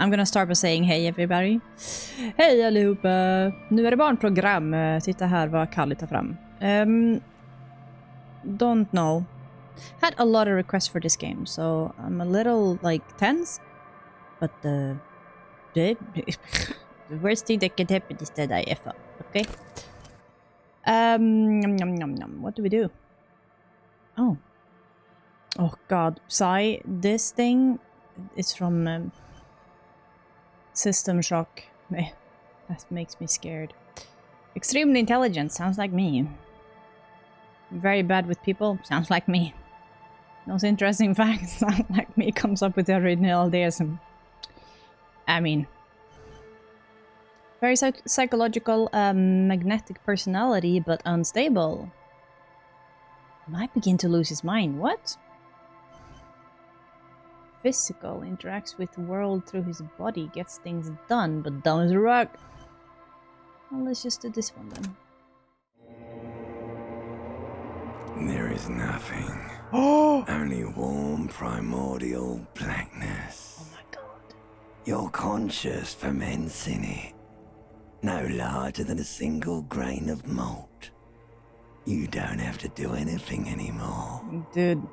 I'm gonna start by saying hey everybody. Hej allihopa! Nu är det barnprogram. Titta här vad Kalle tar fram. Don't know. Had a lot of requests for this game, so I'm a little like tense. But the worst thing that can happen is that I F up. Okay. What do we do? Oh God, Psy. This thing is from System Shock. That makes me scared. Extremely intelligent, sounds like me. Very bad with people, sounds like me. Those interesting facts, sound like me. Comes up with the original ideas. I mean, very psychological, magnetic personality, but unstable. Might begin to lose his mind. What? Physical, interacts with the world through his body, gets things done, but dumb as a rock. Well, let's just do this one then. There is nothing. Only warm primordial blackness. Oh my god. Your conscious ferments in it. No larger than a single grain of malt. You don't have to do anything anymore. Dude.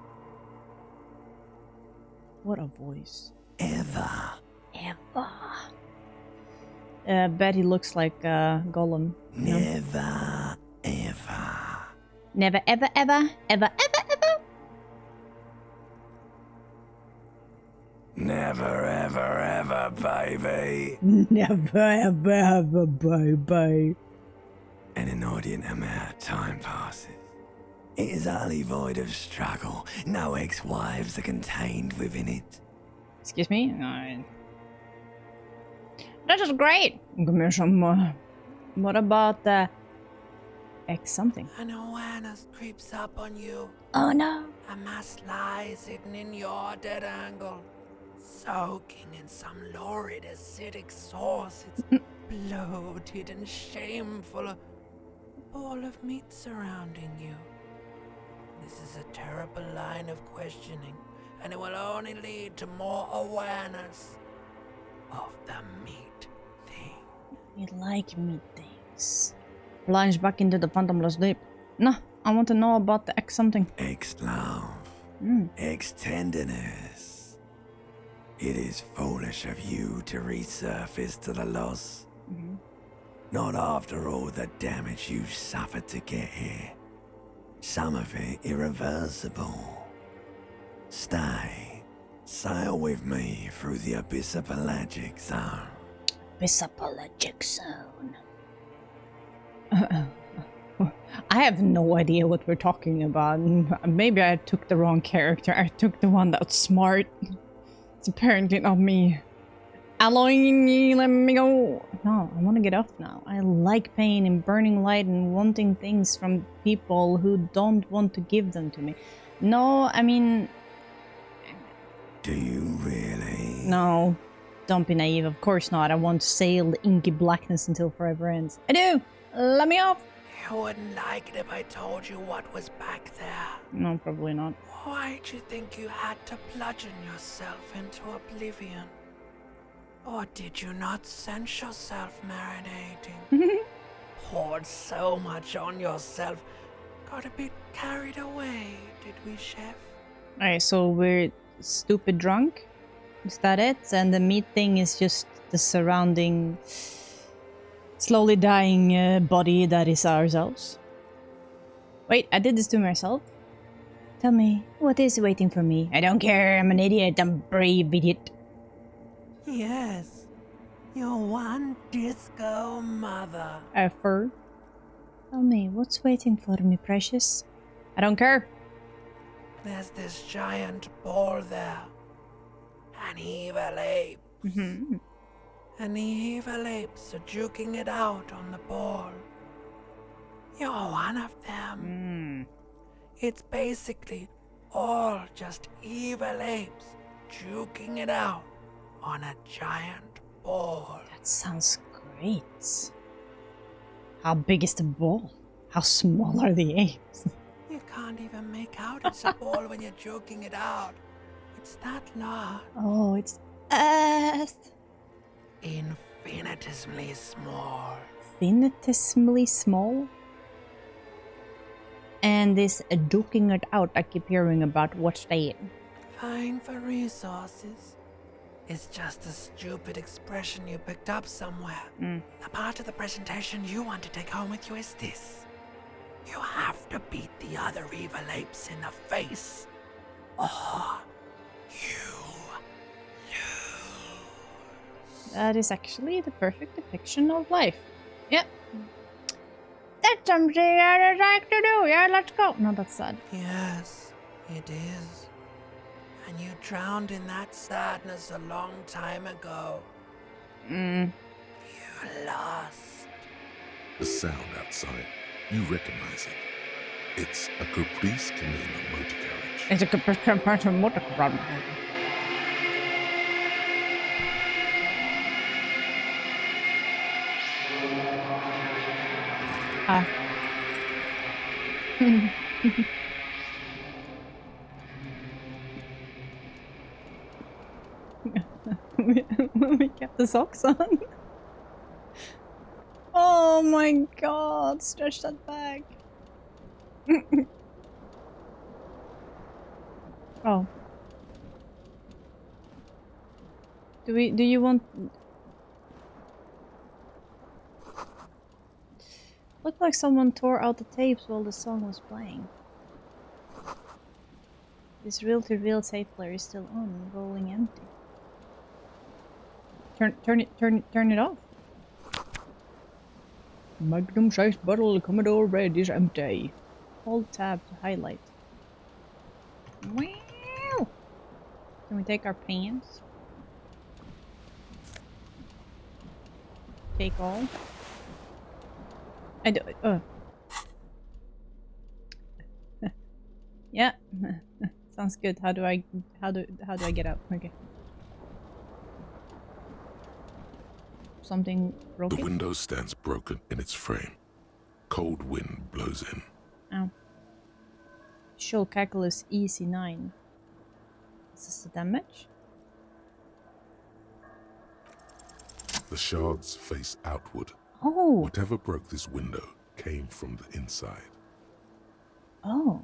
What a voice. Ever. Bet he looks like Gollum. Never, ever. Never, ever, ever, ever, ever, ever. Never, ever, ever, baby. Never, ever, ever, baby. An inordinate amount of time passes. It is utterly void of struggle. No ex-wives are contained within it. Excuse me? No. That is great. Give me some more. What about the X something? An awareness creeps up on you. Oh no. A mass lies hidden in your dead angle, soaking in some lurid acidic sauce. It's bloated and shameful. A ball of meat surrounding you. This is a terrible line of questioning, and it will only lead to more awareness of the meat thing. You like meat things. Plunge back into the phantomless deep. No, I want to know about the X something. Ex-love. Ex-tenderness. It is foolish of you to resurface to the loss. Not after all the damage you've suffered to get here. Some of it irreversible. Stay. Sail with me through the abyssopelagic zone. Abyssopelagic zone. I have no idea what we're talking about. Maybe I took the wrong character. I took the one that's smart. It's apparently not me. Aloy, let me go. No, I want to get off now. I like pain and burning light and wanting things from people who don't want to give them to me. No, I mean... Do you really? No, don't be naive. Of course not. I want to sail the inky blackness until forever ends. I do! Let me off! You wouldn't like it if I told you what was back there. No, probably not. Why'd you think you had to bludgeon yourself into oblivion? Or did you not sense yourself marinating? Poured so much on yourself. Got a bit carried away, did we, Chef? Alright, so we're stupid drunk? Is that it? And the meat thing is just the surrounding, slowly dying body that is ourselves? Wait, I did this to myself? Tell me, what is waiting for me? I don't care, I'm an idiot, I'm a brave idiot. Yes, your one disco mother. Effort. Tell me, what's waiting for me, precious? I don't care. There's this giant ball there. An evil ape. And the evil apes are juking it out on the ball. You're one of them. It's basically all just evil apes juking it out on a giant ball. That sounds great. How big is the ball? How small are the apes? You can't even make out it's a ball when you're joking it out. It's that large. Oh, it's Earth. infinitesimally small. Infinitesimally small? And this duking it out I keep hearing about, what's that? Vying for resources is just a stupid expression you picked up somewhere. The part of the presentation you want to take home with you is this. You have to beat the other evil apes in the face, or you lose. That is actually the perfect depiction of life. Yep. That's something I'd like to do. Yeah, let's go. No, that's sad. Yes, it is. And you drowned in that sadness a long time ago. You lost. The sound outside, you recognize it. It's a Caprice Canino motor carriage. It's a good motor run. We kept the socks on. Oh my god, stretch that back. Oh. Do you want... Looked like someone tore out the tapes while the song was playing. This reel-to-reel tape player is still on, rolling empty. Turn it off. Magnum-sized bottle Commodore Red is empty. Hold tab to highlight. Wow! Can we take our pants? Take all. I do. Yeah. Sounds good. How do I get out? Okay. Something broken? The window stands broken in its frame. Cold wind blows in. Ow. Shoal calculus EC9. Is this the damage? The shards face outward. Oh! Whatever broke this window came from the inside. Oh.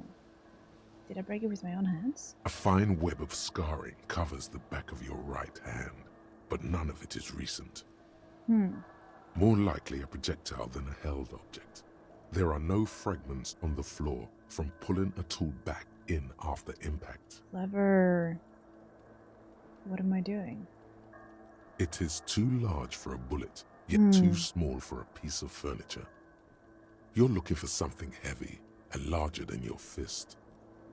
Did I break it with my own hands? A fine web of scarring covers the back of your right hand, but none of it is recent. More likely a projectile than a held object. There are no fragments on the floor from pulling a tool back in after impact. Clever. What am I doing? It is too large for a bullet, yet too small for a piece of furniture. You're looking for something heavy and larger than your fist.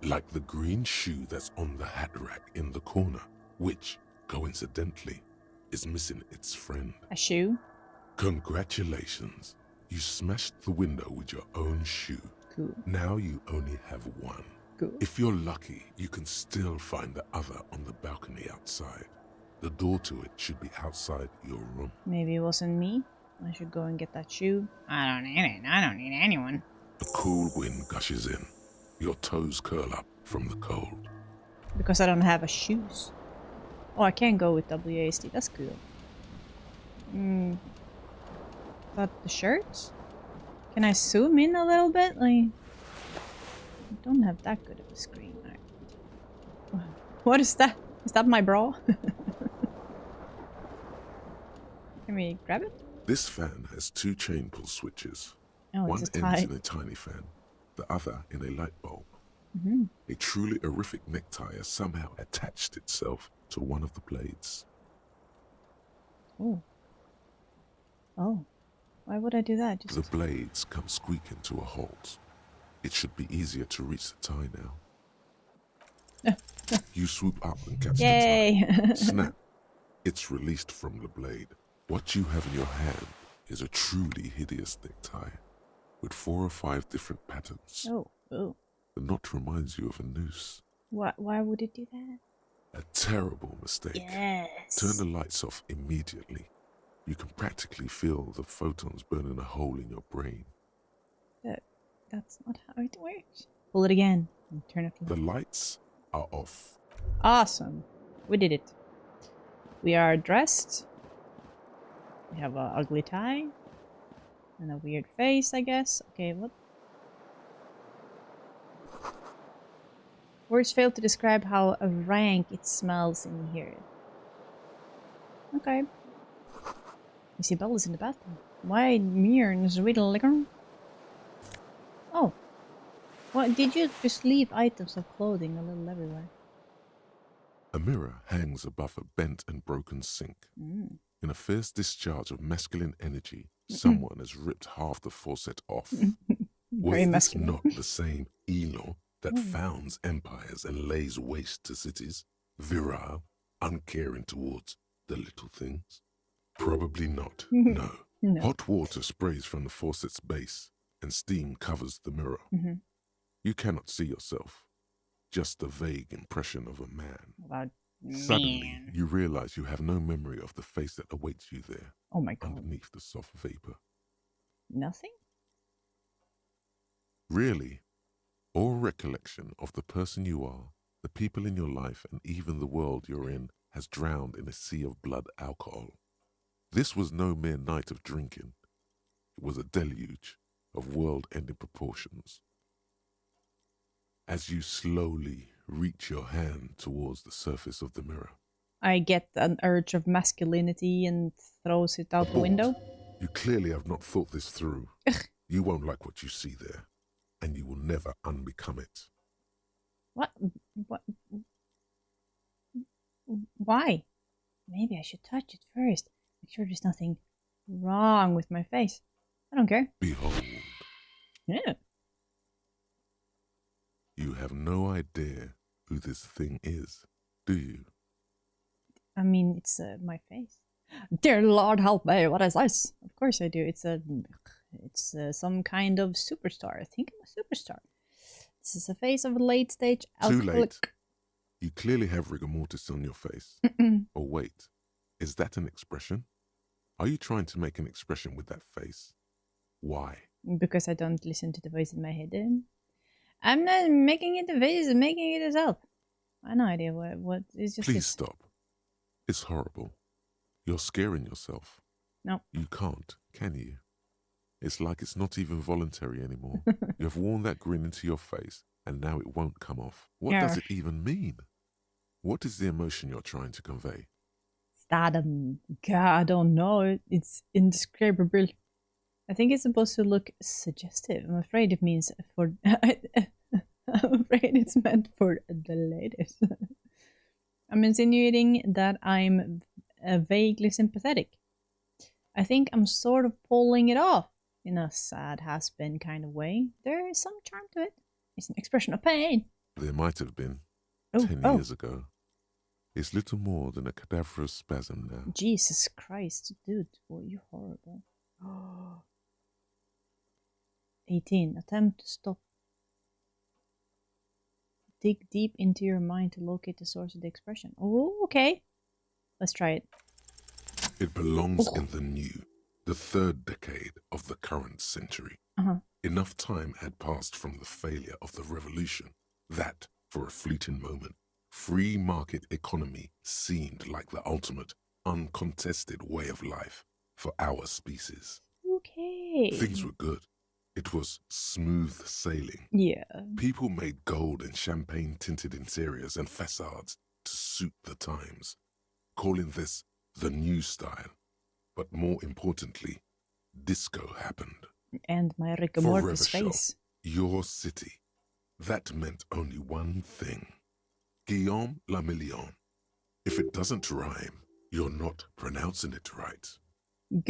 Like the green shoe that's on the hat rack in the corner, which, coincidentally, is missing its friend. A shoe? Congratulations. You smashed the window with your own shoe. Cool. Now you only have one. Cool. If you're lucky, you can still find the other on the balcony outside. The door to it should be outside your room. Maybe it wasn't me. I should go and get that shoe. I don't need it. I don't need anyone. The cool wind gushes in. Your toes curl up from the cold. Because I don't have a shoes. Oh, I can go with WASD. That's cool. But the shirts? Can I zoom in a little bit? Like, I don't have that good of a screen. Right. What is that? Is that my bra? Can we grab it? This fan has two chain pull switches. Oh, One it's ends in a tiny fan, the other in a light bulb. A truly horrific necktie has somehow attached itself to one of the blades. Oh. Oh. Why would I do that? The blades come squeaking to a halt. It should be easier to reach the tie now. You swoop up and catch Yay! the tie. Snap. It's released from the blade. What you have in your hand is a truly hideous necktie with 4 or 5 different patterns. Oh. Oh. The knot reminds you of a noose. Why would it do that? A terrible mistake. Yes. Turn the lights off immediately. You can practically feel the photons burning a hole in your brain. That's not how it works. Pull it again and turn it off. The lights are off. Awesome. We did it. We are dressed. We have a ugly tie. And a weird face, I guess. Okay, what? Words fail to describe how rank it smells in here. Okay. Isabel is in the bathroom. Why mirror and sweet liquor? Oh. What, did you just leave items of clothing a little everywhere? A mirror hangs above a bent and broken sink. In a fierce discharge of masculine energy, someone has ripped half the faucet off. Very Was this masculine. not the same Elo that founds empires and lays waste to cities? Virile, uncaring towards the little things? Probably not, no. No. Hot water sprays from the faucet's base, and steam covers the mirror. You cannot see yourself, just a vague impression of a man. About Suddenly, man. you realize you have no memory of the face that awaits you there, Oh my god. underneath the soft vapor. Nothing? Really, all recollection of the person you are, the people in your life, and even the world you're in has drowned in a sea of blood alcohol. This was no mere night of drinking. It was a deluge of world-ending proportions. As you slowly reach your hand towards the surface of the mirror, I get an urge of masculinity and throws it out the window. you clearly have not thought this through. You won't like what you see there, and you will never unbecome it. What? What? Why? Maybe I should touch it first. Make sure there's nothing wrong with my face. I don't care. Behold, Yeah. you have no idea who this thing is, do you? I mean, it's my face. Dear Lord, help me! What is this? Of course I do. It's some kind of superstar. I think I'm a superstar. This is a face of a late-stage Too alcoholic. late. You clearly have rigor mortis on your face. Or wait, is that an expression? Are you trying to make an expression with that face? Why? Because I don't listen to the voice in my head. I'm not making it the face, I'm making it itself. I have no idea what it's just. Please this. stop. It's horrible. You're scaring yourself. No. You can't, can you? It's like it's not even voluntary anymore. You have worn that grin into your face, and now it won't come off. What does it even mean? What is the emotion you're trying to convey? Stardom. God, I don't know. It's indescribable. I think it's supposed to look suggestive. I'm afraid it means for. I'm afraid it's meant for the ladies. I'm insinuating that I'm vaguely sympathetic. I think I'm sort of pulling it off in a sad has-been kind of way. There is some charm to it. It's an expression of pain. There might have been 10 years ago. It's little more than a cadaverous spasm now. Jesus Christ, dude, boy, you horrible. 18. Attempt to stop. Dig deep into your mind to locate the source of the expression. Oh, okay. Let's try it. It belongs in the third decade of the current century. Enough time had passed from the failure of the revolution that, for a fleeting moment, free market economy seemed like the ultimate, uncontested way of life for our species. Okay. Things were good. It was smooth sailing. Yeah. People made gold and champagne-tinted interiors and facades to suit the times, calling this the new style. But more importantly, disco happened. And my rigor mortis face. Your city. That meant only one thing. Guillaume la Million. If it doesn't rhyme, you're not pronouncing it right. Out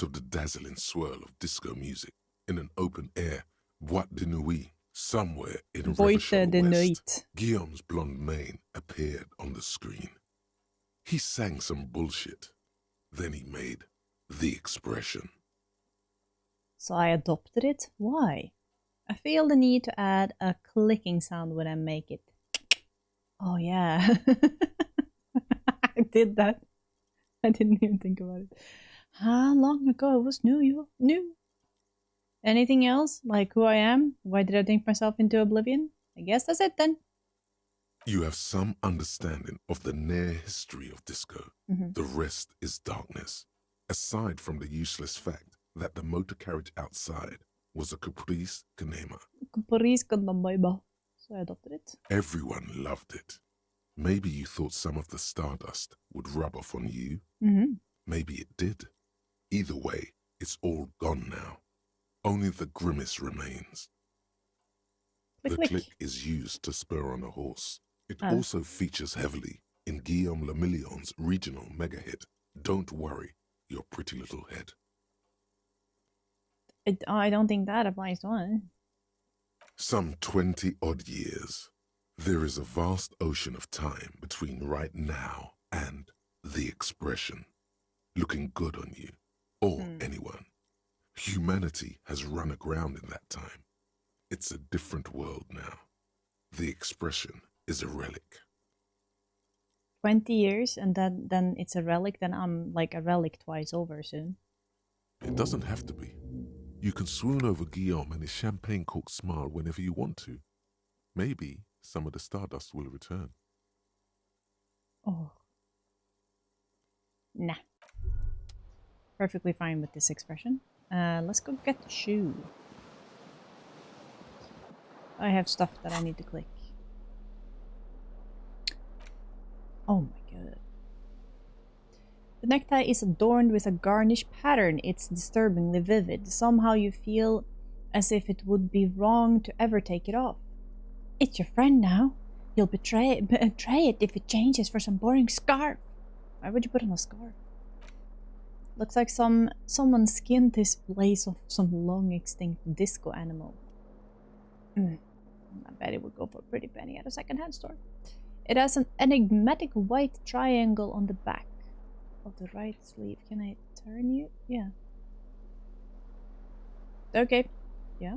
of the dazzling swirl of disco music, in an open-air boîte de nuit, somewhere in Revachol West, Guillaume's blonde mane appeared on the screen. He sang some bullshit. Then he made the expression. So I adopted it? Why? I feel the need to add a clicking sound when I make it. Oh yeah. I did that. I didn't even think about it. How long ago was New? Anything else? Like who I am? Why did I think myself into oblivion? I guess that's it then. You have some understanding of the near history of disco. The rest is darkness. Aside from the useless fact that the motor carriage outside was a caprice canema. Paris kan dan ba? Så jag dottar det. Everyone loved it. Maybe you thought some of the stardust would rub off on you. Maybe it did. Either way, it's all gone now. Only the grimace remains. Click, The click. click is used to spur on a horse. It also features heavily in Guillaume Le Million's regional mega hit, Don't Worry Your Pretty Little Head. I don't think that applies to one. Some 20-odd years. There is a vast ocean of time between right now and the expression, looking good on you, or anyone. Humanity has run aground in that time. It's a different world now. The expression is a relic. 20 years and then it's a relic, then I'm like a relic twice over soon. It doesn't have to be. You can swoon over Guillaume and his champagne-corked smile whenever you want to. Maybe some of the stardust will return. Oh. Nah. Perfectly fine with this expression. Let's go get the shoe. I have stuff that I need to click. Oh my god. The necktie is adorned with a garnish pattern. It's disturbingly vivid. Somehow you feel as if it would be wrong to ever take it off. It's your friend now. You'll betray it if it changes for some boring scarf. Why would you put on a scarf? Looks like someone skinned this place of some long extinct disco animal. I bet it would go for a pretty penny at a secondhand store. It has an enigmatic white triangle on the back of the right sleeve. Can I turn you? Yeah. Okay. Yeah.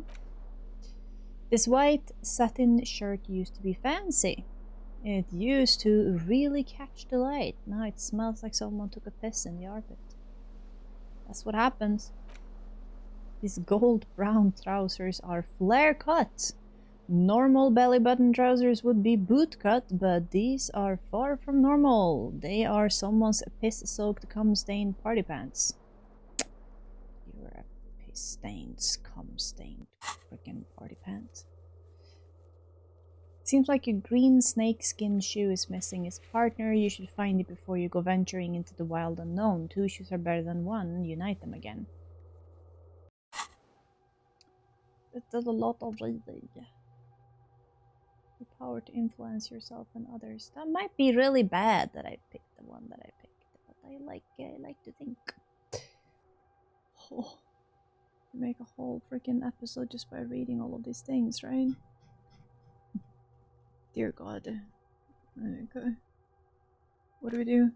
This white satin shirt used to be fancy. It used to really catch the light. Now it smells like someone took a piss in the armpit. That's what happens. These gold brown trousers are flare cut. Normal belly button trousers would be boot cut, but these are far from normal. They are someone's piss-soaked, cum-stained party pants. You're a piss-stained, cum-stained freaking party pants. Seems like your green snakeskin shoe is missing its partner. You should find it before you go venturing into the wild unknown. 2 shoes are better than 1. Unite them again. It does a lot of reading. The power to influence yourself and others. That might be really bad that I picked the one that I picked, but I like to think. Oh, make a whole freaking episode just by reading all of these things, right? Dear God. Okay. What do we do?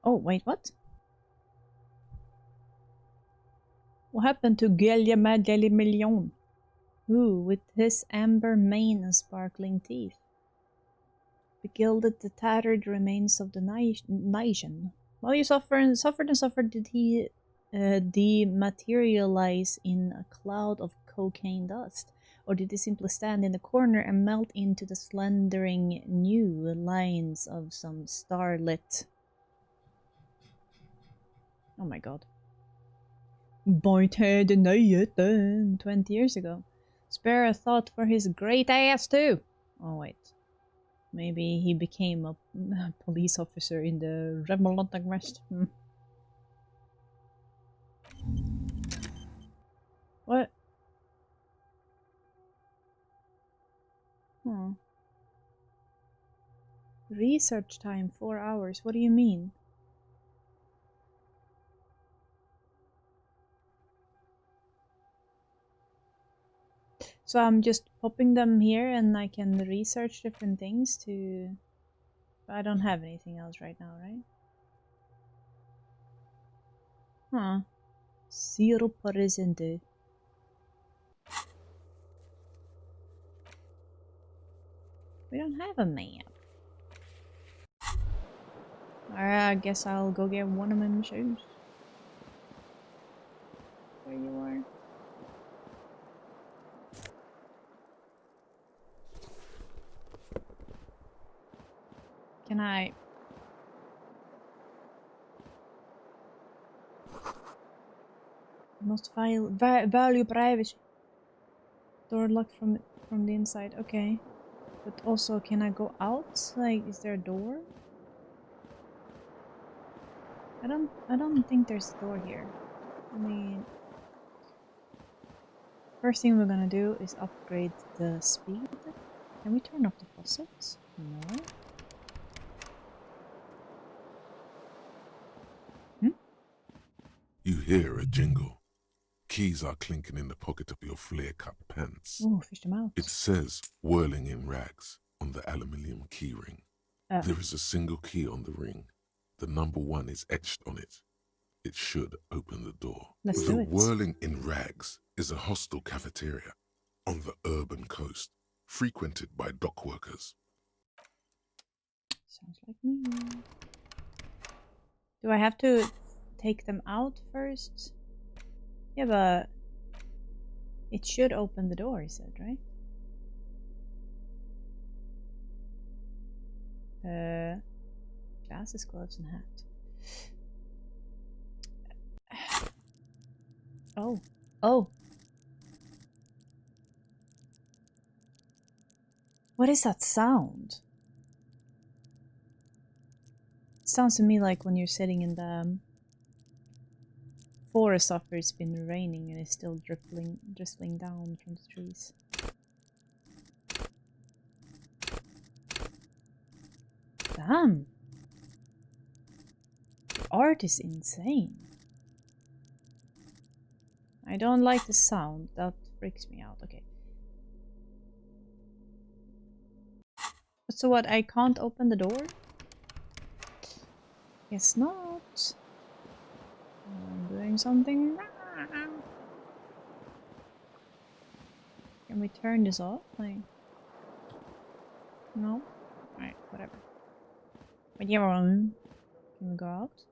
Oh, wait, what? What happened to Guillaume Le Million? Who, with his amber mane and sparkling teeth, begilded the tattered remains of the nation. While you suffered and suffered, did he dematerialize in a cloud of cocaine dust? Or did he simply stand in the corner and melt into the slendering new lines of some starlit... Oh my god. Boyted nöjet 20 years ago. Spare a thought for his great ass too. Oh wait. Maybe he became a police officer in the Remoulade West. What? Huh. Research time 4 hours. What do you mean? So I'm just popping them here and I can research different things to... I don't have anything else right now, right? Huh. 0%. We don't have a map. Alright, I guess I'll go get one of them shoes. There you are. Can I... Must value privacy. Door locked from the inside. Okay. But also, can I go out? Like, is there a door? I don't think there's a door here. I mean, first thing we're gonna do is upgrade the speed. Can we turn off the faucets? No. You hear a jingle. Keys are clinking in the pocket of your flare-cut pants. Oh, fish them out. It says whirling in rags on the aluminium key ring. There is a single key on the ring. The number 1 is etched on it. It should open the door. Let's do the it. whirling in rags is a hostel cafeteria on the urban coast, frequented by dock workers. Sounds like me. Do I have to take them out first? Yeah, but it should open the door, he said, right? Glasses, gloves, and hat. Oh. What is that sound? It sounds to me like when you're sitting in the forest after it's been raining and it's still drizzling down from the trees. Damn! The art is insane. I don't like the sound. That freaks me out. Okay. So what? I can't open the door? Guess not. I'm doing something wrong. Can we turn this off? Like, no? Alright, whatever. But yeah, can we go out?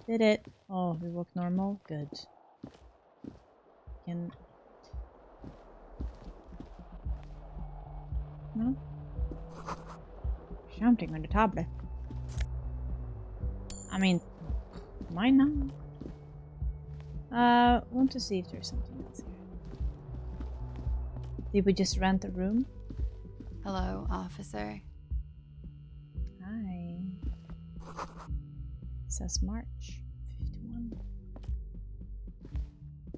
Did it. Oh, we walk normal? Good. Can... No? Something on the tablet. I mean, mine now. Want to see if there's something else here. Did we just rent a room? Hello, officer. Hi. It says March 51.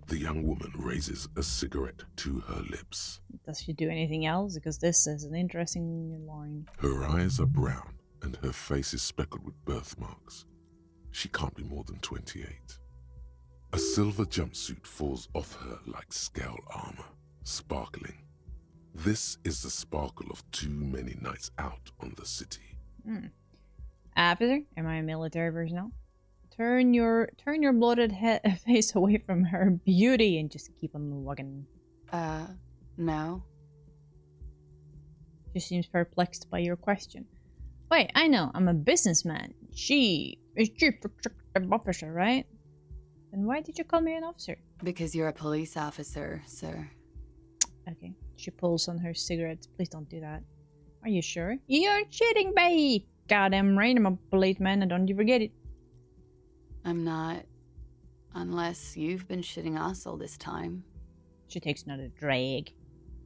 The young woman raises a cigarette to her lips. Does she do anything else? Because this is an interesting line. Her eyes are brown and her face is speckled with birthmarks. She can't be more than 28. A silver jumpsuit falls off her like scale armor, sparkling. This is the sparkle of too many nights out on the city. Officer, am I a military personnel? Turn your bloated face away from her beauty and just keep on walking. No. She seems perplexed by your question. Wait, I know, I'm a businessman. She is chief executive officer, right? Then why did you call me an officer? Because you're a police officer, sir. Okay. She pulls on her cigarette. Please don't do that. Are you sure? You're cheating, babe! Goddamn right, I'm a policeman and don't you forget it. I'm not. Unless you've been shitting us all this time. She takes another drag.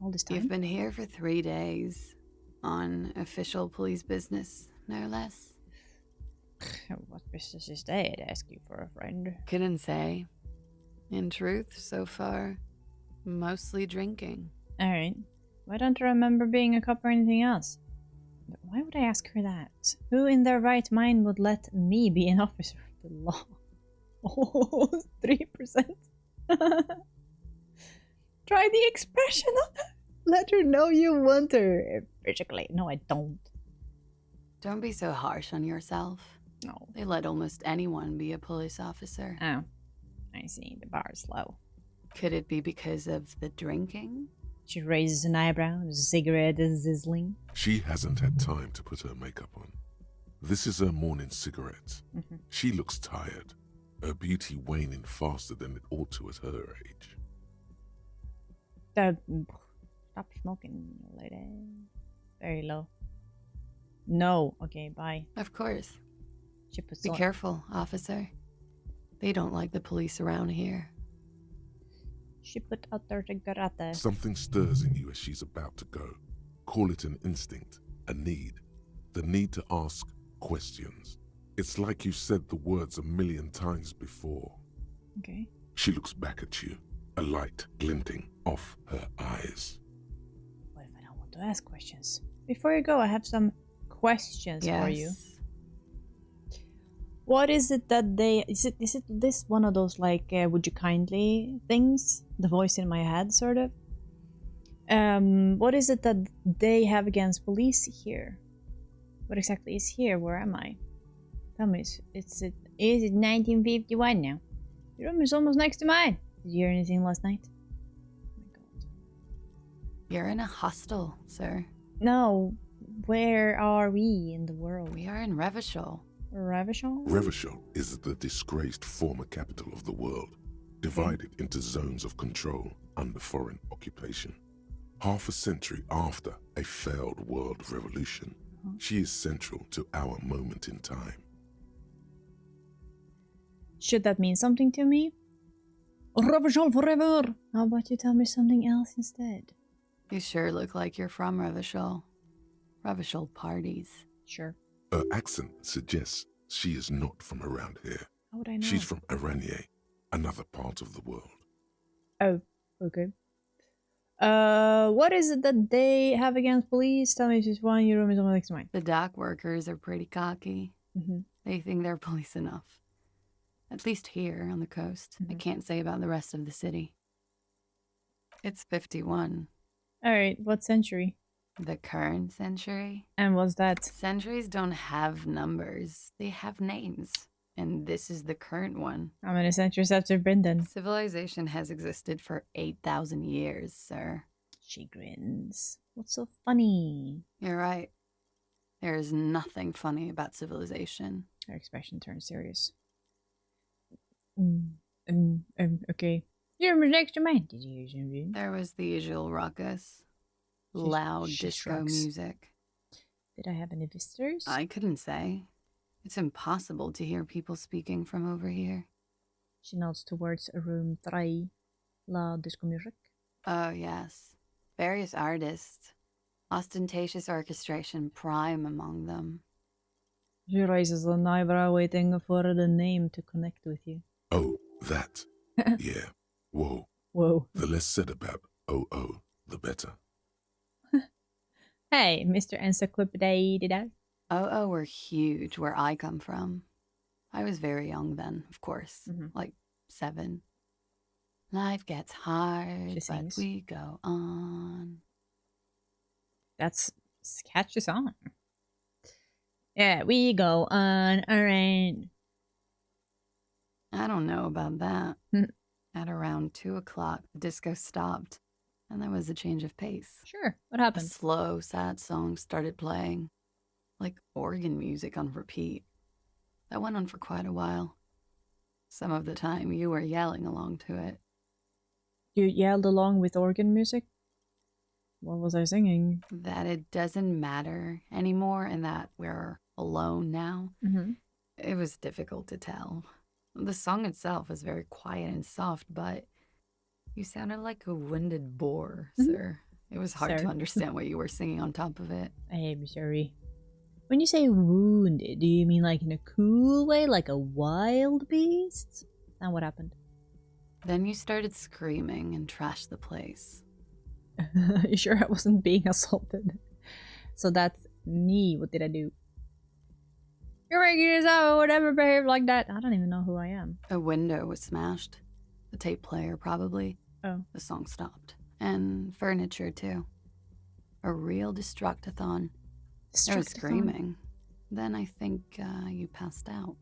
All this time? You've been here for 3 days. On official police business, no less. What business is that? Ask you for a friend. Couldn't say. In truth, so far, mostly drinking. Alright. Why don't I remember being a cop or anything else? But why would I ask her that? Who in their right mind would let me be an officer of the law? Oh, 3%. Try the expression on her. Let her know you want her. Basically, no, I don't. Don't be so harsh on yourself. No. They let almost anyone be a police officer. Oh, I see. The bar is low. Could it be because of the drinking? She raises an eyebrow. The cigarette is sizzling. She hasn't had time to put her makeup on. This is her morning cigarette. She looks tired, her beauty waning faster than it ought to at her age. Stop smoking, lady. Very low. No. Okay, bye. Of course. She puts Be on- careful, officer. They don't like the police around here. She put out their cigarette. Something stirs in you as she's about to go. Call it an instinct, a need. The need to ask questions. It's like you've said the words a million times before. Okay. She looks back at you, a light glinting off her eyes. What if I don't want to ask questions? Before you go, I have some questions for you. What is it that they... Is it this one of those, like, would you kindly things? The voice in my head, sort of? What is it that they have against police here? What exactly is here? Where am I? Tell me, is it 1951 now? Your room is almost next to mine. Did you hear anything last night? Oh my god. You're in a hostel, sir. No, where are we in the world? We are in Revachol. Revachol? Revachol is the disgraced former capital of the world, divided into zones of control under foreign occupation. Half a century after a failed world revolution, she is central to our moment in time. Should that mean something to me? Revachol forever! How about you tell me something else instead? You sure look like you're from Revachol. Revachol parties. Sure. Her accent suggests she is not from around here. How would I know? She's from Aranier, another part of the world. Oh, okay. What is it that they have against police? Tell me if it's one, your room is almost next to mine. The dock workers are pretty cocky. Mm-hmm. They think they're police enough. At least here on the coast. I can't say about the rest of the city. It's 51. Alright, what century? The current century? And what's that? Centuries don't have numbers. They have names. And this is the current one. How many centuries have there been then? Civilization has existed for 8,000 years, sir. She grins. What's so funny? You're right. There is nothing funny about civilization. Her expression turns serious. Okay. Your room is next to mine. Did you hear something? There was the usual ruckus. Loud she disco shrugs. music. Did I have any visitors? I couldn't say. It's impossible to hear people speaking from over here. She nods towards room 3. Loud disco music. Oh, yes. Various artists. Ostentatious orchestration prime among them. She raises an eyebrow, waiting for the name to connect with you. Oh, that. Yeah. Whoa. Whoa. The less said about OO, the better. Hey, Mr. Encyclopedia. Oh, were huge where I come from. I was very young then, of course. Like 7. Life gets hard, She but sings. we go on. That's catchy song. Yeah, we go on around. I don't know about that. Hmm. At around 2 o'clock, the disco stopped, and there was a change of pace. Sure. What A happened? slow, sad song started playing, like organ music on repeat. That went on for quite a while. Some of the time, you were yelling along to it. You yelled along with organ music? What was I singing? That it doesn't matter anymore and that we're alone now. Mm-hmm. It was difficult to tell. The song itself was very quiet and soft, but you sounded like a winded boar, sir. It was hard Sir. to understand what you were singing on top of it. I'm sorry. When you say wounded, do you mean like in a cool way, like a wild beast? Now what happened? Then you started screaming and trashed the place. You sure I wasn't being assaulted? So that's me. What did I do? You're making yourself whatever behave like that. I don't even know who I am. A window was smashed. The tape player, probably. Oh. The song stopped. And furniture, too. A real destructathon. There was screaming. Then I think you passed out.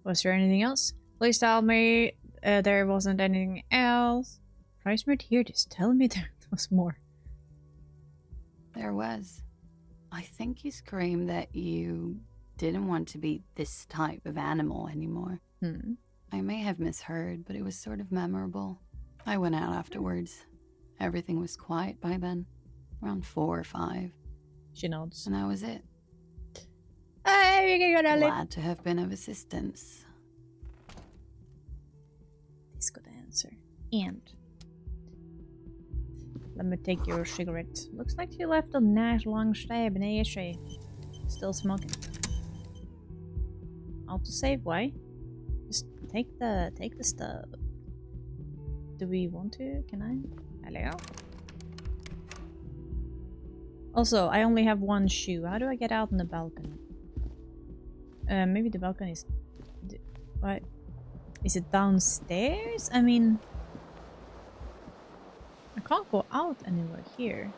Was there anything else? Please tell me there wasn't anything else. Christ, right here, just tell me there was more. There was. I think you screamed that you didn't want to be this type of animal anymore. I may have misheard, but it was sort of memorable. I went out afterwards. Everything was quiet by then, around 4 or 5. She nods. And that was it. Hey, you got Glad to have been of assistance. Disco dancer. And let me take your cigarette. Looks like you left a nice long stab in the ashtray. Still smoking. Autosave? Why? Just take the stuff. Do we want to? Can I? Hello? Also, I only have one shoe. How do I get out on the balcony? Maybe the balcony is... What? Is it downstairs? I mean... I can't go out anywhere here.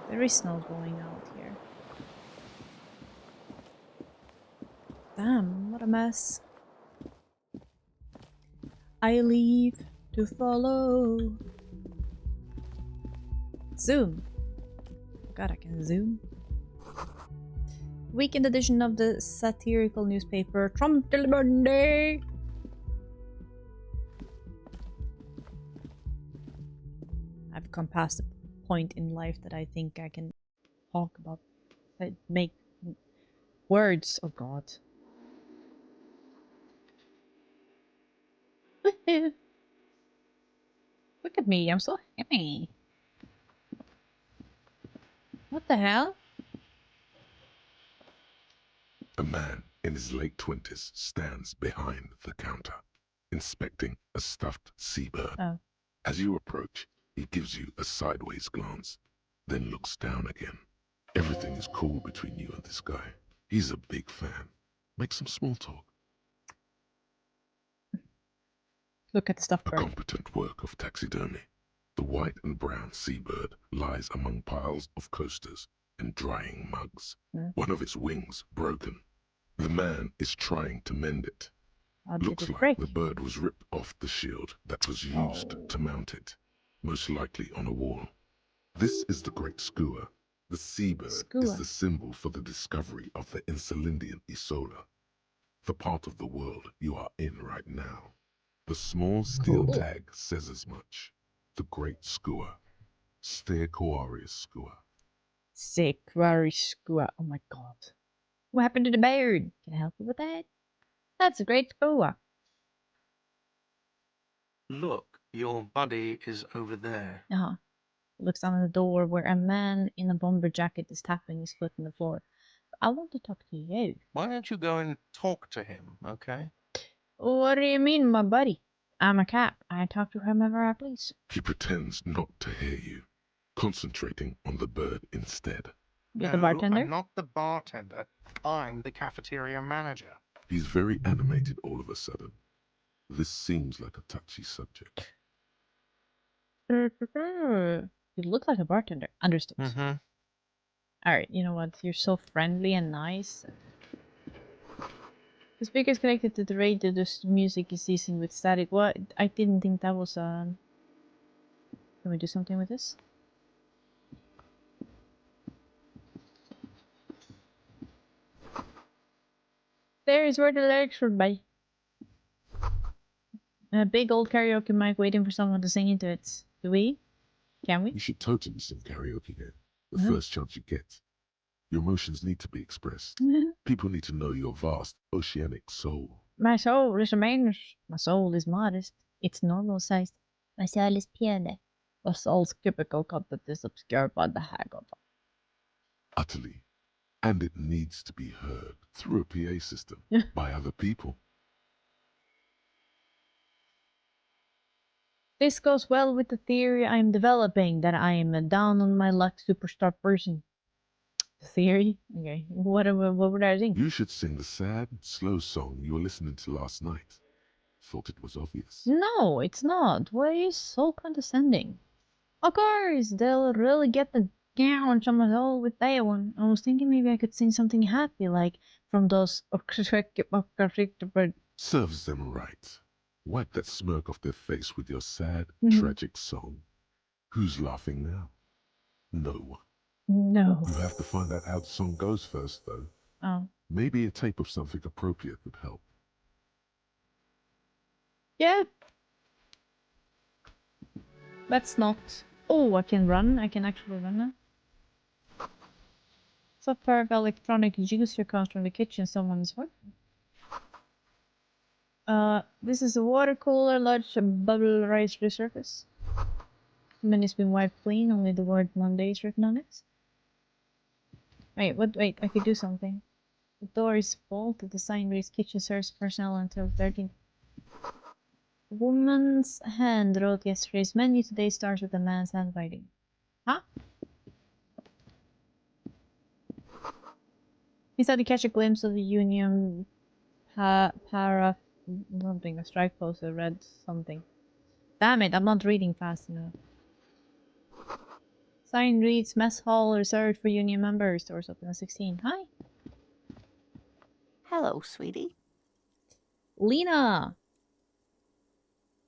There is no going out here. Damn, what a mess. I leave to follow. Zoom. God, I can zoom. Weekend edition of the satirical newspaper Trump till Monday. I've come past a point in life that I think I can talk about, make words. Oh God. Look at me, I'm so happy. What the hell? A man in his late 20s stands behind the counter, inspecting a stuffed seabird. Oh. As you approach, he gives you a sideways glance, then looks down again. Everything is cool between you and this guy. He's a big fan. Make some small talk. Look at the stuffed A bird. competent work of taxidermy. The white and brown seabird lies among piles of coasters and drying mugs. One of its wings broken. The man is trying to mend it. How did Looks it like break? the bird was ripped off the shield that was used to mount it, most likely on a wall. This is the great skua. The seabird is the symbol for the discovery of the Insulindian Isola, the part of the world you are in right now. The small steel tag says as much. The great skua. Steaquarius skua. Sequarius skua. Oh my God. What happened to the bird? Can I help you with that? That's a great skua. Look, your buddy is over there. Uh-huh. Looks on the door where a man in a bomber jacket is tapping his foot on the floor. I want to talk to you. Why don't you go and talk to him, okay? What do you mean, my buddy? I'm a cap. I talk to whomever I please. He pretends not to hear you, concentrating on the bird instead. You're the bartender? I'm not the bartender. I'm the cafeteria manager. He's very animated all of a sudden. This seems like a touchy subject. You look like a bartender. Understood. Mm-hmm. Alright, you know what? You're so friendly and nice. The speaker is connected to the radio. The music is ceasing with static. What? I didn't think that was Can we do something with this? There is where the lyrics were by. A big old karaoke mic waiting for someone to sing into it. Do we? Can we? You should totally sing karaoke here. The first chance you get. Your emotions need to be expressed. People need to know your vast oceanic soul. My soul is immense. My soul is modest. It's normal sized. My soul is piano. My soul's cubicle content is obscured by the hag of it. Utterly. And it needs to be heard through a PA system by other people. This goes well with the theory I am developing that I am a down on my luck superstar person. The theory? Okay. What would I think? You should sing the sad, slow song you were listening to last night. Thought it was obvious. No, it's not. Why are you so condescending? Of course, they'll really get the down some soul with that one. I was thinking maybe I could sing something happy, like from those. Serves them right. Wipe that smirk off their face with your sad, tragic song. Who's laughing now? No one. No. You have to find out how the song goes first, though. Oh. Maybe a tape of something appropriate would help. Yeah. Let's not. Oh, I can run. I can actually run now. Some pair of electronic juicer comes from the kitchen. Someone's what? This is a water cooler, large bubble rise to the surface. Then it's been wiped clean. Only the word Monday is written on it. Wait, what? Wait, I could do something. The door is bolted. The sign reads kitchen serves personnel until 13. Woman's hand wrote yesterday's menu. Today starts with a man's handwriting. Huh? He said to catch a glimpse of the Union para something, a strike poster, read something. Damn it, I'm not reading fast enough. Sign reads mess hall reserved for Union members. Doors open at 16. Hi. Hello, sweetie. Lena.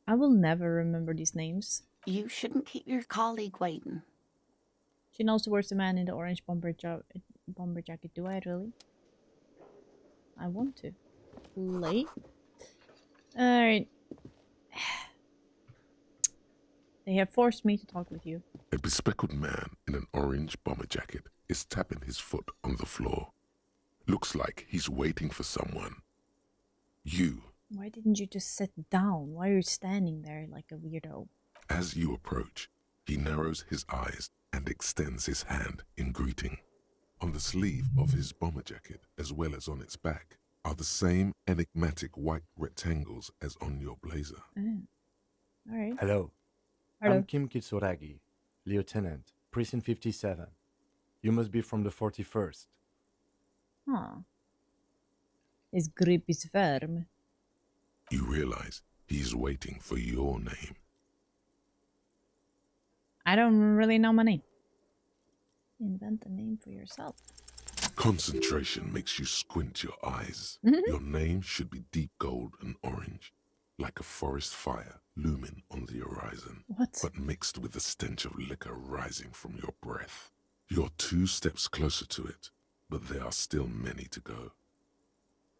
I will never remember these names. You shouldn't keep your colleague waiting. She knows towards the man in the orange bomber jacket. Do I really? I want to. Play. Alright. They have forced me to talk with you. A bespectacled man in an orange bomber jacket is tapping his foot on the floor. Looks like he's waiting for someone. You. Why didn't you just sit down? Why are you standing there like a weirdo? As you approach, he narrows his eyes and extends his hand in greeting. On the sleeve of his bomber jacket, as well as on its back, are the same enigmatic white rectangles as on your blazer. Alright. Hello. Hello. I'm Kim Kitsuragi, Lieutenant, Precinct 57. You must be from the 41st. Huh. His grip is firm. You realize he's waiting for your name. I don't really know my name. Invent a name for yourself. Concentration makes you squint your eyes. Your name should be deep gold and orange, like a forest fire looming on the horizon, What? but mixed with the stench of liquor rising from your breath. You're 2 steps closer to it, but there are still many to go.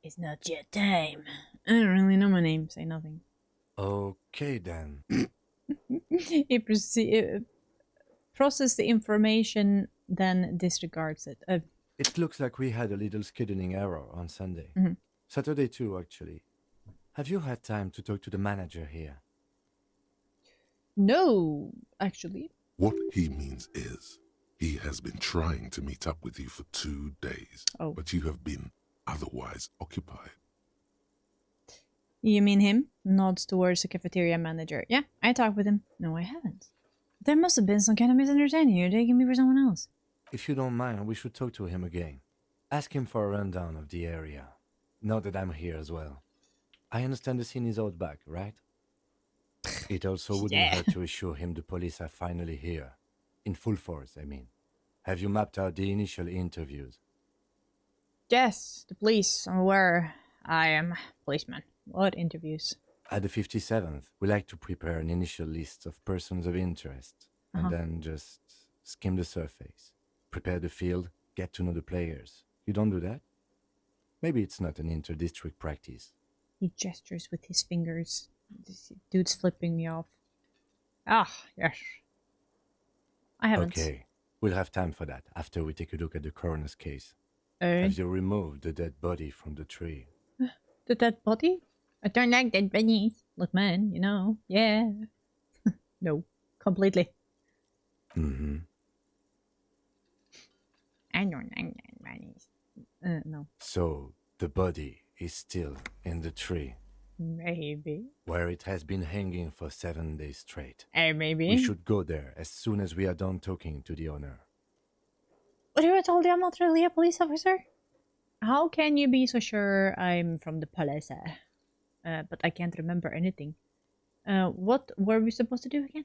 It's not yet time. I don't really know my name. Say nothing. Okay then. He processes the information, then disregards it. It looks like we had a little scheduling error on Sunday. Mhm. Saturday too, actually. Have you had time to talk to the manager here? No, actually. What he means is, he has been trying to meet up with you for 2 days, Oh. but you have been otherwise occupied. You mean him? Nods towards the cafeteria manager. Yeah, I talked with him. No, I haven't. There must have been some kind of misunderstanding. You're taking me for someone else. If you don't mind, we should talk to him again. Ask him for a rundown of the area. Now that I'm here as well. I understand the scene is out back, right? It also wouldn't Yeah. hurt to assure him the police are finally here. In full force, I mean. Have you mapped out the initial interviews? Yes, the police. I'm aware. I am a policeman. What interviews? At the 57th, we like to prepare an initial list of persons of interest, and then just skim the surface. Prepare the field, get to know the players. You don't do that? Maybe it's not an inter-district practice. He gestures with his fingers. This dude's flipping me off. Ah, yes. I haven't. Okay, we'll have time for that after we take a look at the coroner's case. Alright. Have you removed the dead body from the tree? The dead body? I don't like dead bodies. Look, man, you know. Yeah. No, completely. Mm-hmm. I don't like dead bodies. No. So, the body is still in the tree, Maybe. where it has been hanging for 7 days straight. Maybe. We should go there as soon as we are done talking to the owner. What if I told you I'm not really a police officer? How can you be so sure I'm from the police? But I can't remember anything. What were we supposed to do again?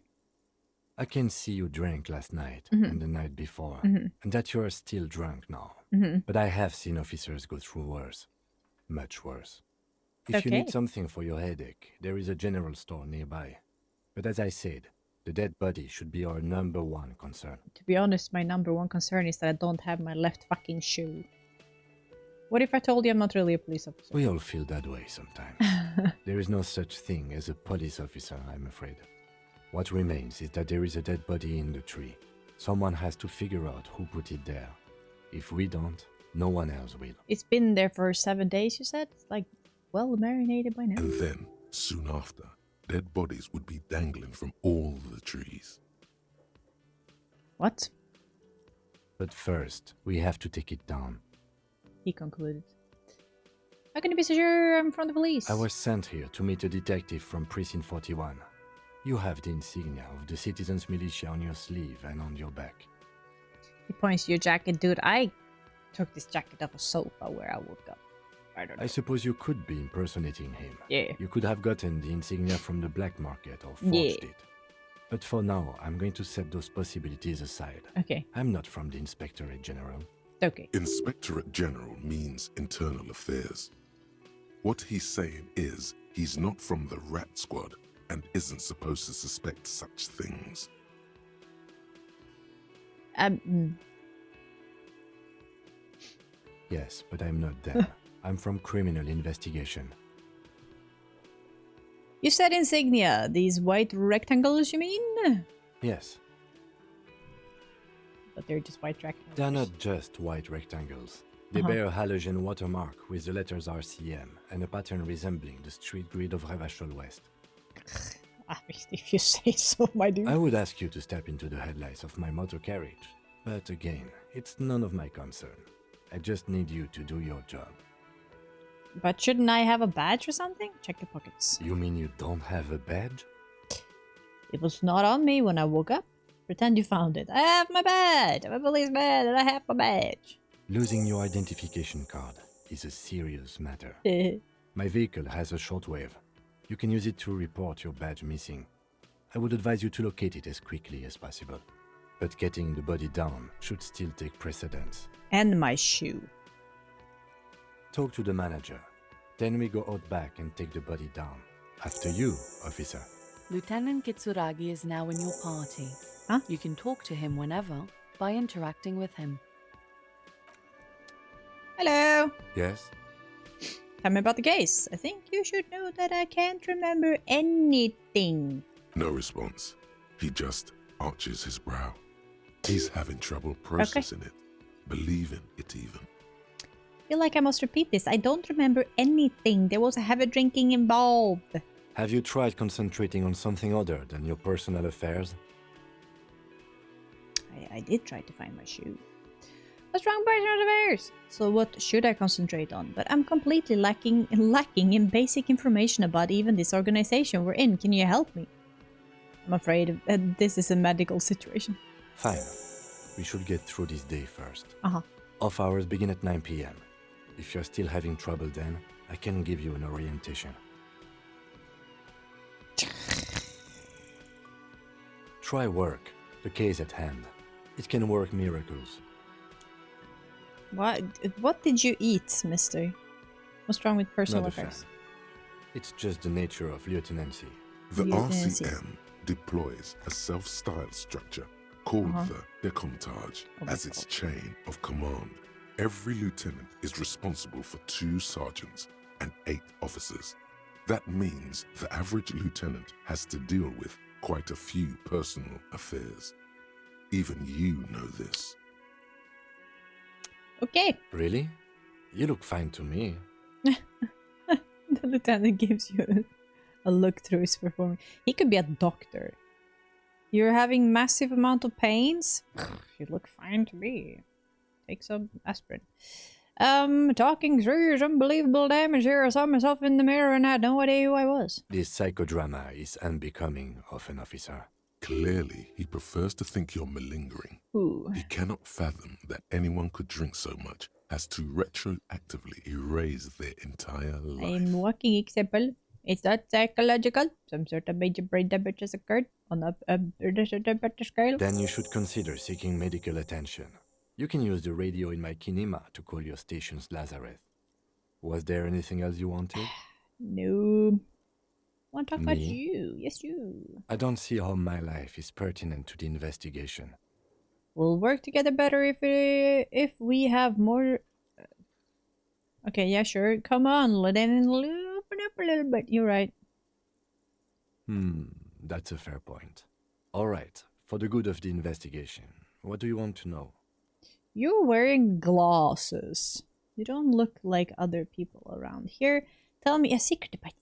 I can see you drank last night and the night before, and that you are still drunk now. But I have seen officers go through worse. Much worse. If you need Okay. something for your headache, there is a general store nearby. But as I said, the dead body should be our #1 concern. To be honest, my #1 concern is that I don't have my left fucking shoe. What if I told you I'm not really a police officer? We all feel that way sometimes. There is no such thing as a police officer, I'm afraid. What remains is that there is a dead body in the tree. Someone has to figure out who put it there. If we don't, no one else will. It's been there for 7 days, you said? It's like well marinated by now. And then, soon after, dead bodies would be dangling from all the trees. What? But first, we have to take it down. He concluded. How can you be so sure I'm from the police? I was sent here to meet a detective from Precinct 41. You have the insignia of the Citizens Militia on your sleeve and on your back. He points to your jacket. Dude, I took this jacket off a sofa where I woke up. I don't know. I suppose you could be impersonating him. Yeah. You could have gotten the insignia from the black market or forged it. But for now, I'm going to set those possibilities aside. Okay. I'm not from the Inspectorate General. Okay. Inspectorate General means internal affairs. What he's saying is he's not from the Rat Squad and isn't supposed to suspect such things. Yes, but I'm not there. I'm from Criminal Investigation. You said insignia. These white rectangles, you mean? Yes, But they're just white rectangles. they're not just white rectangles. They bear a halogen watermark with the letters RCM and a pattern resembling the street grid of Revachol West. I mean, if you say so, my dude. I would ask you to step into the headlights of my motor carriage, but again, it's none of my concern. I just need you to do your job. But shouldn't I have a badge or something? Check your pockets. You mean you don't have a badge? It was not on me when I woke up. Pretend you found it. I have my badge. I'm a policeman and I have my badge. Losing your identification card is a serious matter. My vehicle has a shortwave. You can use it to report your badge missing. I would advise you to locate it as quickly as possible. But getting the body down should still take precedence. And my shoe. Talk to the manager. Then we go out back and take the body down. After you, officer. Lieutenant Kitsuragi is now in your party. Huh? You can talk to him whenever by interacting with him. Hello. Yes? Tell me about the case. I think you should know that I can't remember anything. No response. He just arches his brow. He's having trouble processing it, believing it even. I feel like I must repeat this. I don't remember anything. There was a heavy drinking involved. Have you tried concentrating on something other than your personal affairs? I did try to find my shoe. What's wrong, personal affairs? So what should I concentrate on? But I'm completely lacking in basic information about even this organization we're in. Can you help me? I'm afraid this is a medical situation. Fine. We should get through this day first. Uh-huh. Off hours begin at 9 p.m. If you're still having trouble then, I can give you an orientation. Try work. The case at hand. It can work miracles. What did you eat, mister? What's wrong with personal Not a affairs? fan. It's just the nature of lieutenancy. The Lieutenancy. RCM deploys a self-styled structure called the Decomptage as its chain of command. Every lieutenant is responsible for 2 sergeants and 8 officers. That means the average lieutenant has to deal with quite a few personal affairs. Even you know this. Okay. Really? You look fine to me. The lieutenant gives you a look through his performance. He could be a doctor. You're having massive amount of pains? You look fine to me. Take some aspirin. Talking through your unbelievable damage here. I saw myself in the mirror and I had no idea who I was. This psychodrama is unbecoming of an officer. Clearly, he prefers to think you're malingering. Ooh. He cannot fathom that anyone could drink so much as to retroactively erase their entire life. I'm walking example. It's not psychological. Some sort of major brain damage has occurred on a temperature scale. Then you should consider seeking medical attention. You can use the radio in my kinema to call your station's Lazareth. Was there anything else you wanted? No. I want to talk about Me? you. Yes, you. I don't see how my life is pertinent to the investigation. We'll work together better if we have more. Okay, yeah, sure. Come on, let it open up a little bit. You're right. That's a fair point. All right, for the good of the investigation, what do you want to know? You're wearing glasses. You don't look like other people around here. Tell me a secret about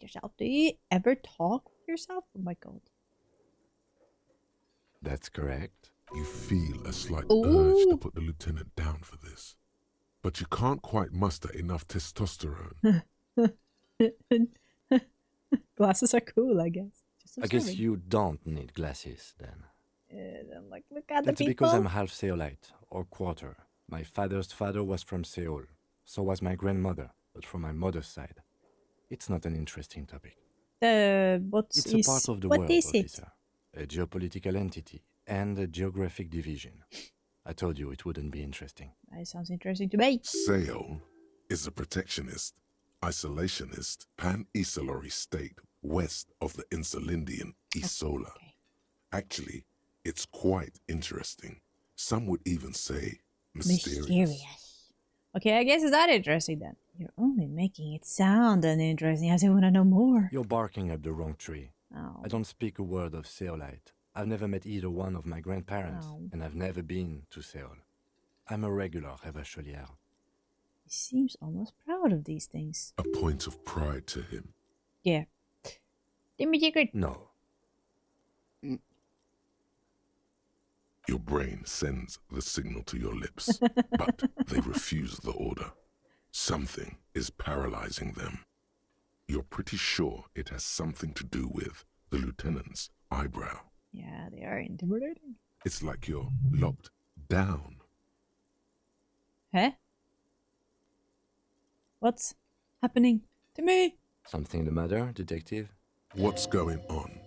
yourself. Do you ever talk with yourself? Oh my god. That's correct. You feel a slight Ooh. urge to put the lieutenant down for this. But you can't quite muster enough testosterone. Glasses are cool, I guess. Just I guess observing. you don't need glasses, then. I'm like, look at That's the people. because I'm half Seolite, or quarter. My father's father was from Seoul. So was my grandmother, but from my mother's side. It's not an interesting topic. It's a part of the world, is it? officer. A geopolitical entity and a geographic division. I told you it wouldn't be interesting. That sounds interesting to me. Seoul is a protectionist, isolationist, pan-Isolary state west of the Insulindian Isola. Okay. Actually, it's quite interesting. Some would even say mysterious. Mysterious. Okay, I guess it's not interesting then. You're only making it sound uninteresting. I still want to know more. You're barking up the wrong tree. Oh. I don't speak a word of Seolite. I've never met either one of my grandparents, and I've never been to Seoul. I'm a regular Revacholière. He seems almost proud of these things. A point of pride to him. Yeah. Give me secret. No. Your brain sends the signal to your lips, but they refuse the order. Something is paralyzing them. You're pretty sure it has something to do with the lieutenant's eyebrow. Yeah, they are intimidating. It's like you're locked down. Huh? What's happening to me? Something the matter, detective? What's going on?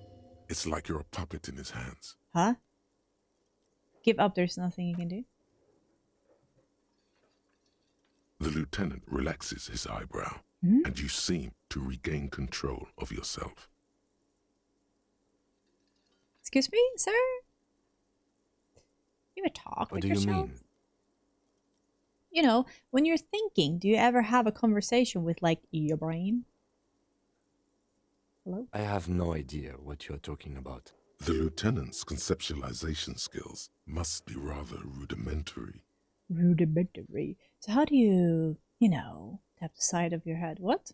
It's like you're a puppet in his hands. Huh? Give up, there's nothing you can do. The lieutenant relaxes his eyebrow, and you seem to regain control of yourself. Excuse me, sir? You ever talk What with do you yourself? mean? You know, when you're thinking, do you ever have a conversation with, like, your brain? Hello? I have no idea what you're talking about. The lieutenant's conceptualization skills must be rather rudimentary. Rudimentary. So how do you, tap the side of your head? What?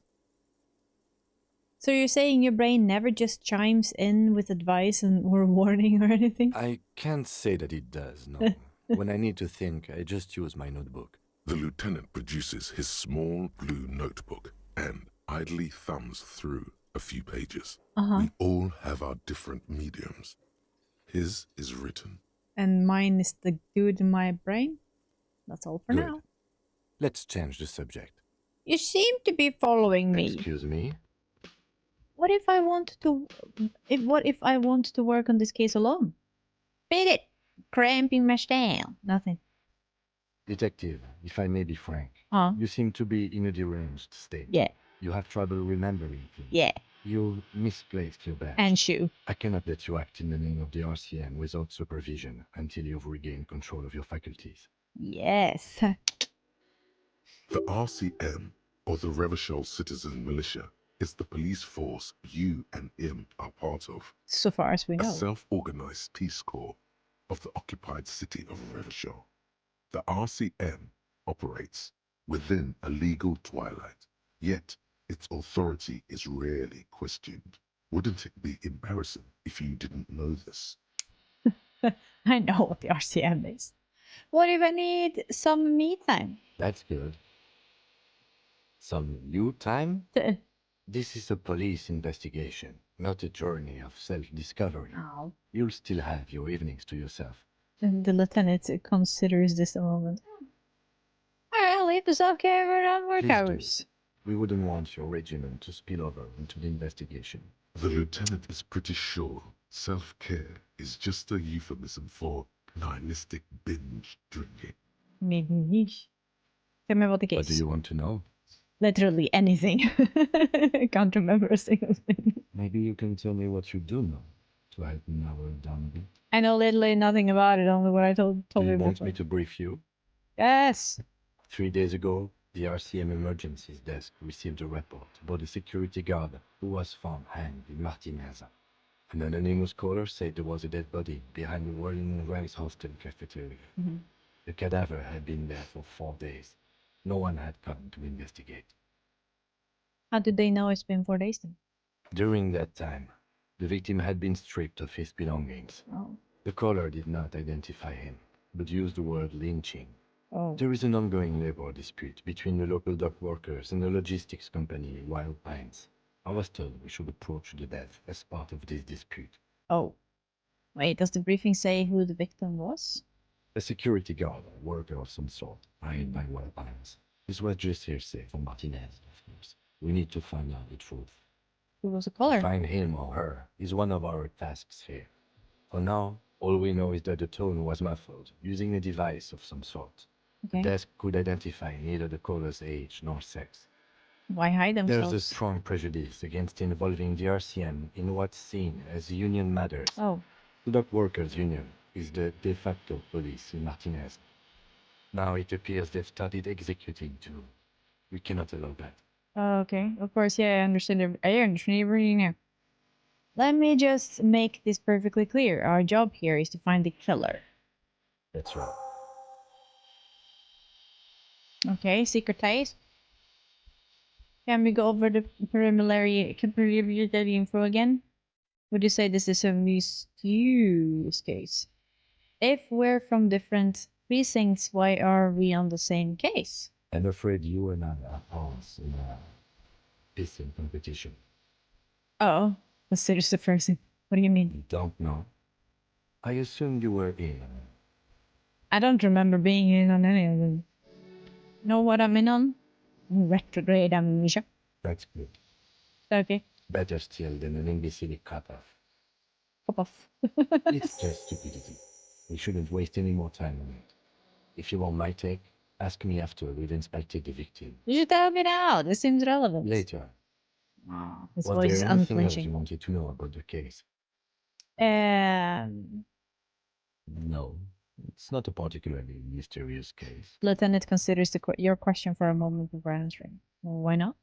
So you're saying your brain never just chimes in with advice or warning or anything? I can't say that it does, no. When I need to think, I just use my notebook. The lieutenant produces his small blue notebook and idly thumbs through a few pages. We all have our different mediums. His is written. And mine is the dude in my brain? That's all for Good. now. Let's change the subject. You seem to be following me. Excuse me? What if I want to work on this case alone? Beat it! Cramping my style. Nothing. Detective, if I may be frank, you seem to be in a deranged state. Yeah. You have trouble remembering things. Yeah. You misplaced your badge. And shoe. I cannot let you act in the name of the RCM without supervision until you've regained control of your faculties. Yes. The RCM, or the Revachol Citizen Militia, is the police force you and him are part of. So far as we A know. self-organized peace corps of the occupied city of Revachol. The RCM operates within a legal twilight, yet its authority is rarely questioned. Wouldn't it be embarrassing if you didn't know this? I know what the RCM is. What if I need some me time? That's good. Some you time? This is a police investigation, not a journey of self-discovery. Oh. You'll still have your evenings to yourself. And the lieutenant considers this a moment. I'll leave the self-care around work Please do. hours. We wouldn't want your regiment to spill over into the investigation. The lieutenant is pretty sure self-care is just a euphemism for nihilistic binge drinking. Maybe. Tell me about the case. What do you want to know? Literally anything. I can't remember a single thing. Maybe you can tell me what you do know to help me narrow it down a bit. I know literally nothing about it, only what I told Do you you want before. me to brief you? Yes. 3 days ago, the RCM emergencies desk received a report about a security guard who was found hanged in Martinez. An anonymous caller said there was a dead body behind the Whirling Rice hostel cafeteria. The cadaver had been there for 4 days. No one had come to investigate. How did they know it's been 4 days then? During that time, the victim had been stripped of his belongings. Oh. The caller did not identify him, but used the word lynching. Oh. There is an ongoing labor dispute between the local dock workers and the logistics company Wild Pines. I was told we should approach the death as part of this dispute. Oh. Wait, does the briefing say who the victim was? A security guard or worker of some sort, hired by Wild Pines. This was just hearsay from Martinez, of course. We need to find out the truth. Who was the caller? Find him or her is one of our tasks here. For now, all we know is that the tone was muffled, using a device of some sort. Okay. The desk could identify neither the caller's age nor sex. Why hide themselves? There's a strong prejudice against involving the RCM in what's seen as union matters. Oh. The dock workers' union is the de facto police in Martinez. Now it appears they've started executing too. We cannot allow that. Okay. Of course, yeah, I understand. I understand everything now. Let me just make this perfectly clear. Our job here is to find the killer. That's right. Okay, secret ties. Can we go over the preliminary info again? Would you say this is a mysterious case? If we're from different precincts, why are we on the same case? I'm afraid you and I are pawns in a pissing competition. Oh, consider the person. What do you mean? You don't know? I assumed you were in. I don't remember being in on any of them. Know what I'm in on? Retrograde amnesia. That's good. Okay. Better still than an imbecile cut-off. Pop off. It's just stupidity. We shouldn't waste any more time on it. If you want my take, ask me after we've inspected the victim. You should tell me now. This seems relevant. Later. His Was voice is there anything else you unflinching. wanted to know about the case? No, it's not a particularly mysterious case. Lieutenant considers your question for a moment before answering. Why not?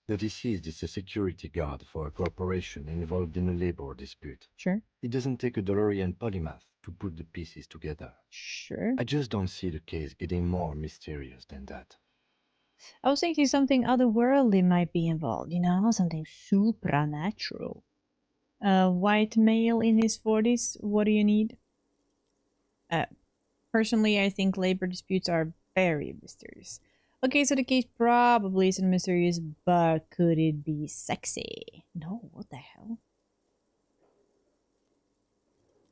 The deceased is a security guard for a corporation involved in a labor dispute. Sure. It doesn't take a DeLorean polymath to put the pieces together. Sure. I just don't see the case getting more mysterious than that. I was thinking something otherworldly might be involved, something supernatural. A white male in his 40s, what do you need? Personally, I think labor disputes are very mysterious. Okay, so the case probably isn't mysterious, but could it be sexy? No, what the hell?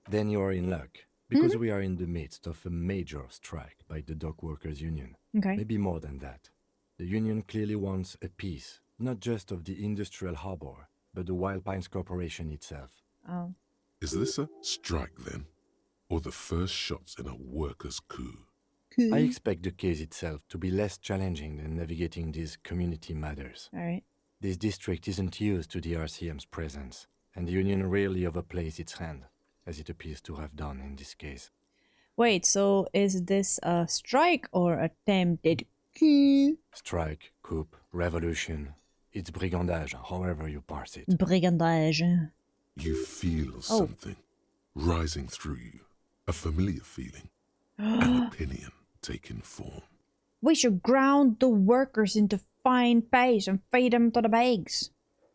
Then you are in luck, because we are in the midst of a major strike by the dock workers' union. Okay. Maybe more than that. The union clearly wants a piece, not just of the industrial harbor, but the Wild Pines Corporation itself. Oh. Is this a strike then? Or the first shots in a workers' coup? I expect the case itself to be less challenging than navigating these community matters. Alright. This district isn't used to the RCM's presence, and the union rarely overplays its hand, as it appears to have done in this case. Wait, so is this a strike or attempted coup? Strike, coup, revolution. It's brigandage, however you parse it. Brigandage. You feel something rising through you. A familiar feeling. An opinion taking form. We should ground the workers into fine paste and feed them to the pigs.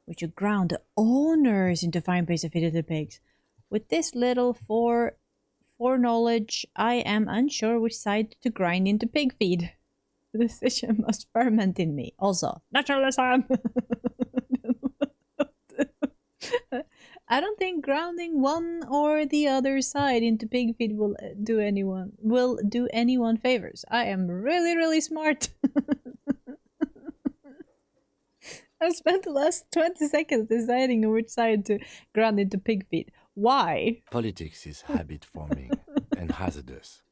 We should ground the owners into fine paste and feed them to the pigs. With this little foreknowledge, I am unsure which side to grind into pig feed. The decision must ferment in me. Also, naturalism! I don't think grounding one or the other side into pig feed will do anyone favors. I am really, really smart. I've spent the last 20 seconds deciding on which side to ground into pig feed. Why? Politics is habit forming and hazardous.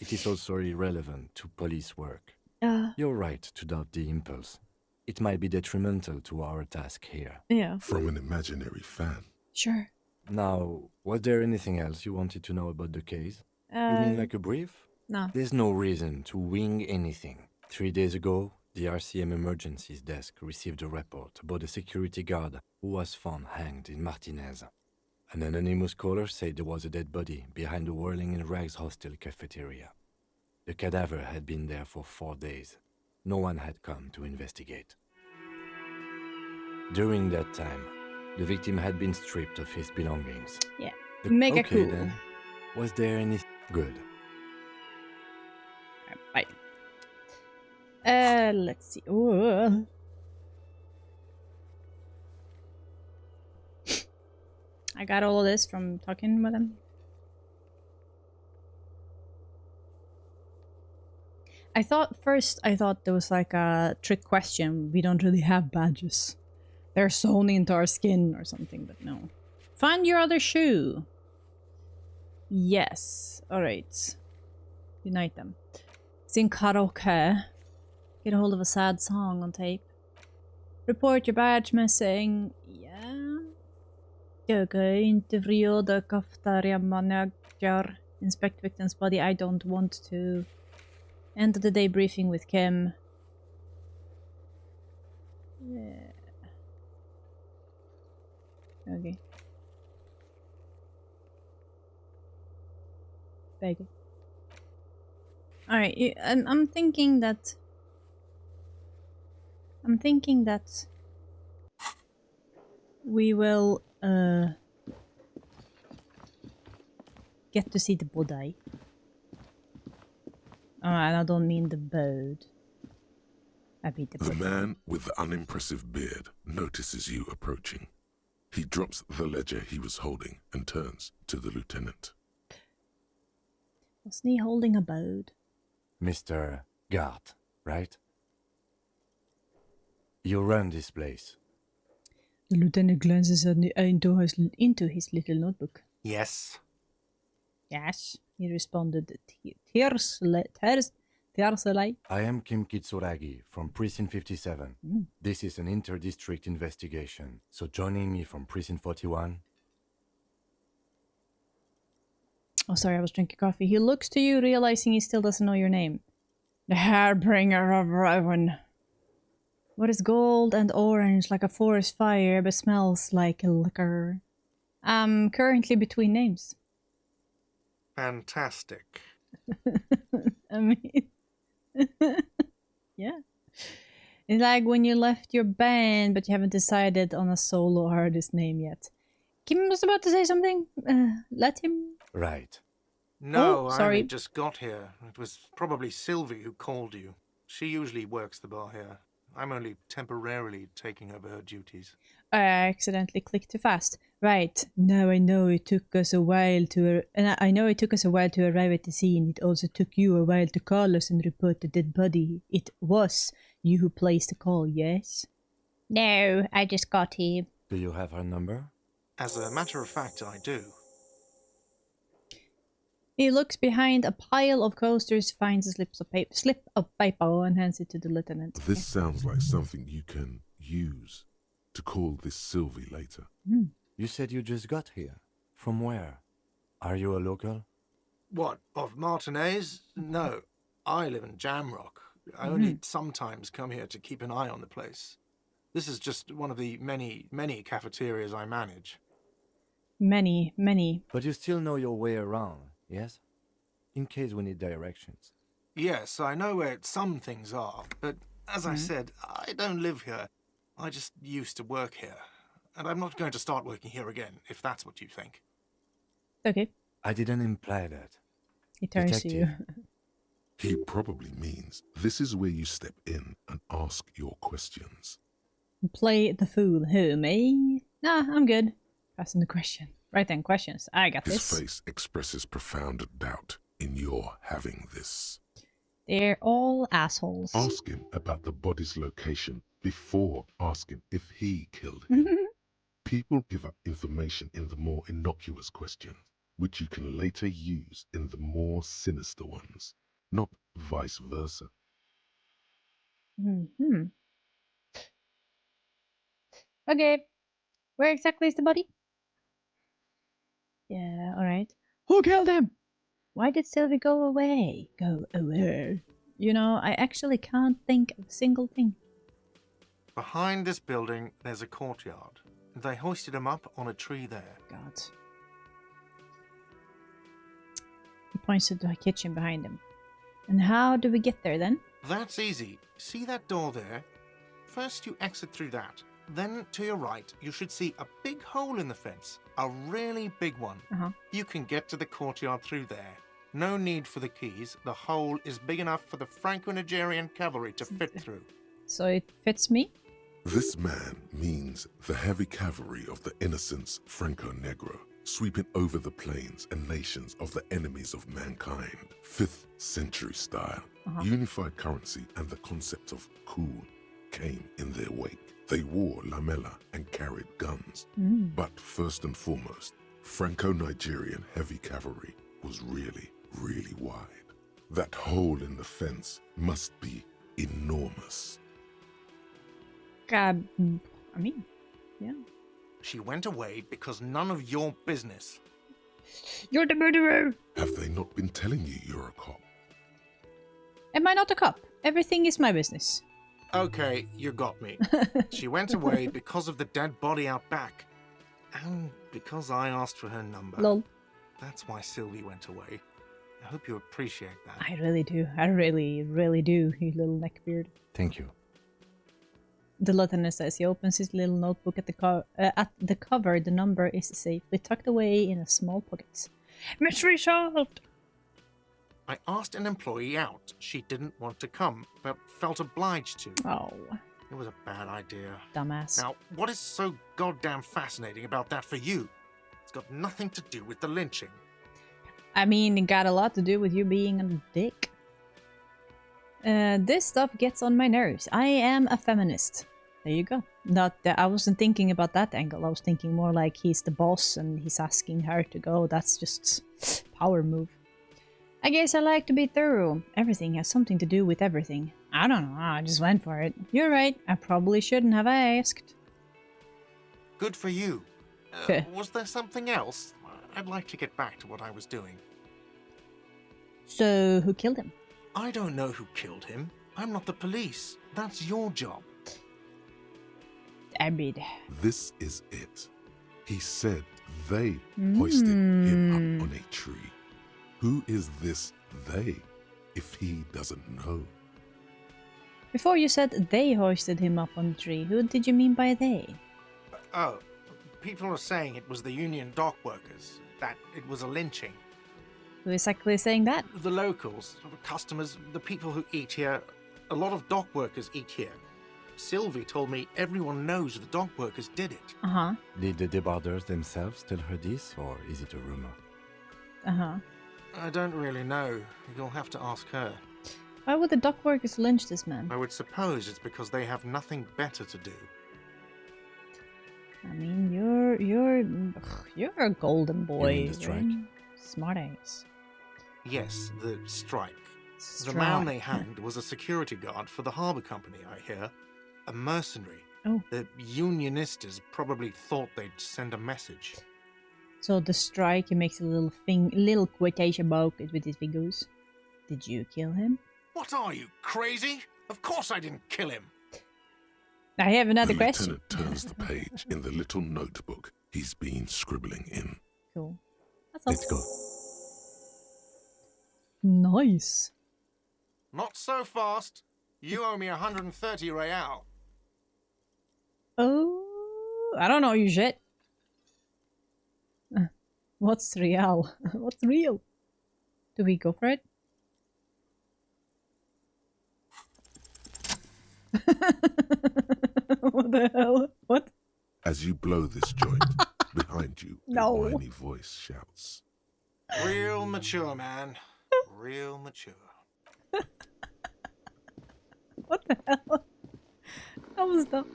It is also irrelevant to police work. You're right to doubt the impulse. It might be detrimental to our task here. Yeah. From an imaginary fan. Sure. Now, was there anything else you wanted to know about the case? You mean like a brief? No. There's no reason to wing anything. 3 days ago, the RCM Emergencies Desk received a report about a security guard who was found hanged in Martinez. An anonymous caller said there was a dead body behind the Whirling in Rags hostel cafeteria. The cadaver had been there for 4 days. No one had come to investigate. During that time, the victim had been stripped of his belongings. Yeah, mega okay, cool. then. Was there anything good? Bye. Let's see. Ooh. I got all of this from talking with him. I thought there was like a trick question. We don't really have badges. They're sewn into our skin or something, but no. Find your other shoe. Yes. Alright. Unite them. Sing karaoke. Get a hold of a sad song on tape. Report your badge missing. Yeah. Okay. Interview the cafeteria manager. Inspect victim's body. I don't want to. End of the day briefing with Kim. Yeah. Okay. Very good. Alright, I'm thinking that we will get to see the body. And I don't mean the bird. I mean the The body. man with the unimpressive beard notices you approaching. He drops the ledger he was holding and turns to the lieutenant. Wasn't he holding a bird? Mr. Gart, right? You run this place. The lieutenant glances into his little notebook. Yes. Yes, he responded. Tersely. I am Kim Kitsuragi from Precinct 57. This is an inter-district investigation, so joining me from Precinct 41... Oh, sorry, I was drinking coffee. He looks to you, realizing he still doesn't know your name. The hairbringer of Rowan. What is gold and orange like a forest fire, but smells like a liquor? I'm currently between names. Fantastic. I mean... yeah. It's like when you left your band, but you haven't decided on a solo artist name yet. Kim was about to say something. Let him... Right. No, Oh, I sorry. only just got here. It was probably Sylvie who called you. She usually works the bar here. I'm only temporarily taking over her duties. I accidentally clicked too fast. Right. Now I know it took us a while to... I know it took us a while to arrive at the scene. It also took you a while to call us and report the dead body. It was you who placed the call, yes? No, I just got here. Do you have her number? As a matter of fact, I do. He looks behind a pile of coasters, finds a slip of paper and hands it to the lieutenant. This sounds like something you can use to call this Sylvie later. You said you just got here. From where? Are you a local? What, of Martinez? No, I live in Jamrock. I only sometimes come here to keep an eye on the place. This is just one of the many, many cafeterias I manage. Many. But you still know your way around, yes? In case we need directions. Yes, I know where some things are, but as I said, I don't live here. I just used to work here. And I'm not going to start working here again, if that's what you think. Okay. I didn't imply that. He turns to you. He probably means this is where you step in and ask your questions. Play the fool. Who, me? Nah, I'm good. Passing the question. Right then, questions. I got His this. face expresses profound doubt in your having this. They're all assholes. Ask him about the body's location before asking if he killed him. People give up information in the more innocuous questions, which you can later use in the more sinister ones, not vice versa. Okay. Where exactly is the body? Yeah, alright. Who killed him? Why did Sylvie go away? Go away. You know, I actually can't think of a single thing. Behind this building, there's a courtyard. They hoisted him up on a tree there. God. He points to the kitchen behind him. And how do we get there then? That's easy. See that door there? First you exit through that. Then to your right, you should see a big hole in the fence. A really big one. You can get to the courtyard through there. No need for the keys. The hole is big enough for the Franco-Nigerian cavalry to fit through. So it fits me? This man means the heavy cavalry of the innocents Franco-Negro, sweeping over the plains and nations of the enemies of mankind. 5th century style. Unified currency and the concept of cool came in their wake. They wore lamella and carried guns. But first and foremost, Franco-Nigerian heavy cavalry was really, really wide. That hole in the fence must be enormous. I mean, yeah. She went away because none of your business. You're the murderer! Have they not been telling you you're a cop? Am I not a cop? Everything is my business. Okay, you got me. She went away because of the dead body out back. And because I asked for her number. Lol. That's why Sylvie went away. I hope you appreciate that. I really do. I really, really do, you little neckbeard. Thank you. The lieutenant says he opens his little notebook at the cover. The number is safely tucked away in a small pocket. Mystery solved! I asked an employee out. She didn't want to come, but felt obliged to. Oh. It was a bad idea. Dumbass. Now, what is so goddamn fascinating about that for you? It's got nothing to do with the lynching. I mean, it got a lot to do with you being a dick. This stuff gets on my nerves. I am a feminist. There you go. Not that I wasn't thinking about that angle. I was thinking more like he's the boss and he's asking her to go. That's just power move. I guess I like to be thorough. Everything has something to do with everything. I don't know. I just went for it. You're right. I probably shouldn't have asked. Good for you. Was there something else? I'd like to get back to what I was doing. So, who killed him? I don't know who killed him. I'm not the police. That's your job. I mean... This is it. He said they hoisted him up on a tree. Who is this they, if he doesn't know? Before you said they hoisted him up on the tree, who did you mean by they? Oh, people are saying it was the union dock workers, that it was a lynching. Who exactly is saying that? The locals, the customers, the people who eat here. A lot of dock workers eat here. Sylvie told me everyone knows the dock workers did it. Uh-huh. Did the debarders themselves tell her this, or is it a rumor? Uh-huh. I don't really know. You'll have to ask her. Why would the dock workers lynch this man? I would suppose it's because they have nothing better to do. I mean, you're a golden boy. You mean the strike? Right? Smart ass. Yes, the strike. The man they hanged was a security guard for the harbour company, I hear. A mercenary. Oh. The unionistas probably thought they'd send a message. So the strike, he makes a little quotation mark with his fingers. Did you kill him? What are you, crazy? Of course I didn't kill him. I have another The question. lieutenant turns the page in the little notebook he's been scribbling in. Cool. That's all. Let's go. Nice. Not so fast. You owe me 130 real. Oh, I don't know you shit. What's real? What's real? Do we go for it? What the hell? What? As you blow this joint, behind you, No. a whiny voice shouts. Real mature, man. Real mature. What the hell? That was dumb.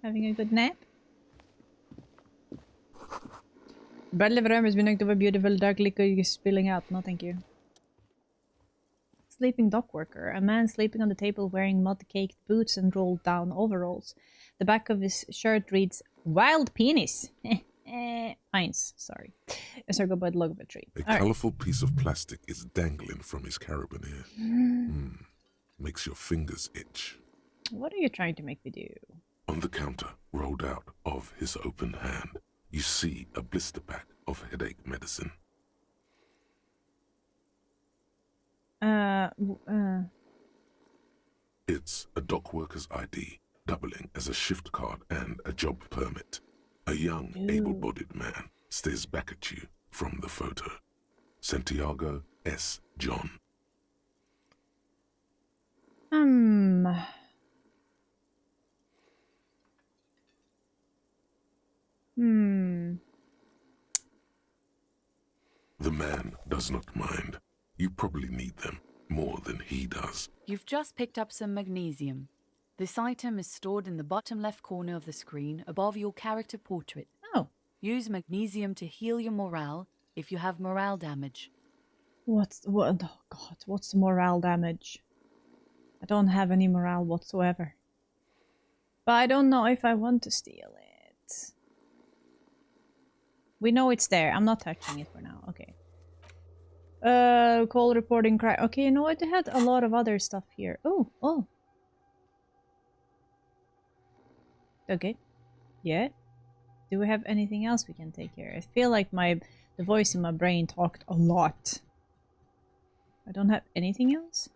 Having a good nap? Bradley room has been knocked over beautiful dark liquor is spilling out. No thank you. Sleeping dock worker. A man sleeping on the table wearing mud-caked boots and rolled down overalls. The back of his shirt reads, Wild penis! Pines, sorry. A circle by the log of a tree. A colourful piece of plastic is dangling from his carabiner. Makes your fingers itch. What are you trying to make me do? On the counter, rolled out of his open hand, you see a blister pack of headache medicine. It's a dock worker's ID, doubling as a shift card and a job permit. A young, able-bodied man stares back at you from the photo. Santiago S. John. The man does not mind. You probably need them more than he does. You've just picked up some magnesium. This item is stored in the bottom left corner of the screen above your character portrait. Oh. Use magnesium to heal your morale if you have morale damage. What? Oh God, what's the morale damage? I don't have any morale whatsoever. But I don't know if I want to steal it. We know it's there. I'm not touching it for now. Okay. Call reporting crime. Okay, you know what? They had a lot of other stuff here. Oh. Okay. Yeah. Do we have anything else we can take here? I feel like the voice in my brain talked a lot. I don't have anything else.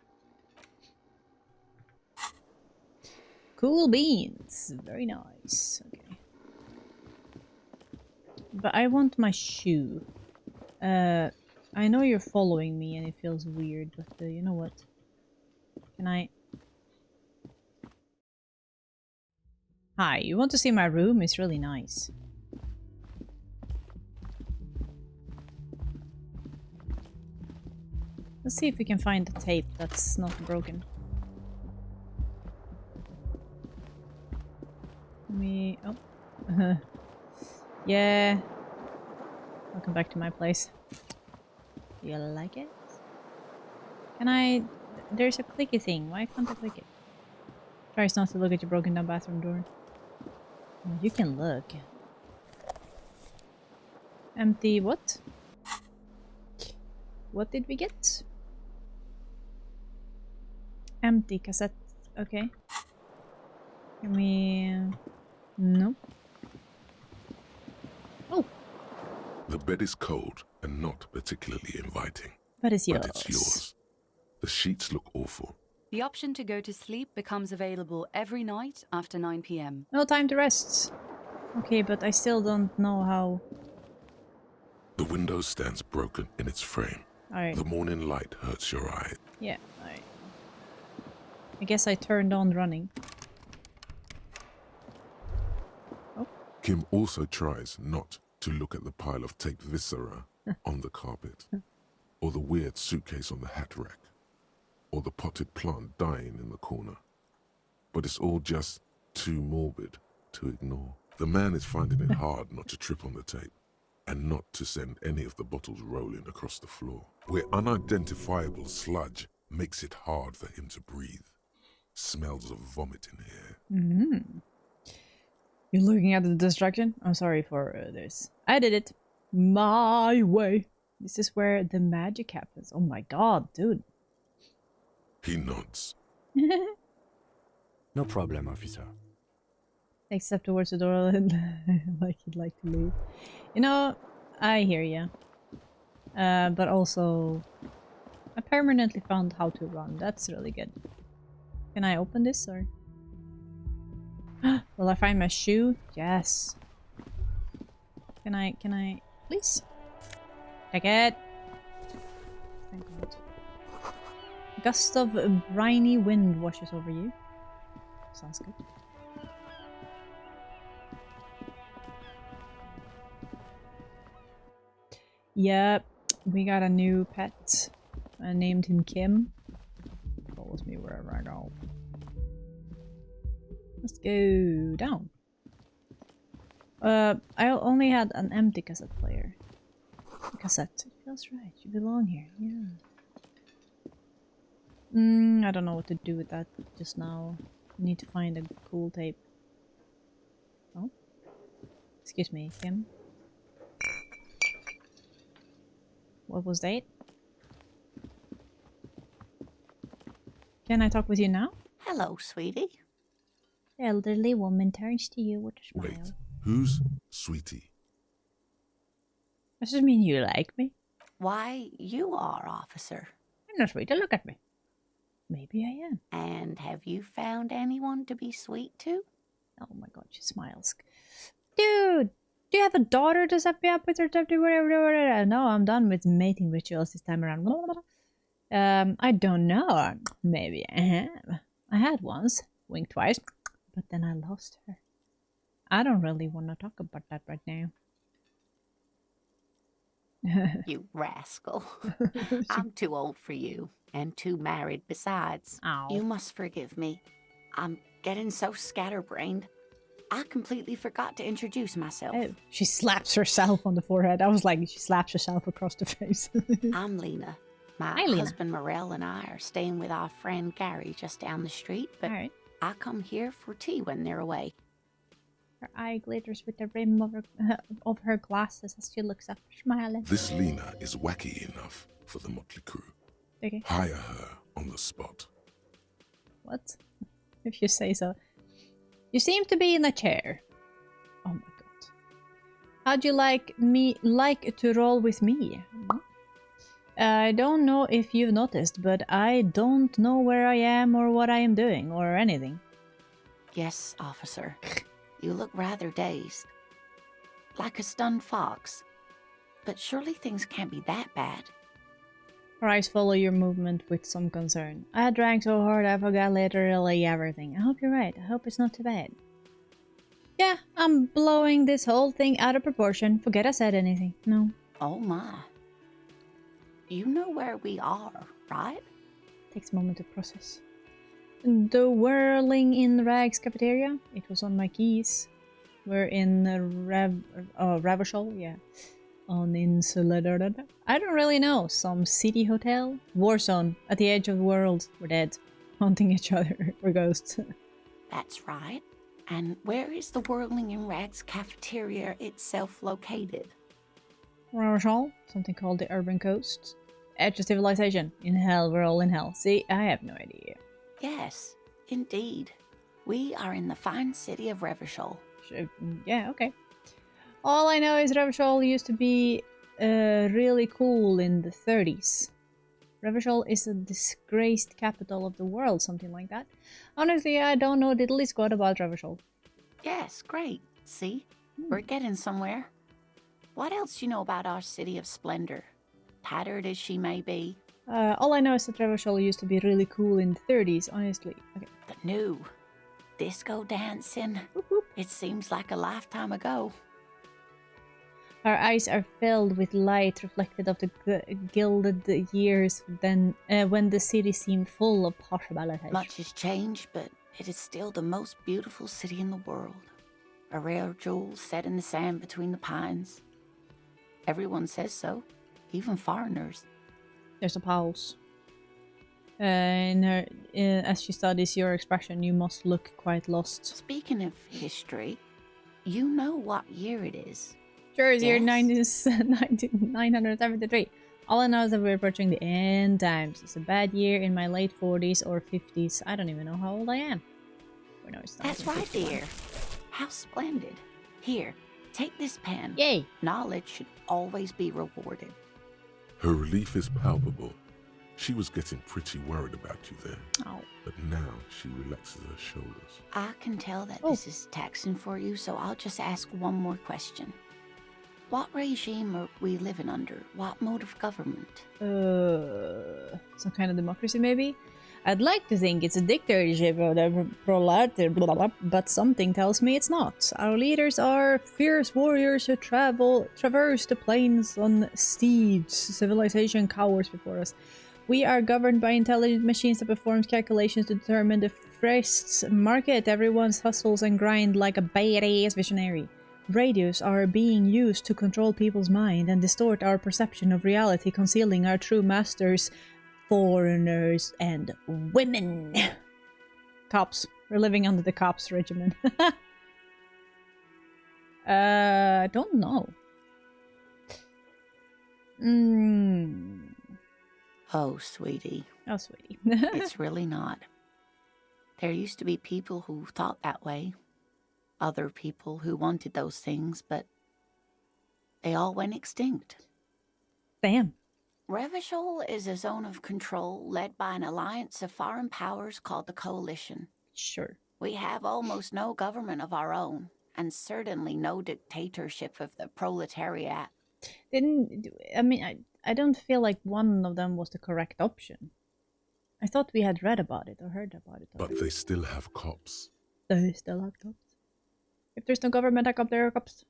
Cool beans. Very nice. Okay. But I want my shoe. I know you're following me and it feels weird, but you know what? Can I... Hi, you want to see my room? It's really nice. Let's see if we can find the tape that's not broken. Oh. Yeah. Welcome back to my place. Do you like it? Can I... There's a clicky thing. Why can't I click it? Tries not to look at your broken down bathroom door. Oh, you can look. Empty what? What did we get? Empty cassette. Okay. Can we... No. Oh! The bed is cold and not particularly inviting. But it's yours. But it's yours. The sheets look awful. The option to go to sleep becomes available every night after 9 p.m. No time to rest. Okay, but I still don't know how... The window stands broken in its frame. Alright. The morning light hurts your eye. Yeah, alright. I guess I turned on running. Oh. Kim also tries not to look at the pile of taped viscera on the carpet, or the weird suitcase on the hat rack, or the potted plant dying in the corner. But it's all just too morbid to ignore. The man is finding it hard not to trip on the tape, and not to send any of the bottles rolling across the floor, where unidentifiable sludge makes it hard for him to breathe. Smells of vomit in here. You're looking at the destruction? I'm sorry for this. I did it my way. This is where the magic happens. Oh my god, dude. He nods. No problem, officer. Except towards the door like he'd like to leave. You know, I hear ya. But also, I permanently found how to run. That's really good. Can I open this or? Will I find my shoe? Yes. Can I, please? Take it. Thank God. Gust of briny wind washes over you. Sounds good. Yep, we got a new pet. I named him Kim. Follows me wherever I go. Let's go down. I only had an empty cassette player. Cassette. It feels right. You belong here. Yeah. I don't know what to do with that just now. I need to find a cool tape. Oh. Excuse me, Kim. What was that? Can I talk with you now? Hello, sweetie. The elderly woman turns to you with a smile. Wait, who's Sweetie? Does this mean you like me? Why, you are, officer. not sweet. Look at me. Maybe I am. And have you found anyone to be sweet to? Oh my god, she smiles. Dude, do you have a daughter to set me up with or something? No, I'm done with mating rituals this time around. I don't know. Maybe I have. I had once. Winked twice. But then I lost her. I don't really want to talk about that right now. You rascal. I'm too old for you, and too married besides. Ow. You must forgive me. I'm getting so scatterbrained. I completely forgot to introduce myself. Oh, she slaps herself on the forehead. I was like, she slaps herself across the face. I'm Lena. My Hi, Lena. husband Morel and I are staying with our friend Gary just down the street, but Alright. I come here for tea when they're away. Her eye glitters with the rim of her glasses as she looks up, smiling. This Lena is wacky enough for the motley crew. Okay. Hire her on the spot. What? If you say so. You seem to be in a chair. Oh my god. How'd you like to roll with me? I don't know if you've noticed, but I don't know where I am or what I am doing or anything. Yes, officer. You look rather dazed. Like a stunned fox. But surely things can't be that bad. Her eyes follow your movement with some concern. I drank so hard I forgot literally everything. I hope you're right. I hope it's not too bad. Yeah, I'm blowing this whole thing out of proportion. Forget I said anything. No. Oh my. You know where we are, right? Takes a moment to process. The Whirling in Rags cafeteria. It was on my keys. We're in Ravachol, yeah. On Insula. I don't really know. Some city hotel? Warzone. At the edge of the world. We're dead. Haunting each other. We're ghosts. That's right. And where is the Whirling in Rags cafeteria itself located? Ravachol. Something called the Urban Coast. Edge of civilization. In hell, we're all in hell. See, I have no idea. Yes, indeed. We are in the fine city of Revachol. Yeah, okay. All I know is Revachol used to be really cool in the 30s. Revachol is a disgraced capital of the world, something like that. Honestly, I don't know diddly squat about Revachol. Yes, great. See? We're getting somewhere. What else do you know about our city of splendor? Tattered as she may be. All I know is that Revachol used to be really cool in the 30s, honestly. Okay. The new disco dancing. Whoop, whoop. It seems like a lifetime ago. Our eyes are filled with light reflected of the gilded years then, when the city seemed full of possibilities. Much has changed, but it is still the most beautiful city in the world. A rare jewel set in the sand between the pines. Everyone says so, even foreigners. There's a pause. As she studies your expression, you must look quite lost. Speaking of history, you know what year it is. Sure, it's year Yes. 973. All I know is that we're approaching the end times. It's a bad year in my late 40s or 50s. I don't even know how old I am. Oh, no, it's That's right, 1951. dear. How splendid. Here, take this pen. Yay! Knowledge should always be rewarded. Her relief is palpable. She was getting pretty worried about you then, Oh. but now she relaxes her shoulders. I can tell that Oh. this is taxing for you, so I'll just ask one more question. What regime are we living under? What mode of government? Some kind of democracy, maybe? I'd like to think it's a dictatorship of the proletariat, blah, blah, blah, but something tells me it's not. Our leaders are fierce warriors who traverse the plains on steeds. Civilization cowers before us. We are governed by intelligent machines that perform calculations to determine the first market. Everyone's hustles and grind like a badass visionary. Radios are being used to control people's mind and distort our perception of reality, concealing our true masters, foreigners, and women. Cops. We're living under the cops regimen. I don't know. Oh, sweetie, Oh, sweetie. it's really not. There used to be people who thought that way. Other people who wanted those things, but they all went extinct. Damn. Revachol is a zone of control led by an alliance of foreign powers called the Coalition. Sure. We have almost no government of our own, and certainly no dictatorship of the proletariat. I don't feel like one of them was the correct option. I thought we had read about it or heard about it already. But they still have cops. They still have cops. If there's no government backup, there are cops.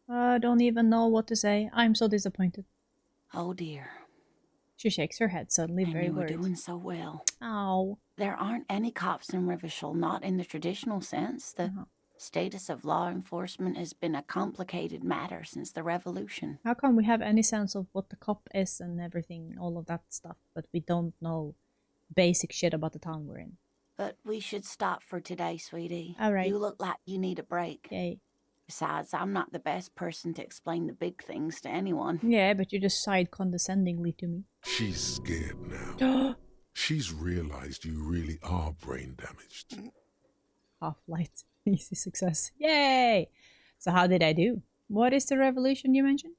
I don't even know what to say. I'm so disappointed. Oh dear. She shakes her head, suddenly And very you were worried. doing so well. Oh. There aren't any cops in Revachol, not in the traditional sense. The status of law enforcement has been a complicated matter since the revolution. How come we have any sense of what the cop is and everything, all of that stuff, but we don't know basic shit about the town we're in? But we should stop for today, sweetie. All right. You look like you need a break. Yay. Besides, I'm not the best person to explain the big things to anyone. Yeah, but you just sighed condescendingly to me. She's scared now. She's realized you really are brain damaged. Half-light. Easy success. Yay! So how did I do? What is the revolution you mentioned?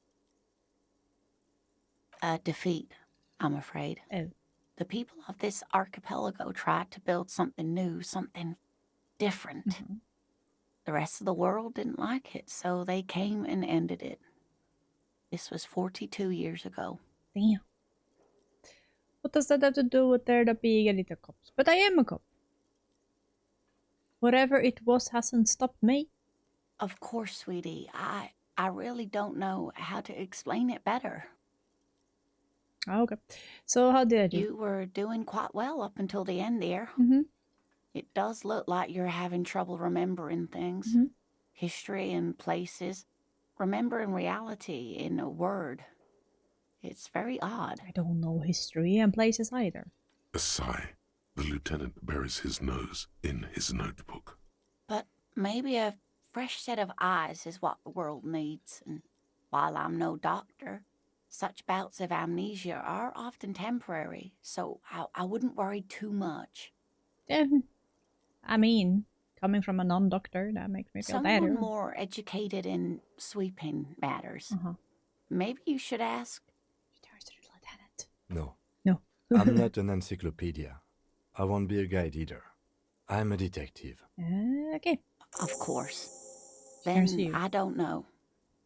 A defeat, I'm afraid. Oh. The people of this archipelago tried to build something new, something different. The rest of the world didn't like it, so they came and ended it. This was 42 years ago. Damn. What does that have to do with there being a little cops? But I am a cop. Whatever it was hasn't stopped me. Of course, sweetie. I really don't know how to explain it better. Okay. So how did I do? You were doing quite well up until the end there. It does look like you're having trouble remembering things. History and places. Remembering reality in a word. It's very odd. I don't know history and places either. A sigh. The lieutenant buries his nose in his notebook. But maybe a fresh set of eyes is what the world needs. And while I'm no doctor, such bouts of amnesia are often temporary, so I wouldn't worry too much. I mean, coming from a non-doctor, that makes me feel better. Someone more educated in sweeping matters. Maybe you should ask. Lieutenant. No. No. I'm not an encyclopedia. I won't be a guide either. I'm a detective. Okay. Of course. Here's Then you. I don't know.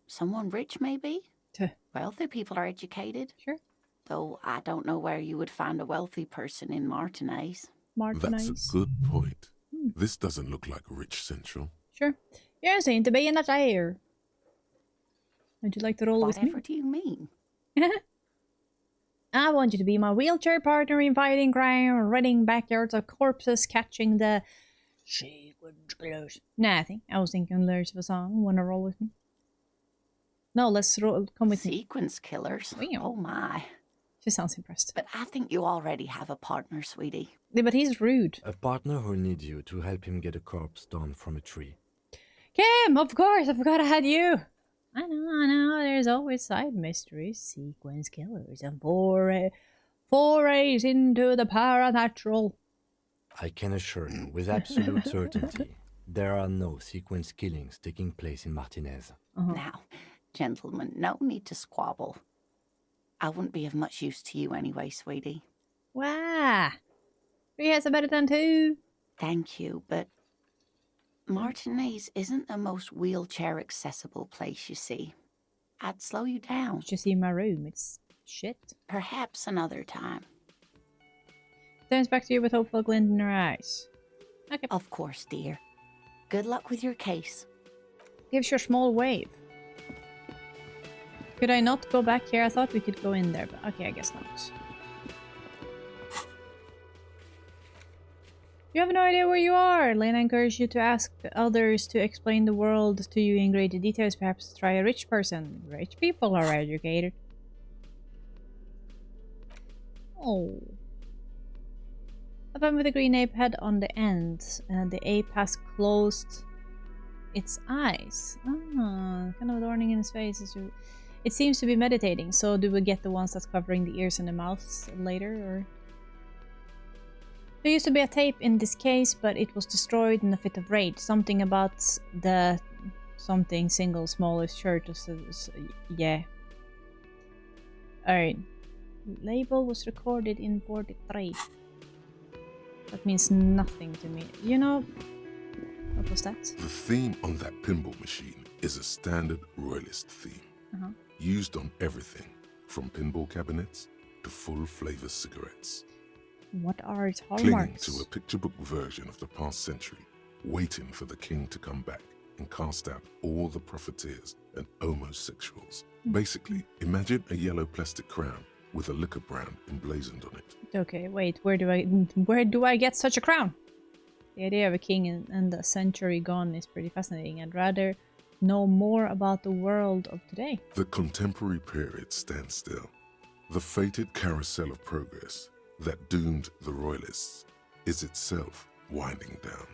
Someone rich, maybe? Tuh. Wealthy people are educated. Sure. Though I don't know where you would find a wealthy person in Martinez. That's a good point. This doesn't look like Rich Central. Sure. You're saying to be in that air. Would you like to roll with me? Whatever do you mean? I want you to be my wheelchair partner in fighting crime, raiding backyards of corpses, catching the sequence killers. Nothing. I was thinking lyrics of a song. Wanna roll with me? No, let's roll. Come with me. Sequence killers? Meow. Oh my. She sounds impressed. But I think you already have a partner, sweetie. Yeah, but he's rude. A partner who needs you to help him get a corpse down from a tree. Kim, of course, I forgot I had you. I know, there's always side mysteries, sequence killers, and forays into the paranatural. I can assure you, with absolute certainty, there are no sequence killings taking place in Martinez. Now, gentlemen, no need to squabble. I wouldn't be of much use to you anyway, sweetie. Why? He has a better than two. Thank you, but Martinez isn't the most wheelchair-accessible place, you see. I'd slow you down. Did you see my room? It's shit. Perhaps another time. Turns back to you with hopeful glint in her eyes. Okay. Of course, dear. Good luck with your case. Gives you a small wave. Could I not go back here? I thought we could go in there, but okay, I guess not. You have no idea where you are. Lena encouraged you to ask others to explain the world to you in greater details. Perhaps try a rich person. Rich people are educated. Oh. A button with a green ape head on the end. The ape has closed its eyes. Ah, kind of adorning in his face. It seems to be meditating. So do we get the ones that's covering the ears and the mouths later, or? There used to be a tape in this case, but it was destroyed in a fit of rage. Something about the something single smallest shirt. Yeah. Alright. Label was recorded in 43. That means nothing to me. You know, what was that? The theme on that pinball machine is a standard royalist theme, used on everything from pinball cabinets to full flavor cigarettes. What are its Clinging hallmarks? to a picture book version of the past century, waiting for the king to come back and cast out all the profiteers and homosexuals. Basically, imagine a yellow plastic crown with a liquor brand emblazoned on it. Okay, wait, where do I get such a crown? The idea of a king and a century gone is pretty fascinating. I'd rather know more about the world of today. The contemporary period stands still. The fated carousel of progress that doomed the royalists is itself winding down.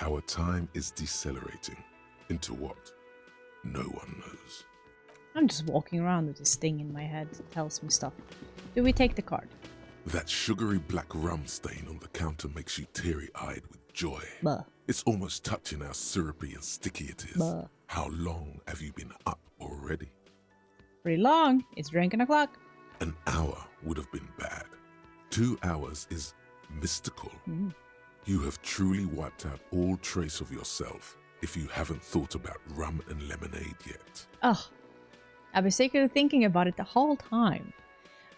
Our time is decelerating into what no one knows. I'm just walking around with this thing in my head that tells me stuff. Do we take the card? That sugary black rum stain on the counter makes you teary-eyed with joy. Buh. It's almost touching how syrupy and sticky it is. Buh. How long have you been up already? Pretty long. It's drinking o'clock. An hour would have been bad. 2 hours is mystical. You have truly wiped out all trace of yourself if you haven't thought about rum and lemonade yet. Ugh. I've been secretly thinking about it the whole time.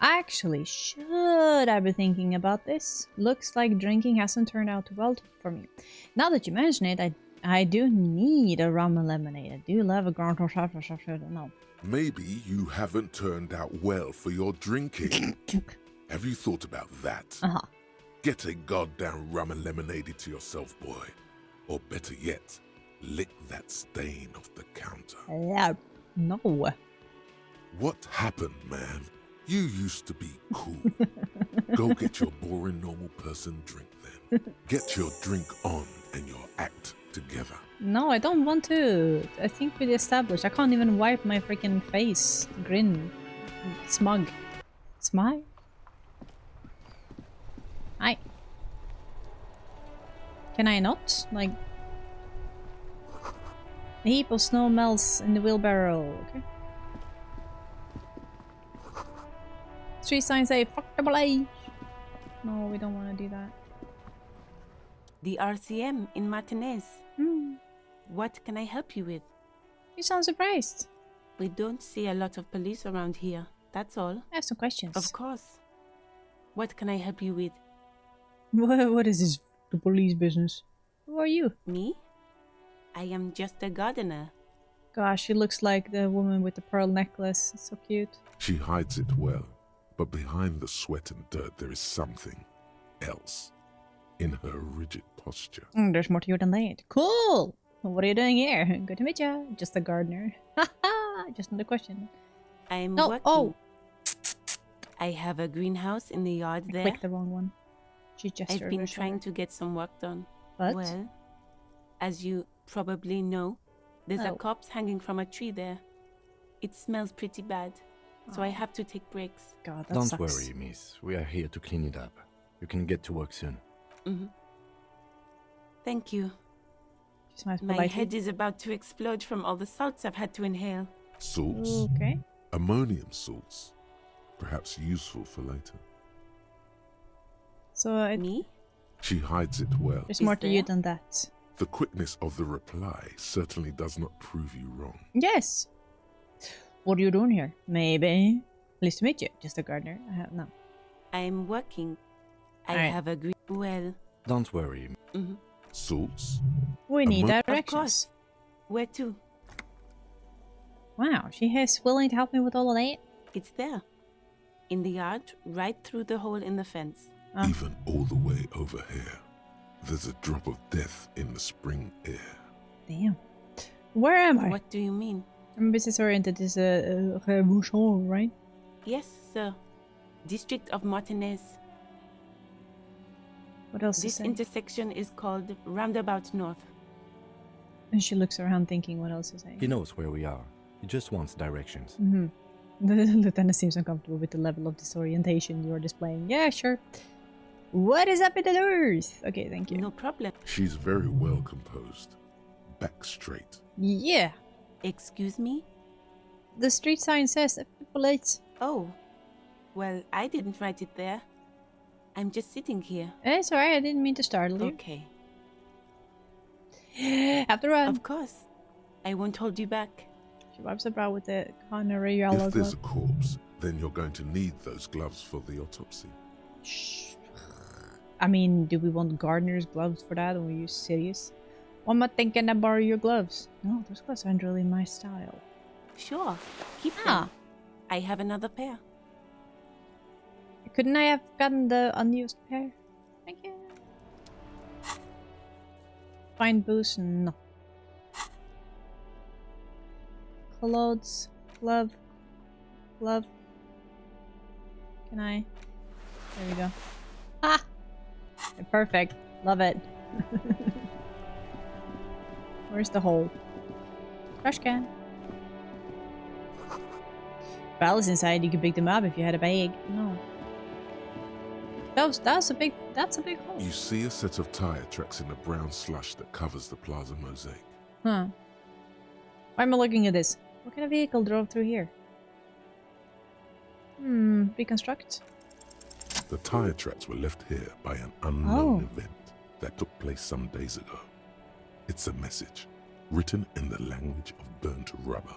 Actually, should I be thinking about this? Looks like drinking hasn't turned out too well for me. Now that you mention it, I do need a rum and lemonade. I do love a Grand No. Maybe you haven't turned out well for your drinking. Have you thought about that? Get a goddamn rum and lemonade to yourself, boy. Or better yet, lick that stain off the counter. No. What happened, man? You used to be cool. Go get your boring normal person drink then. Get your drink on and your act together. No, I don't want to. I think we established. I can't even wipe my freaking face. Grin. Smug. Smile? Hi. Can I not? Like... A heap of snow melts in the wheelbarrow. Okay. Street signs say, fuck the blaze. No, we don't want to do that. The RCM in Martinez. What can I help you with? You sound surprised. We don't see a lot of police around here, that's all. I have some questions. Of course. What can I help you with? What is this the police business? Who are you? Me? I am just a gardener. Gosh, she looks like the woman with the pearl necklace. It's so cute. She hides it well, but behind the sweat and dirt there is something else in her rigid posture. There's more to you than that. Cool! What are you doing here? Good to meet you. Just a gardener. Haha! Just another question. I'm No, working. oh! I have a greenhouse in the yard I there. clicked the wrong one. She gestured. I've been trying to get some work done. But? Well, as you probably know, there's a Oh. corpse hanging from a tree there. It smells pretty bad, so I have to take breaks. God, that Don't sucks. worry, miss. We are here to clean it up. You can get to work soon. Thank you. She smiles My politely. head is about to explode from all the salts I've had to inhale. Salts? Okay. Ammonium salts. Perhaps useful for later. So Me? She hides it well. there's Is more to you there? than that. The quickness of the reply certainly does not prove you wrong. Yes! What are you doing here? Maybe. Pleased to meet you. Just a gardener. No. I'm working. I Alright. have a green... Well, Don't worry. Salts? We need Ammo- of directions. course. Where to? Wow, she is willing to help me with all of that? It's there. In the yard, right through the hole in the fence. Ah. Even all the way over here. There's a drop of death in the spring air. Damn. Where am I? What do you mean? I'm business oriented. This is Bouchon, right? Yes, sir. District of Martinez. What else This is it? intersection is called Roundabout North. And she looks around thinking what else is saying. He knows where we are. He just wants directions. The lieutenant seems uncomfortable with the level of disorientation you're displaying. Yeah, sure. What is up in the north? Okay, thank you. No problem. She's very well composed. Back straight. Yeah. Excuse me? The street sign says police. Oh, Well, I didn't write it there. I'm just sitting here. It's alright, I didn't mean to startle you. Okay. Have to run. Of course. I won't hold you back. She wipes her brow with the corner yellow If there's glove. a corpse, then you're going to need those gloves for the autopsy. Shh. I mean, do we want gardener's gloves for that? Or are you serious? Or am I thinking I borrow your gloves? No, those gloves aren't really my style. Sure. Keep Ah. them. I have another pair. Couldn't I have gotten the unused pair? Thank you. Find boost? No. Clothes. Glove. Glove. Can I? There we go. Ah! Perfect. Love it. Where's the hole? Trash can. Barrels inside, you could pick them up if you had a bag. No. That's a big hole. You see a set of tire tracks in the brown slush that covers the plaza mosaic. Huh. Why am I looking at this? What kind of vehicle drove through here? Reconstruct? The tire tracks were left here by an unknown event that took place some days ago. It's a message, written in the language of burnt rubber.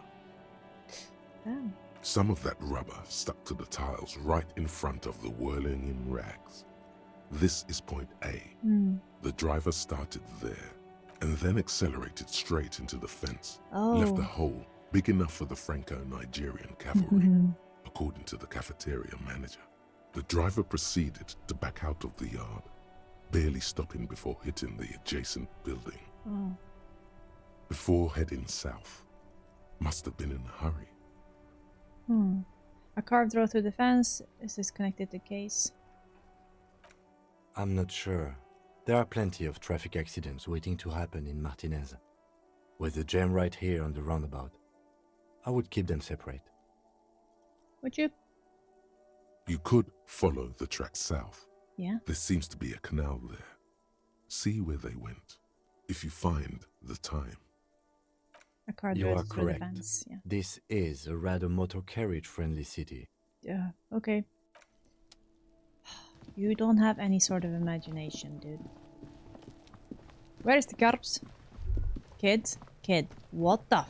Oh. Some of that rubber stuck to the tiles right in front of the whirling in rags. This is point A. The driver started there and then accelerated straight into the fence. Left a hole big enough for the Franco-Nigerian cavalry, according to the cafeteria manager. The driver proceeded to back out of the yard, barely stopping before hitting the adjacent building. Before heading south. Must have been in a hurry. A carved road through the fence. Is this connected to case? I'm not sure. There are plenty of traffic accidents waiting to happen in Martinez. With the jam right here on the roundabout, I would keep them separate. Would you? You could follow the track south. Yeah. There seems to be a canal there. See where they went. If you find the time. A carved You road are through the correct. fence. Yeah. This is a rather motor carriage friendly city. Yeah. Okay. You don't have any sort of imagination, dude. Where's the corpse? Kid? What the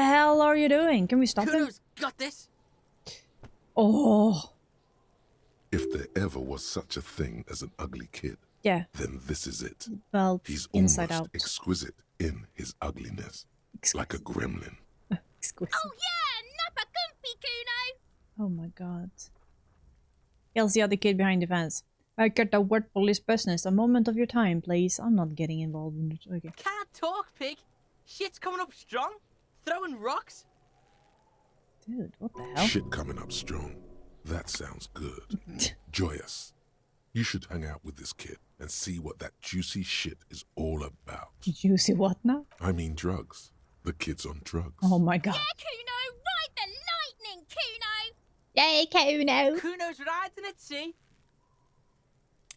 hell are you doing? Can we stop him? Kuno's got this. Oh. If there ever was such a thing as an ugly kid, Yeah. then this is it. Well, He's inside almost out. exquisite in his ugliness, like a gremlin. Exquisite. Oh yeah, nappa gumpy, Kuno. Oh my god. Yells the other kid behind the fence. I get the word police business. A moment of your time, please. I'm not getting involved in it. Okay. Can't talk, pig. Shit's coming up strong. Throwing rocks. Dude, what the hell? Shit coming up strong. That sounds good. Joyous. You should hang out with this kid and see what that juicy shit is all about. Juicy what now? I mean drugs. The kid's on drugs. Oh my god. Yeah, Kuno, ride the lightning, Kuno. Yay, Kuno! Kuno's riding it, see?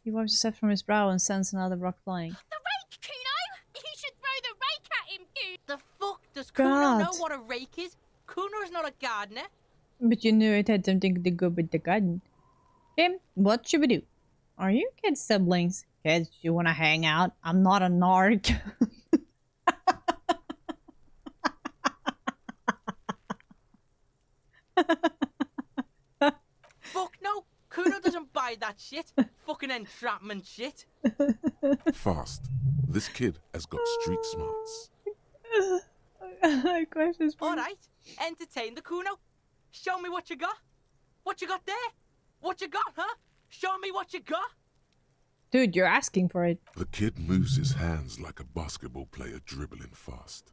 He wipes the sweat from his brow and sends another rock flying. The rake, Kuno. You should throw the rake at him, Kuno. The fuck does Kuno God. know what a rake is? Kuno's not a gardener. But you knew it had something to go with the garden. Tim, what should we do? Are you kids siblings? Kids, you wanna hang out? I'm not a narc. Fuck no. Kuno doesn't buy that shit. Fucking entrapment shit. Fast. This kid has got street smarts. Questions for Alright. Entertain the Kuno. Show me what you got. What you got there? What you got, huh? Show me what you got. Dude, you're asking for it. The kid moves his hands like a basketball player dribbling fast.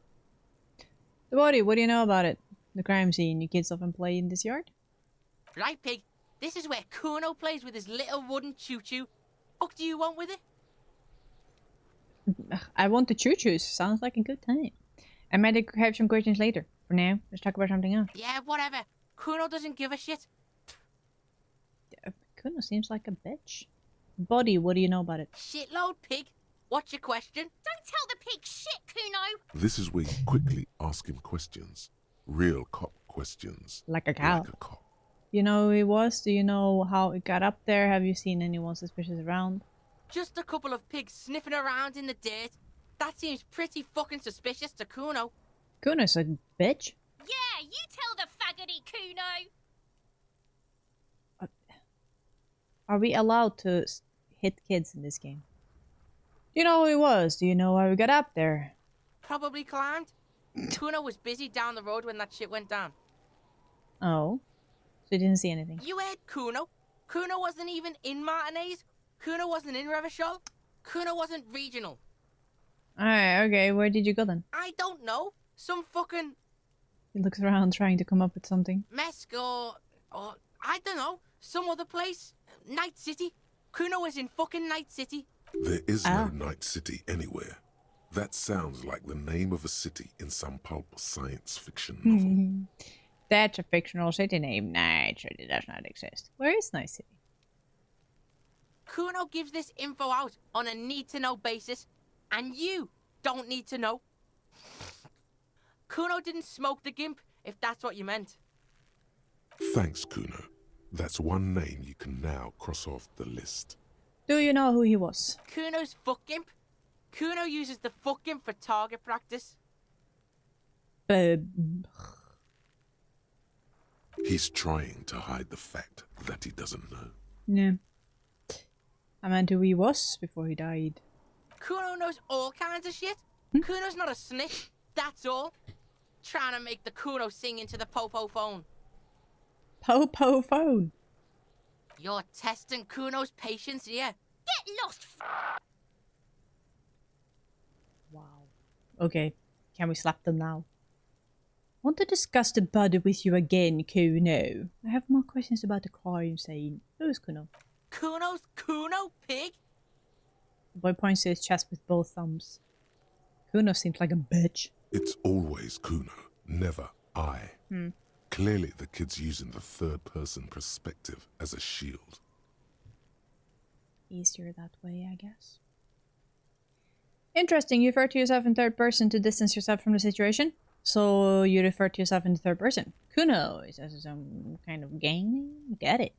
So what do you know about it? The crime scene. You kids often play in this yard? Right, pig. This is where Kuno plays with his little wooden choo-choo. What do you want with it? I want the choo-choos. Sounds like a good time. I might have some questions later. For now, let's talk about something else. Yeah, whatever. Kuno doesn't give a shit. Kuno seems like a bitch. Buddy, what do you know about it? Shitload, pig. What's your question? Don't tell the pig shit, Kuno. This is where you quickly ask him questions. Real cop questions. Like a cow. Like a cop. You know who he was? Do you know how it got up there? Have you seen anyone suspicious around? Just a couple of pigs sniffing around in the dirt. That seems pretty fucking suspicious to Kuno. Kuno's a bitch. Yeah, you tell the faggoty Kuno. Are we allowed to hit kids in this game? Do you know who he was? Do you know how we got up there? Probably climbed. Kuno was busy down the road when that shit went down. Oh. So you didn't see anything? You heard Kuno. Kuno wasn't even in Martinez. Kuno wasn't in Revachol. Kuno wasn't regional. Alright, okay. Where did you go then? I don't know. Some fucking... He looks around trying to come up with something. Mesk or I don't know. Some other place. Night City. Kuno was in fucking Night City. There is no Night City anywhere. That sounds like the name of a city in some pulp science fiction novel. That's a fictional city name. Night City does not exist. Where is Night City? Kuno gives this info out on a need-to-know basis, and you don't need to know. Kuno didn't smoke the gimp, if that's what you meant. Thanks, Kuno. That's one name you can now cross off the list. Do you know who he was? Kuno's fuck gimp. Kuno uses the fuck gimp for target practice. He's trying to hide the fact that he doesn't know. Yeah. I meant who he was before he died. Kuno knows all kinds of shit. Kuno's not a snitch, that's all. Trying to make the Kuno sing into the Popo phone. Popo phone? You're testing Kuno's patience here. Get lost. Wow. Okay. Can we slap them now? Want to discuss the body with you again, Kuno. I have more questions about the crime scene. Who's Kuno? Kuno's Kuno, pig? The boy points to his chest with both thumbs. Kuno seems like a bitch. It's always Kuno, never I. Clearly the kid's using the third-person perspective as a shield. Easier that way, I guess. Interesting, you refer to yourself in third person to distance yourself from the situation. So you refer to yourself in the third person. Kuno is as some kind of gang. Get it.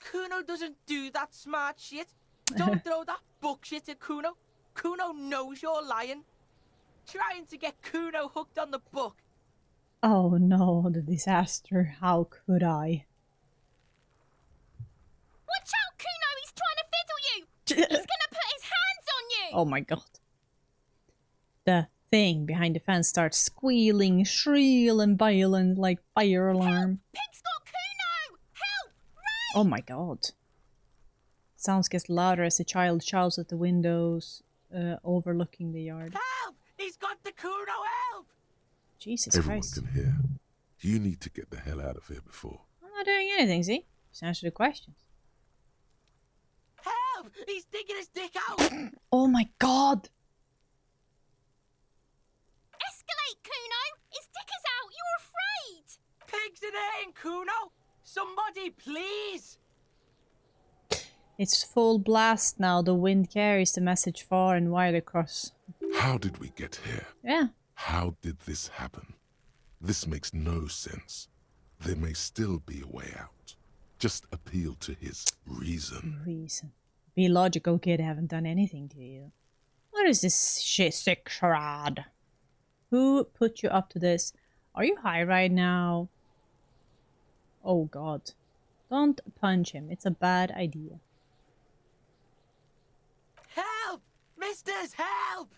Kuno doesn't do that smart shit. Don't throw that book shit at Kuno. Kuno knows you're lying. Trying to get Kuno hooked on the book. Oh no, the disaster. How could I? Watch out, Kuno! He's trying to fiddle you! He's gonna put his hands on you! Oh my god. The thing behind the fence starts squealing, shrill and violent like fire alarm. Help! Pig's got Kuno! Help! Ray! Oh my god. Sounds gets louder as the child shouts at the windows overlooking the yard. Help! He's got the Kuno, help! Jesus Everyone Christ. can hear. You need to get the hell out of here before. I'm not doing anything, see? Just answer the questions. Help! He's digging his dick out! Oh my god! Escalate, Kuno! His dick is out! You're afraid! Pigs in here, Kuno! Somebody, please! It's full blast now. The wind carries the message far and wide across. How did we get here? Yeah. How did this happen? This makes no sense. There may still be a way out. Just appeal to his reason. Reason. Be logical, kid. I haven't done anything to you. What is this sick charade? Who put you up to this? Are you high right now? Oh god. Don't punch him. It's a bad idea. Help! Misters, help!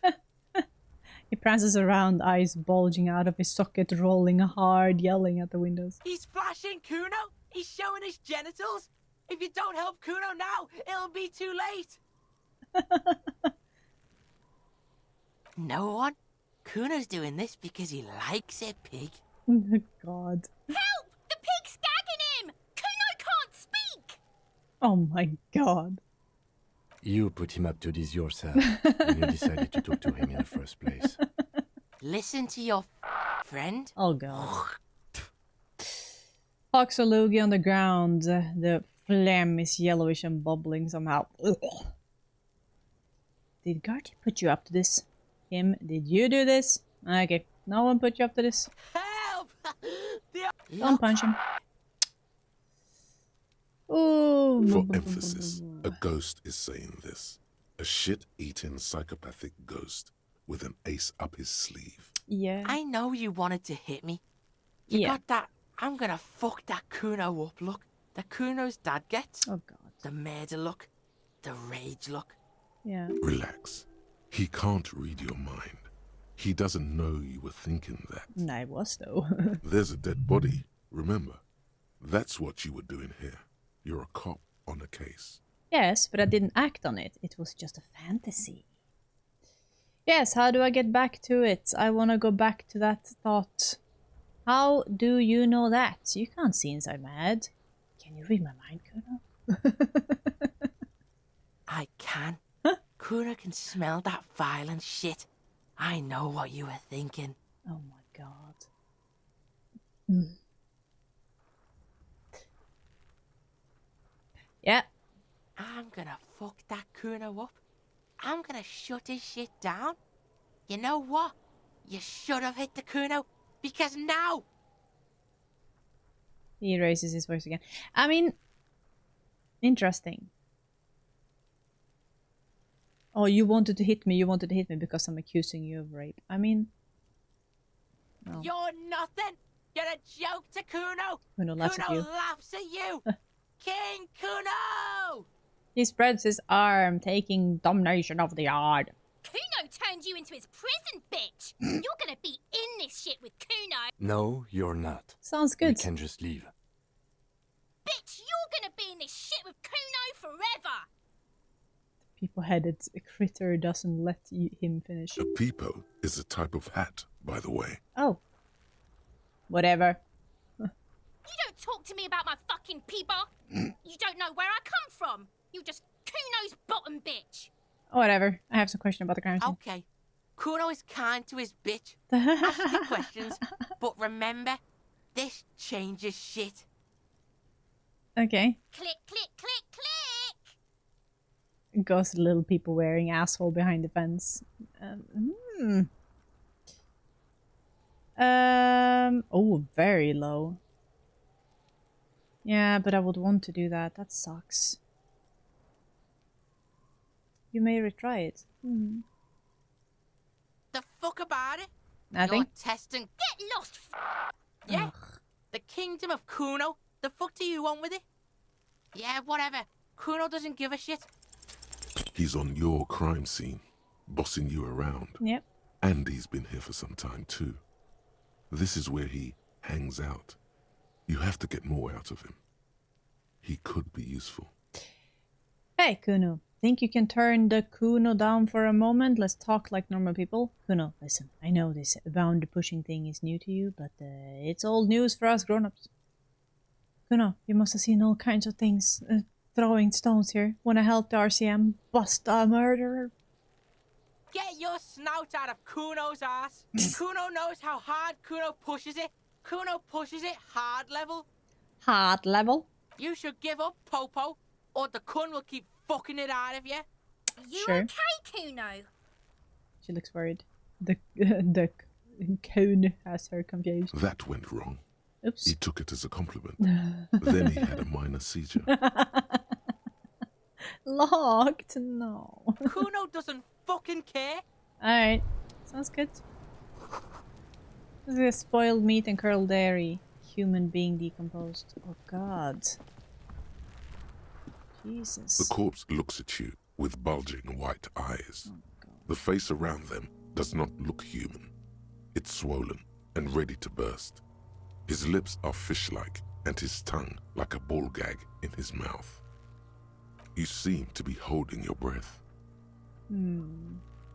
He prances around, eyes bulging out of his socket, rolling hard, yelling at the windows. He's flashing Kuno! He's showing his genitals! If you don't help Kuno now, it'll be too late! No one? Kuno's doing this because he likes it, pig. God. Help! The pig's gagging him! Kuno can't speak! Oh my god. You put him up to this yourself when you decided to talk to him in the first place. Listen to your friend. Oh god. Hawks a loogie on the ground. The phlegm is yellowish and bubbling somehow. Ugh. Did Garty put you up to this? Him? Did you do this? Okay, no one put you up to this. Help! Don't punch him. For emphasis, a ghost is saying this. A shit-eating psychopathic ghost with an ace up his sleeve. Yeah. I know you wanted to hit me. You got that, I'm gonna fuck that Kuno up look. The Kuno's dad gets. Oh god. The murder look. The rage look. Yeah. Relax. He can't read your mind. He doesn't know you were thinking that. I was, though. There's a dead body, remember? That's what you were doing here. You're a cop on a case. Yes, but I didn't act on it. It was just a fantasy. Yes, how do I get back to it? I want to go back to that thought. How do you know that? You can't see inside my head. Can you read my mind, Kuno? I can. Kuno can smell that violent shit. I know what you were thinking. Oh my god. Mm. Yeah. I'm gonna fuck that Kuno up. I'm gonna shut his shit down. You know what? You should have hit the Kuno, because now... He raises his voice again. I mean, interesting. Oh, you wanted to hit me. You wanted to hit me because I'm accusing you of rape. I mean... No. You're nothing. You're a joke to Kuno. Kuno laughs at you. Kuno laughs at you. King Kuno! He spreads his arm, taking domination of the yard. Kuno turned you into his prison, bitch. You're gonna be in this shit with Kuno. No, you're not. Sounds good. We can just leave. Bitch, you're gonna be in this shit with Kuno forever. Peepo-headed critter doesn't let him finish. A peepo is a type of hat, by the way. Oh. Whatever. You don't talk to me about my fucking peeper. You don't know where I come from. You're just Kuno's bottom bitch. Whatever. I have some question about the crime scene. Okay. Kuno is kind to his bitch. Ask your questions. But remember, this changes shit. Okay. Click, click, click, click. Goes the little people wearing asshole behind the fence. Oh, very low. Yeah, but I would want to do that. That sucks. You may retry it. The fuck about it? Nothing. You're testing. Get lost. Yeah. The kingdom of Kuno. The fuck do you want with it? Yeah, whatever. Kuno doesn't give a shit. He's on your crime scene, bossing you around. Yep. And he's been here for some time too. This is where he hangs out. You have to get more out of him. He could be useful. Hey, Kuno. Think you can turn the Kuno down for a moment? Let's talk like normal people. Kuno, listen. I know this bound pushing thing is new to you, but it's old news for us grown-ups. Kuno, you must have seen all kinds of things. Throwing stones here. Wanna help the RCM bust a murderer? Get your snout out of Kuno's ass. Kuno knows how hard Kuno pushes it. Kuno pushes it hard level. Hard level? You should give up, Popo, or the Kun will keep fucking it out of you. You Sure. okay, Kuno? She looks worried. The Kun has her confused. That went wrong. Oops. He took it as a compliment. Then he had a minor seizure. Locked? No. Kuno doesn't fucking care. Alright. Sounds good. This is a spoiled meat and curled dairy. Human being decomposed. Oh god. Jesus. The corpse looks at you with bulging white eyes. The face around them does not look human. It's swollen and ready to burst. His lips are fish-like and his tongue like a ball gag in his mouth. You seem to be holding your breath.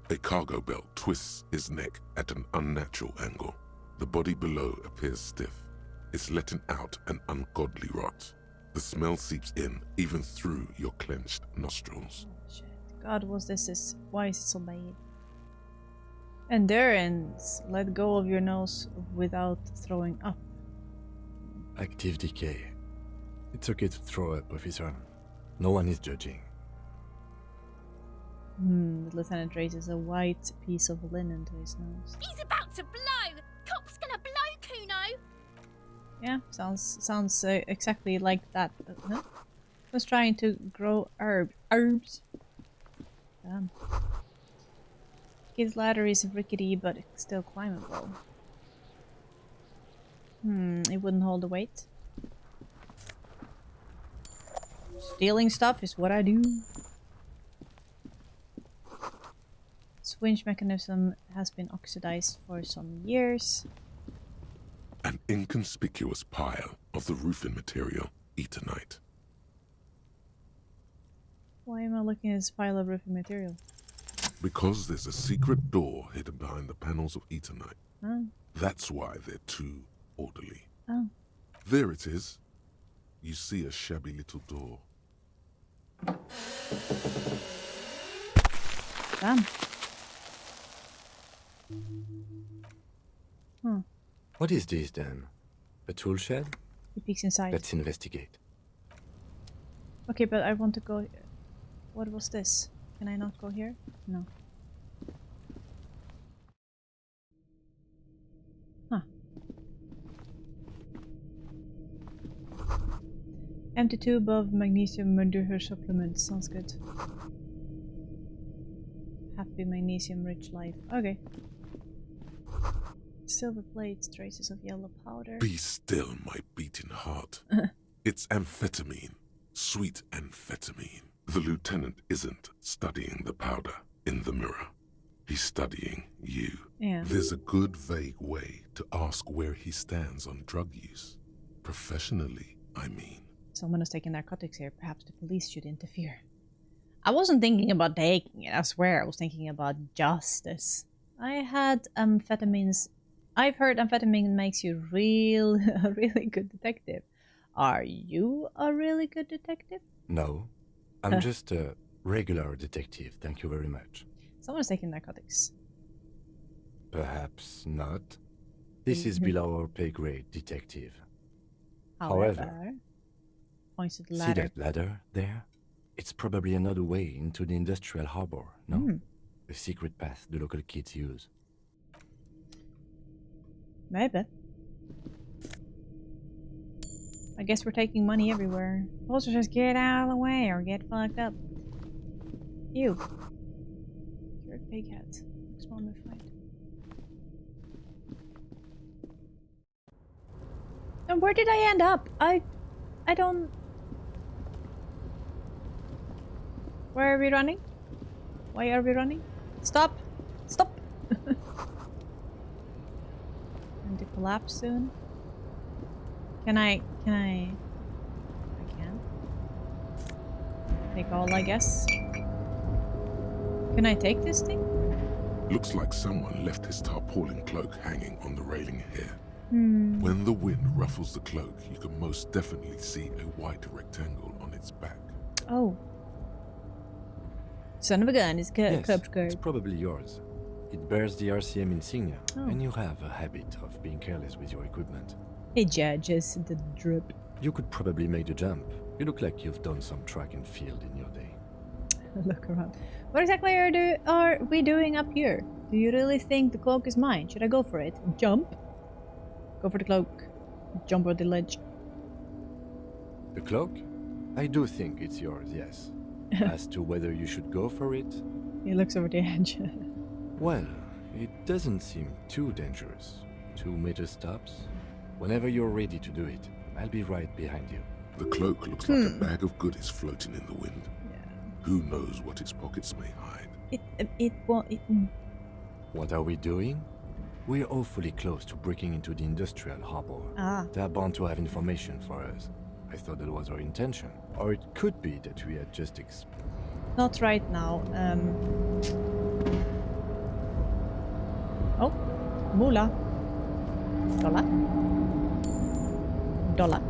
A cargo belt twists his neck at an unnatural angle. The body below appears stiff. It's letting out an ungodly rot. The smell seeps in even through your clenched nostrils. Oh, shit. God, why is it so bad? Endurance. Let go of your nose without throwing up. Active decay. It's okay to throw up, officer. No one is judging. The lieutenant raises a white piece of linen to his nose. He's about to blow. Cop's gonna blow, Kuno. Yeah, sounds exactly like that. Huh? Was trying to grow herbs. Damn. Kid's ladder is rickety but still climbable. It wouldn't hold the weight. Stealing stuff is what I do. Swinge mechanism has been oxidized for some years. An inconspicuous pile of the roofing material, eternite. Why am I looking at this pile of roofing material? Because there's a secret door hidden behind the panels of eternite. Oh. That's why they're too orderly. Oh. There it is. You see a shabby little door. Damn. What is this then? A tool shed? He peeks inside. Let's investigate. Okay, but I want to go... What was this? Can I not go here? No. Huh. Empty tube of magnesium manoeuvre supplements. Sounds good. Happy magnesium-rich life. Okay. Silver plates, traces of yellow powder. Be still, my beating heart. It's amphetamine. Sweet amphetamine. The lieutenant isn't studying the powder in the mirror. He's studying you. Yeah. There's a good vague way to ask where he stands on drug use. Professionally, I mean. Someone is taking narcotics here. Perhaps the police should interfere. I wasn't thinking about taking it, I swear. I was thinking about justice. I had amphetamines. I've heard amphetamine makes you a really good detective. Are you a really good detective? No. I'm just a regular detective, thank you very much. Someone's taking narcotics. Perhaps not. This is below our pay grade, detective. However, points to the ladder. See that ladder there? It's probably another way into the industrial harbor, no? A secret path the local kids use. Maybe. I guess we're taking money everywhere. Supposed to just get out of the way or get fucked up. You. You're a big head. Looks mummified. And where did I end up? I don't... Where are we running? Why are we running? Stop! Stop! Going to collapse soon. Can I can. Take all, I guess. Can I take this thing? Looks like someone left his tarpaulin cloak hanging on the railing here. When the wind ruffles the cloak, you can most definitely see a white rectangle on its back. Oh. Son of a gun, it's Yes, club it's skirt. probably yours. It bears the RCM insignia, and you have a habit of being careless with your equipment. Hey, judges, the drip. You could probably make the jump. You look like you've done some track and field in your day. Look around. What exactly are we doing up here? Do you really think the cloak is mine? Should I go for it? Jump? Go for the cloak. Jump over the ledge. The cloak? I do think it's yours, yes. As to whether you should go for it? He looks over the edge. Well, it doesn't seem too dangerous. 2 meter stops. Whenever you're ready to do it, I'll be right behind you. The cloak looks like a bag of goodies floating in the wind. Yeah. Who knows what its pockets may hide? It won't... What are we doing? We're awfully close to breaking into the industrial harbor. Ah. They're bound to have information for us. I thought that was our intention. Or it could be that we had just Not right now. Oh. Moolah. Dollar. Dollar.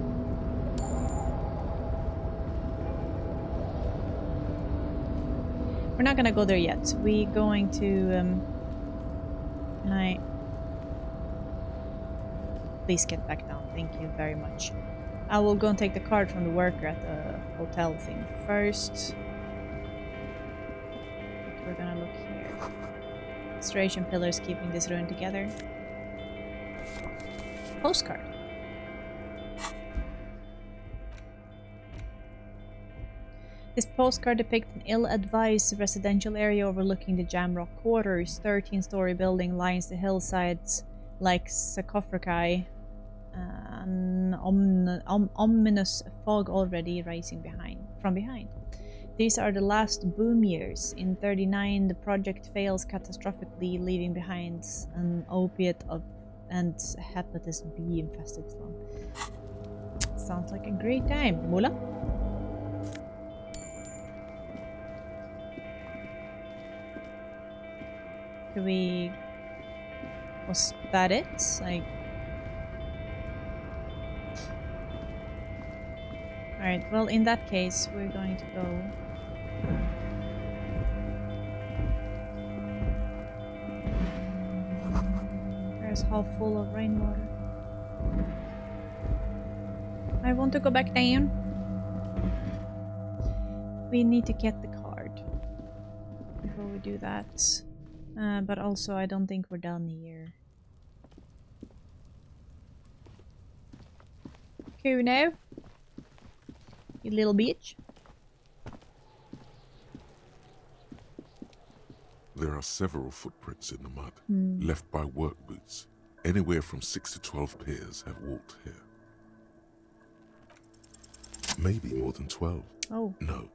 We're not gonna go there yet. We're going to, Can I... Please get back down. Thank you very much. I will go and take the card from the worker at the hotel thing first. We're gonna look here. Restoration pillars keeping this ruin together. Postcard. This postcard depicts an ill-advised residential area overlooking the Jamrock quarters. 13-story building lines the hillsides like sarcophagi. An ominous fog already rising from behind. These are the last boom years. In 39, the project fails catastrophically, leaving behind an opiate and hepatitis B infested slum. Sounds like a great time. Mula? Was that it? Like... Alright, well, in that case, we're going to go... There's half full of rainwater. I want to go back down. We need to get the card before we do that. But also, I don't think we're done here. Kuno? You little bitch. There are several footprints in the mud, left by work boots. Anywhere from 6 to 12 pairs have walked here. Maybe more than 12. Oh. No.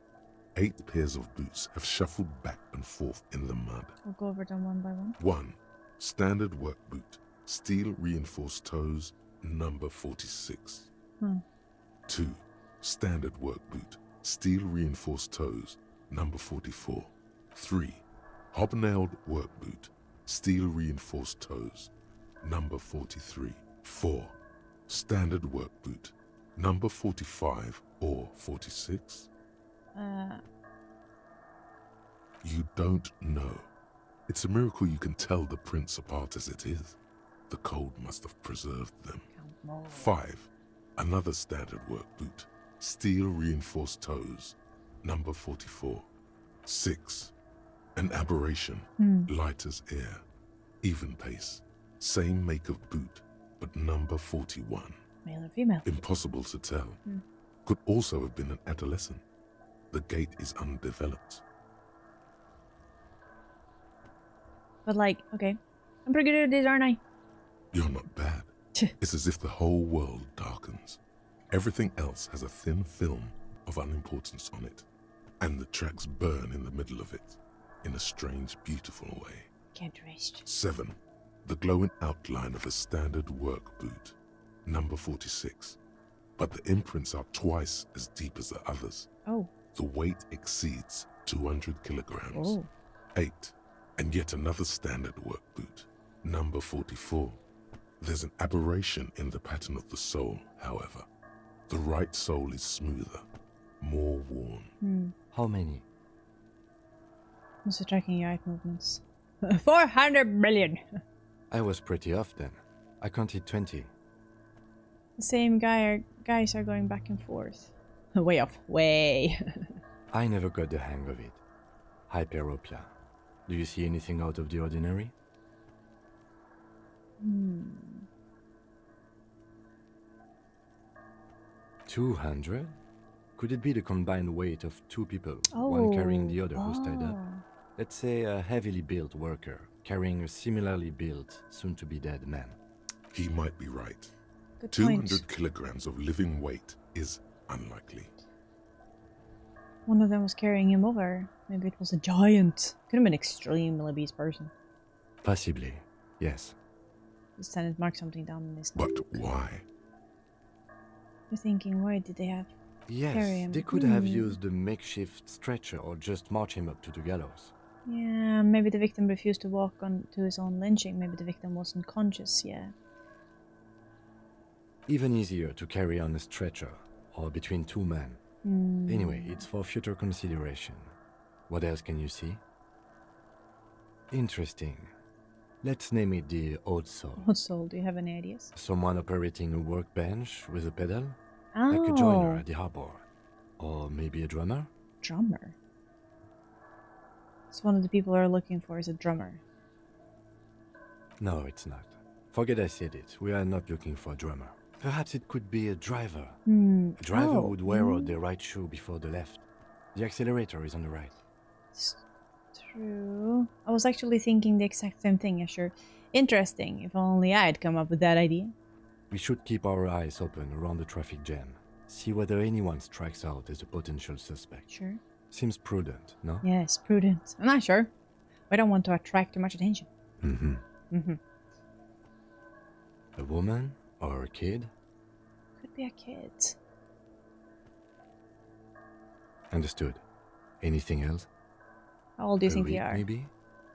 8 pairs of boots have shuffled back and forth in the mud. We'll go over them one by one. 1. Standard work boot. Steel reinforced toes, number 46. 2. Standard work boot. Steel reinforced toes, number 44. 3. Hobnailed work boot. Steel reinforced toes, number 43. 4. Standard work boot. Number 45 or 46? You don't know. It's a miracle you can tell the prints apart as it is. The cold must have preserved them. 5. Another standard work boot. Steel reinforced toes, number 44. 6. An aberration, light as air, even pace. Same make of boot, but number 41. Male or female? Impossible to tell. Could also have been an adolescent. The gait is undeveloped. But like, okay. I'm pretty good at this, aren't I? You're not bad. It's as if the whole world darkens. Everything else has a thin film of unimportance on it. And the tracks burn in the middle of it, in a strange, beautiful way. Can't rest. 7. The glowing outline of a standard work boot, number 46. But the imprints are twice as deep as the others. Oh. The weight exceeds 200 kilograms. Oh. 8. And yet another standard work boot, number 44. There's an aberration in the pattern of the sole, however. The right sole is smoother, more worn. How many? Also tracking your eye movements. 400 million! I was pretty off then. I counted 20. The same guys are going back and forth. Way off. Way. I never got the hang of it. Hyperopia. Do you see anything out of the ordinary? 200? Could it be the combined weight of 2 people, one carrying the other who's tied up? Let's say a heavily built worker carrying a similarly built, soon-to-be-dead man. He might be right. Good 200 point. kilograms of living weight is unlikely. One of them was carrying him over. Maybe it was a giant. Could have been an extremely beast person. Possibly, yes. This tenant marked something down in his But why? You're thinking, why did they have Yes, carry him? they could have used a makeshift stretcher or just march him up to the gallows. Yeah, maybe the victim refused to walk on to his own lynching. Maybe the victim wasn't conscious, yeah. Even easier to carry on a stretcher, or between 2 men. Anyway, it's for future consideration. What else can you see? Interesting. Let's name it the odd soul. Odd soul, do you have any ideas? Someone operating a workbench with a pedal? Oh, Like a joiner at the harbor. Or maybe a drummer? Drummer. So one of the people we're looking for is a drummer. No, it's not. Forget I said it. We are not looking for a drummer. Perhaps it could be a driver. A driver would wear out the right shoe before the left. The accelerator is on the right. It's true. I was actually thinking the exact same thing, Asher. Interesting. If only I had come up with that idea. We should keep our eyes open around the traffic jam. See whether anyone strikes out as a potential suspect. Sure. Seems prudent, no? Yes, prudent. I'm not sure. We don't want to attract too much attention. A woman or a kid? Could be a kid. Understood. Anything else? How old do you A think week, they are? maybe?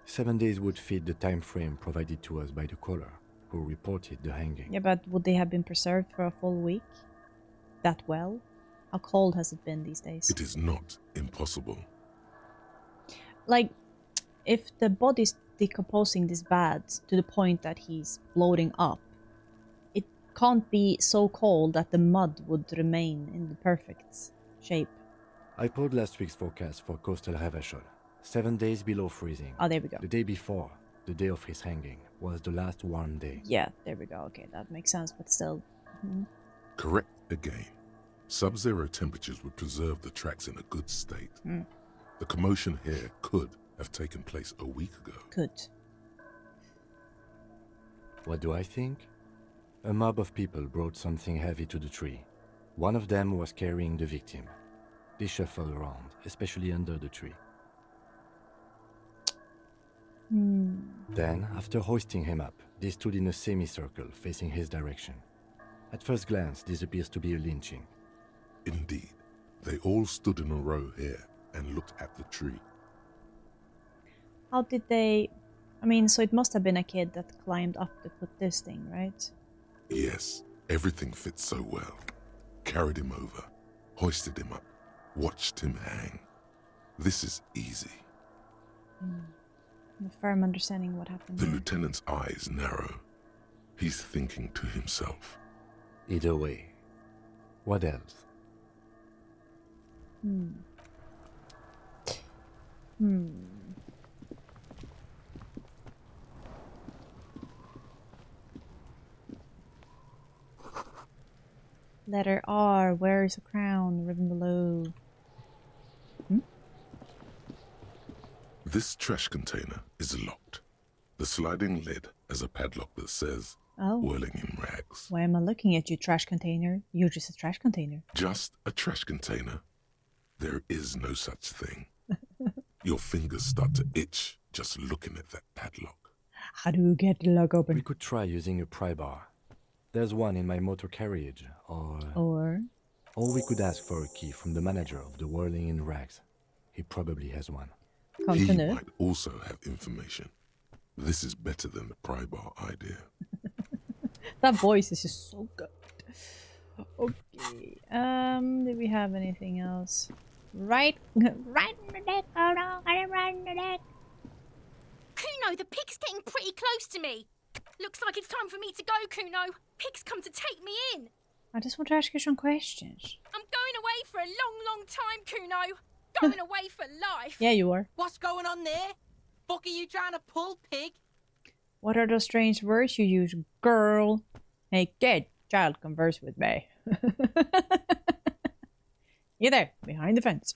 7 days would fit the time frame provided to us by the caller, who reported the hanging. Yeah, but would they have been preserved for a full week? That well? How cold has it been these days? It is not impossible. Like, if the body's decomposing this bad to the point that he's bloating up, it can't be so cold that the mud would remain in the perfect shape. I pulled last week's forecast for coastal Havashol. 7 days below freezing. Oh, there we go. The day before, the day of his hanging, was the last warm day. Yeah, there we go. Okay, that makes sense, but still. Correct again. Sub-zero temperatures would preserve the tracks in a good state. The commotion here could have taken place a week ago. Could. What do I think? A mob of people brought something heavy to the tree. One of them was carrying the victim. They shuffled around, especially under the tree. Then, after hoisting him up, they stood in a semicircle facing his direction. At first glance, this appears to be a lynching. Indeed. They all stood in a row here and looked at the tree. How did they... I mean, so it must have been a kid that climbed up to put this thing, right? Yes, everything fits so well. Carried him over, hoisted him up, watched him hang. This is easy. A firm understanding what happened. The here. lieutenant's eyes narrow. He's thinking to himself. Either way. What else? Letter R. Where is the crown? Written below. This trash container is locked. The sliding lid has a padlock that says, Oh. whirling in rags. Why am I looking at you, trash container? You're just a trash container. Just a trash container. There is no such thing. Your fingers start to itch just looking at that padlock. How do you get the lock We open? could try using a pry bar. There's one in my motor carriage, or we could ask for a key from the manager of the Whirling in Rags. He probably has one. He Continue. might also have information. This is better than the pry bar idea. That voice is just so good. Okay. Do we have anything else? Right on the deck. Oh no, I right on the deck. Kuno, the pig's getting pretty close to me. Looks like it's time for me to go, Kuno. Pig's come to take me in. I just want to ask you some questions. I'm going away for a long, long time, Kuno. Going away for life. Yeah, you are. What's going on there? Fuck are you trying to pull, pig? What are those strange words you use, girl? Hey, kid, child, converse with me. You there, behind the fence.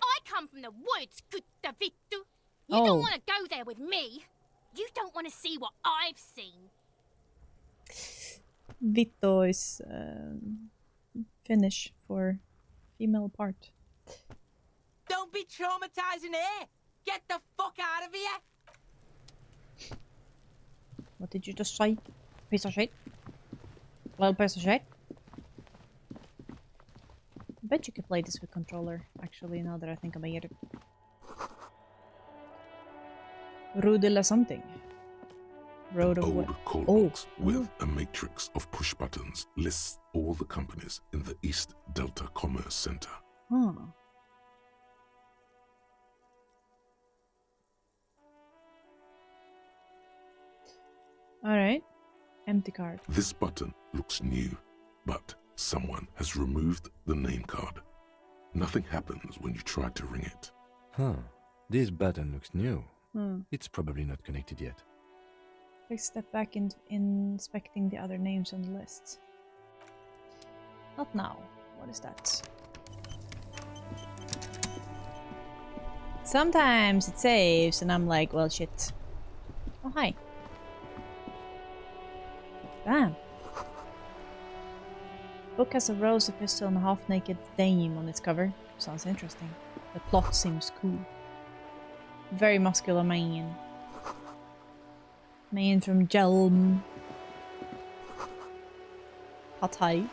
I come from the woods, Gutta Vittu. You Oh. don't want to go there with me. You don't want to see what I've seen. Vitto is Finnish for female part. Don't be traumatizing here. Get the fuck out of here. What did you just say? Piece of shit? Little piece of shit? I bet you could play this with controller, actually, now that I think about it. Rudel something. Road of Old what? call Oh. box with a matrix of push buttons lists all the companies in the East Delta Commerce Center. Huh. Alright. Empty card. This button looks new, but someone has removed the name card. Nothing happens when you try to ring it. Huh. This button looks new. Hmm. It's probably not connected yet. Take a step back in inspecting the other names on the list. Not now. What is that? sometimes it saves and I'm like, well, shit. Oh, hi. Damn. Book has a rose, a pistol, and a half-naked dame on its cover. Sounds interesting. The plot seems cool. Very muscular man. Man from Jelm. Hatay.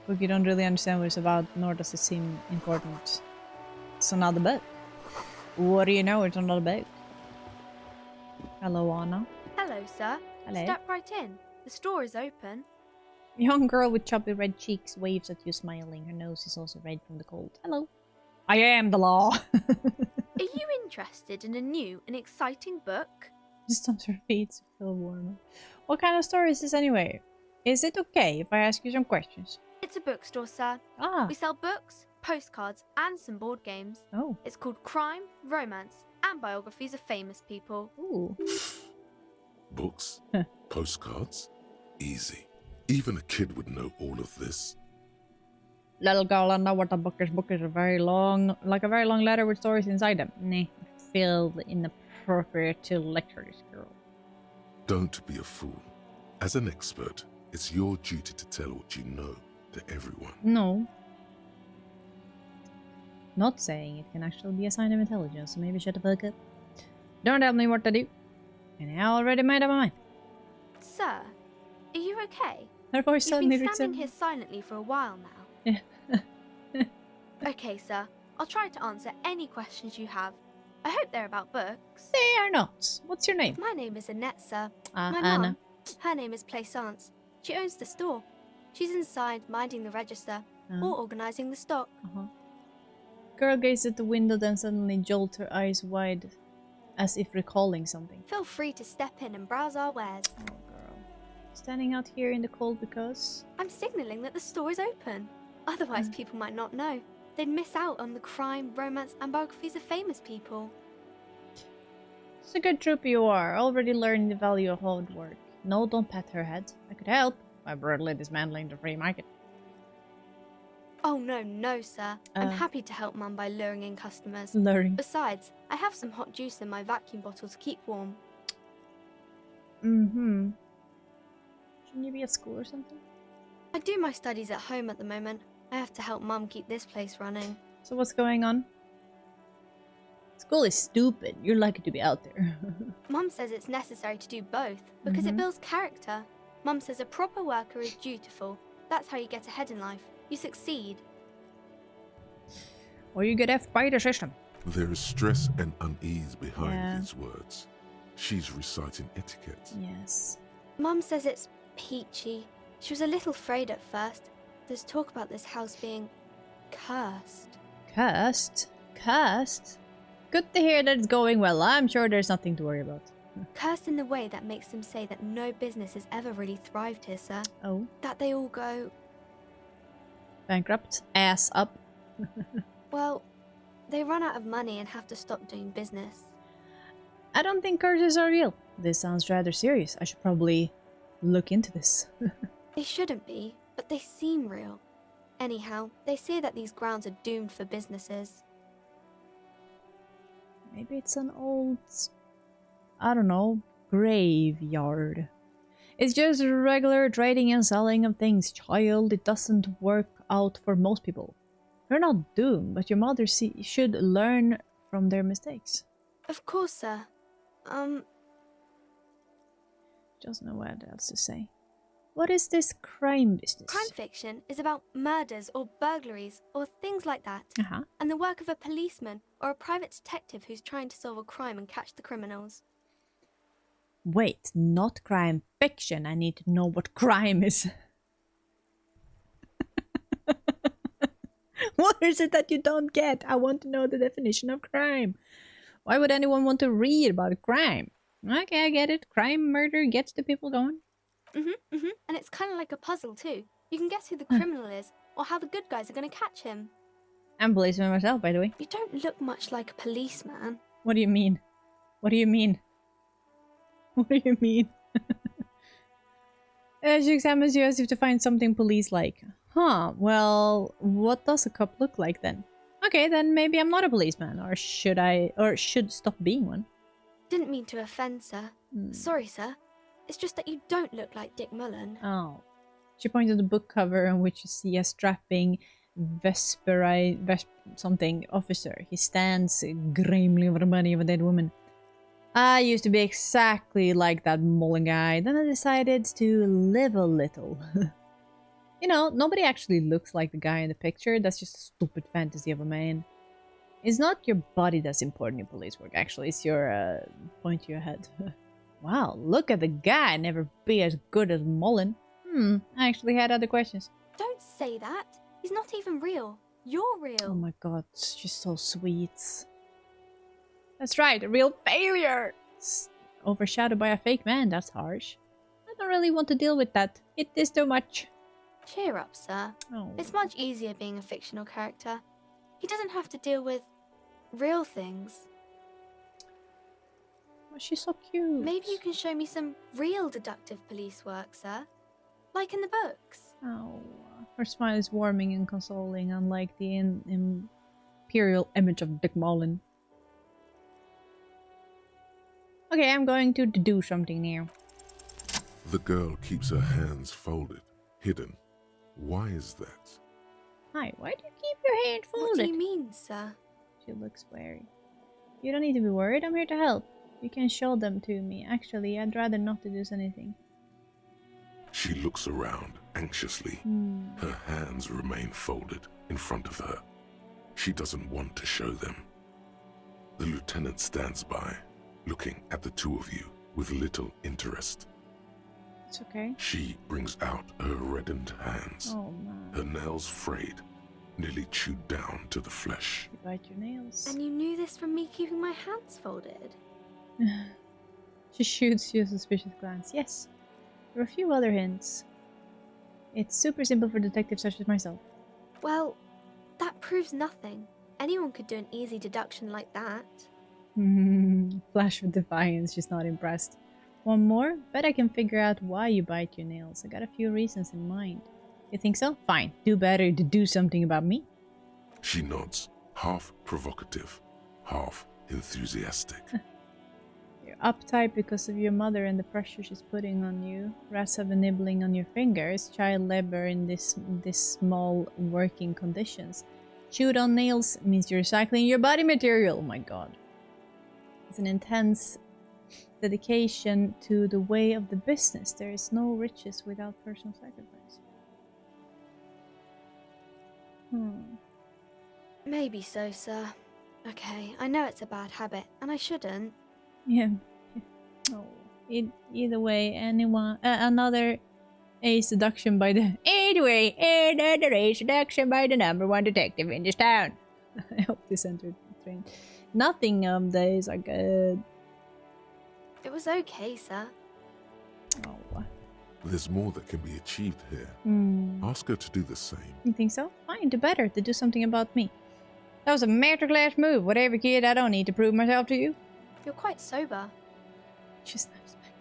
Book you don't really understand what it's about, nor does it seem important. It's another book. What do you know? It's another book. Hello, Anna. Hello, sir. Hello. Step right in. The store is open. A young girl with chubby red cheeks waves at you smiling. Her nose is also red from the cold. Hello. I am the law. Are you interested in a new and exciting book? She stumps her feet to feel warmer. What kind of story is this anyway? Is it okay if I ask you some questions? It's a bookstore, sir. Ah. We sell books, postcards, and some board games. Oh. It's called Crime, Romance, and Biographies of Famous People. Ooh. Books? Postcards? Easy. Even a kid would know all of this. Little girl, I know what a book is. Book is a very long letter with stories inside them. Nah, feel inappropriate to lecture this girl. Don't be a fool. As an expert, it's your duty to tell what you know to everyone. No. Not saying it can actually be a sign of intelligence, so maybe shut the fuck up. Don't tell me what to do. And I already made up my mind. Sir, are you okay? Her voice You've suddenly been standing here silently for a while now. Yeah. Okay, sir. I'll try to answer any questions you have. I hope they're about books. They are not. What's your name? My name is Annette, sir. My Anna. mum, her name is Plaisance. She owns the store. She's inside minding the register or organising the stock. Girl gazed at the window, then suddenly jolted her eyes wide, as if recalling something. Feel free to step in and browse our wares. Oh, girl. Standing out here in the cold because... I'm signalling that the store is open. Otherwise, people might not know. They'd miss out on the crime, romance, and biographies of famous people. It's a good trooper you are, already learning the value of hard work. No, don't pat her head. I could help by brutally dismantling the free market. Oh, no, sir. I'm happy to help Mum by luring in customers. Luring. Besides, I have some hot juice in my vacuum bottle to keep warm. Shouldn't you be at school or something? I do my studies at home at the moment. I have to help Mum keep this place running. So what's going on? School is stupid. You're lucky to be out there. Mum says it's necessary to do both because it builds character. Mum says a proper worker is dutiful. That's how you get ahead in life. You succeed. Or you get effed by the system. There is stress and unease behind these words. She's reciting etiquette. Yes. Mum says it's peachy. She was a little afraid at first. There's talk about this house being cursed. Cursed? Cursed? Good to hear that it's going well. I'm sure there's nothing to worry about. Cursed in the way that makes them say that no business has ever really thrived here, sir. Oh. That they all go... bankrupt? Ass up? Well, they run out of money and have to stop doing business. I don't think curses are real. This sounds rather serious. I should probably look into this. They shouldn't be, but they seem real. Anyhow, they say that these grounds are doomed for businesses. Maybe it's an old... I don't know, graveyard. It's just regular trading and selling of things, child. It doesn't work out for most people. You're not doomed, but your mother should learn from their mistakes. Of course, sir. Doesn't know what else to say. What is this crime business? Crime fiction is about murders or burglaries or things like that. And the work of a policeman or a private detective who's trying to solve a crime and catch the criminals. Wait, not crime fiction. I need to know what crime is. What is it that you don't get? I want to know the definition of crime. Why would anyone want to read about crime? Okay, I get it. Crime, murder gets the people going. And it's kind of like a puzzle too. You can guess who the criminal is or how the good guys are going to catch him. I'm a policeman myself, by the way. You don't look much like a policeman. What do you mean? What do you mean? What do you mean? She examines you as if to find something police-like. Huh, well, what does a cop look like then? Okay, then maybe I'm not a policeman, or should stop being one. Didn't mean to offend, sir. Sorry, sir. It's just that you don't look like Dick Mullen. Oh. She points to the book cover on which you see a strapping something officer. He stands grimly over the body of a dead woman. I used to be exactly like that Mullen guy, then I decided to live a little. You know, nobody actually looks like the guy in the picture. That's just a stupid fantasy of a man. It's not your body that's important in police work, actually. It's your point to your head. Wow, look at the guy. Never be as good as Mullen. I actually had other questions. Don't say that. He's not even real. You're real. Oh my god, she's so sweet. That's right, a real failure. It's overshadowed by a fake man. That's harsh. I don't really want to deal with that. It is too much. Cheer up, sir. Oh. It's much easier being a fictional character. He doesn't have to deal with real things. Oh, she's so cute. Maybe you can show me some real deductive police work, sir. Like in the books. Oh, her smile is warming and consoling, unlike the imperial image of Dick Mullen. Okay, I'm going to do something now. The girl keeps her hands folded, hidden. Why is that? Hi, why do you keep your hand folded? What do you mean, sir? She looks wary. You don't need to be worried, I'm here to help. You can show them to me. Actually, I'd rather not deduce anything. She looks around anxiously. Her hands remain folded in front of her. She doesn't want to show them. The lieutenant stands by, looking at the two of you with little interest. It's okay. She brings out her reddened hands, Oh man. her nails frayed, nearly chewed down to the flesh. You bite your nails. And you knew this from me keeping my hands folded? She shoots you a suspicious glance. Yes, there are a few other hints. It's super simple for detectives such as myself. Well, that proves nothing. Anyone could do an easy deduction like that. Flash of defiance, she's not impressed. One more? Bet I can figure out why you bite your nails. I got a few reasons in mind. You think so? Fine. Do better to do something about me. She nods, half provocative, half enthusiastic. You're uptight because of your mother and the pressure she's putting on you. Rats have been nibbling on your fingers. Child labor in this small working conditions. Chewed on nails means you're recycling your body material. Oh my god. It's an intense dedication to the way of the business. There is no riches without personal sacrifice. Maybe so, sir. Okay, I know it's a bad habit, and I shouldn't. Yeah. Oh. Either way, another ace deduction by the... another ace deduction by the #1 detective in this town. I hope this entered the train. Nothing of these are good. It was okay, sir. Oh. There's more that can be achieved here. Ask her to do the same. You think so? Fine, do better, to do something about me. That was a masterclass move. Whatever, kid, I don't need to prove myself to you. You're quite sober. She snaps back.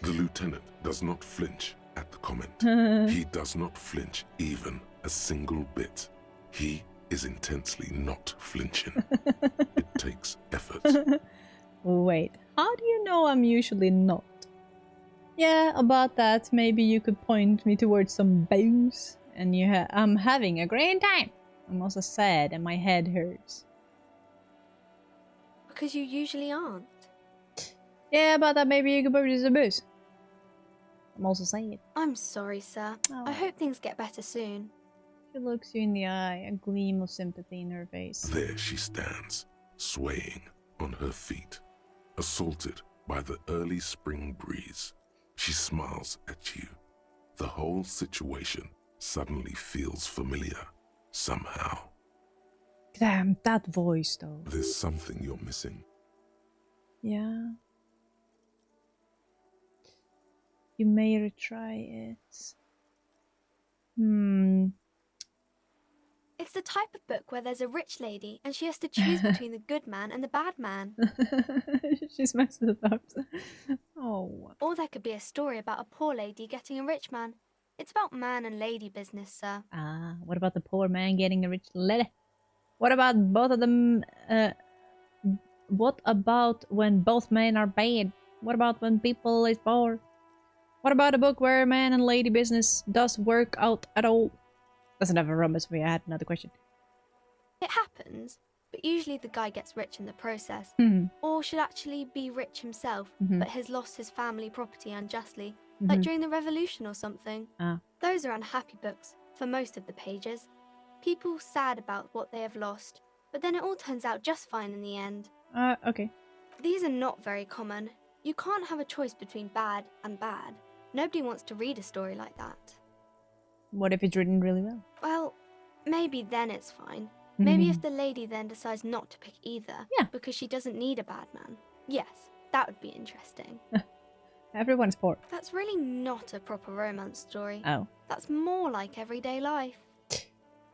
The lieutenant does not flinch at the comment. He does not flinch even a single bit. He is intensely not flinching. It takes effort. Wait, how do you know I'm usually not? Yeah, about that, maybe you could point me towards some booze. And I'm having a great time. I'm also sad and my head hurts. Because you usually aren't. Yeah, about that, maybe you could purchase a booze. I'm also sad. I'm sorry, sir. Oh. I hope things get better soon. She looks you in the eye, a gleam of sympathy in her face. There she stands, swaying on her feet, assaulted by the early spring breeze. She smiles at you. The whole situation suddenly feels familiar, somehow. Damn, that voice though. There's something you're missing. Yeah. You may retry it. It's the type of book where there's a rich lady and she has to choose between the good man and the bad man. She's messed it up. Oh. Or there could be a story about a poor lady getting a rich man. It's about man and lady business, sir. Ah, what about the poor man getting a rich lady? What about both of them? What about when both men are bad? What about when people is bored? What about a book where man and lady business does work out at all? That's enough of romance for me. I had another question. It happens, but usually the guy gets rich in the process. Or should actually be rich himself, but has lost his family property unjustly, like during the revolution or something. Those are unhappy books, for most of the pages. People sad about what they have lost, but then it all turns out just fine in the end. Okay. These are not very common. You can't have a choice between bad and bad. Nobody wants to read a story like that. What if it's written really well? Well, maybe then it's fine. Maybe if the lady then decides not to pick either, because she doesn't need a bad man. Yes, that would be interesting. Everyone's poor. That's really not a proper romance story. Oh. That's more like everyday life.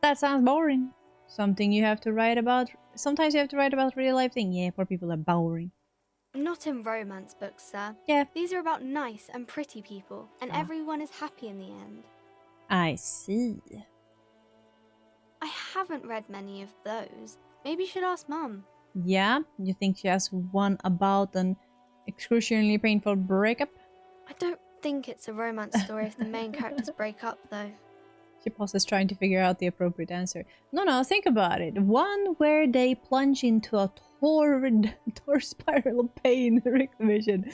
That sounds boring. Something you have to write about. Sometimes you have to write about real life thing. Yeah, poor people are boring. Not in romance books, sir. Yeah. These are about nice and pretty people, and everyone is happy in the end. I see. I haven't read many of those. Maybe you should ask Mum. Yeah? You think she has one about an excruciatingly painful breakup? I don't think it's a romance story if the main characters break up, though. She pauses, trying to figure out the appropriate answer. No, think about it. One where they plunge into a torrid spiral of pain, Rick Vision.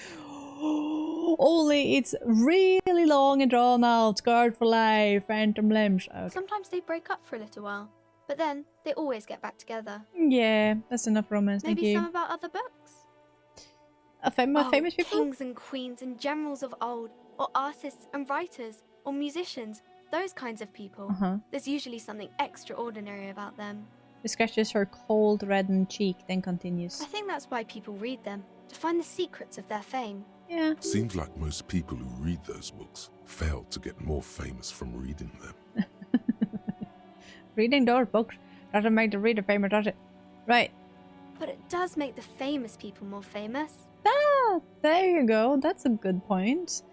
Only it's really long and drawn out, scarred for life, phantom limbs. Okay. Sometimes they break up for a little while, but then they always get back together. Yeah, that's enough romance, thank you. Maybe some about other books? Famous people? Kings and queens and generals of old, or artists and writers, or musicians, those kinds of people. There's usually something extraordinary about them. She scratches her cold, reddened cheek, then continues. I think that's why people read them, to find the secrets of their fame. Yeah. Seems like most people who read those books fail to get more famous from reading them. Reading those books doesn't make the reader famous, does it? Right. But it does make the famous people more famous. Ah, there you go. That's a good point.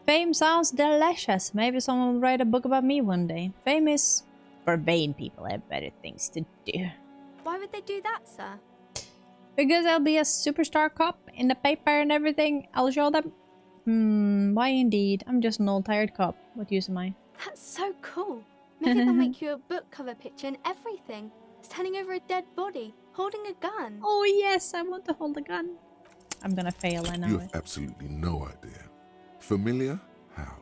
Fame sounds delicious. Maybe someone will write a book about me one day. Fame is for vain people. Have better things to do. Why would they do that, sir? Because I'll be a superstar cop in the paper and everything. I'll show them. Why indeed? I'm just an old tired cop. What use am I? That's so cool. Maybe they'll make you a book cover picture and everything. Standing over a dead body, holding a gun. Oh yes, I want to hold a gun. I'm gonna fail, I know You it. have absolutely no idea. Familiar? How?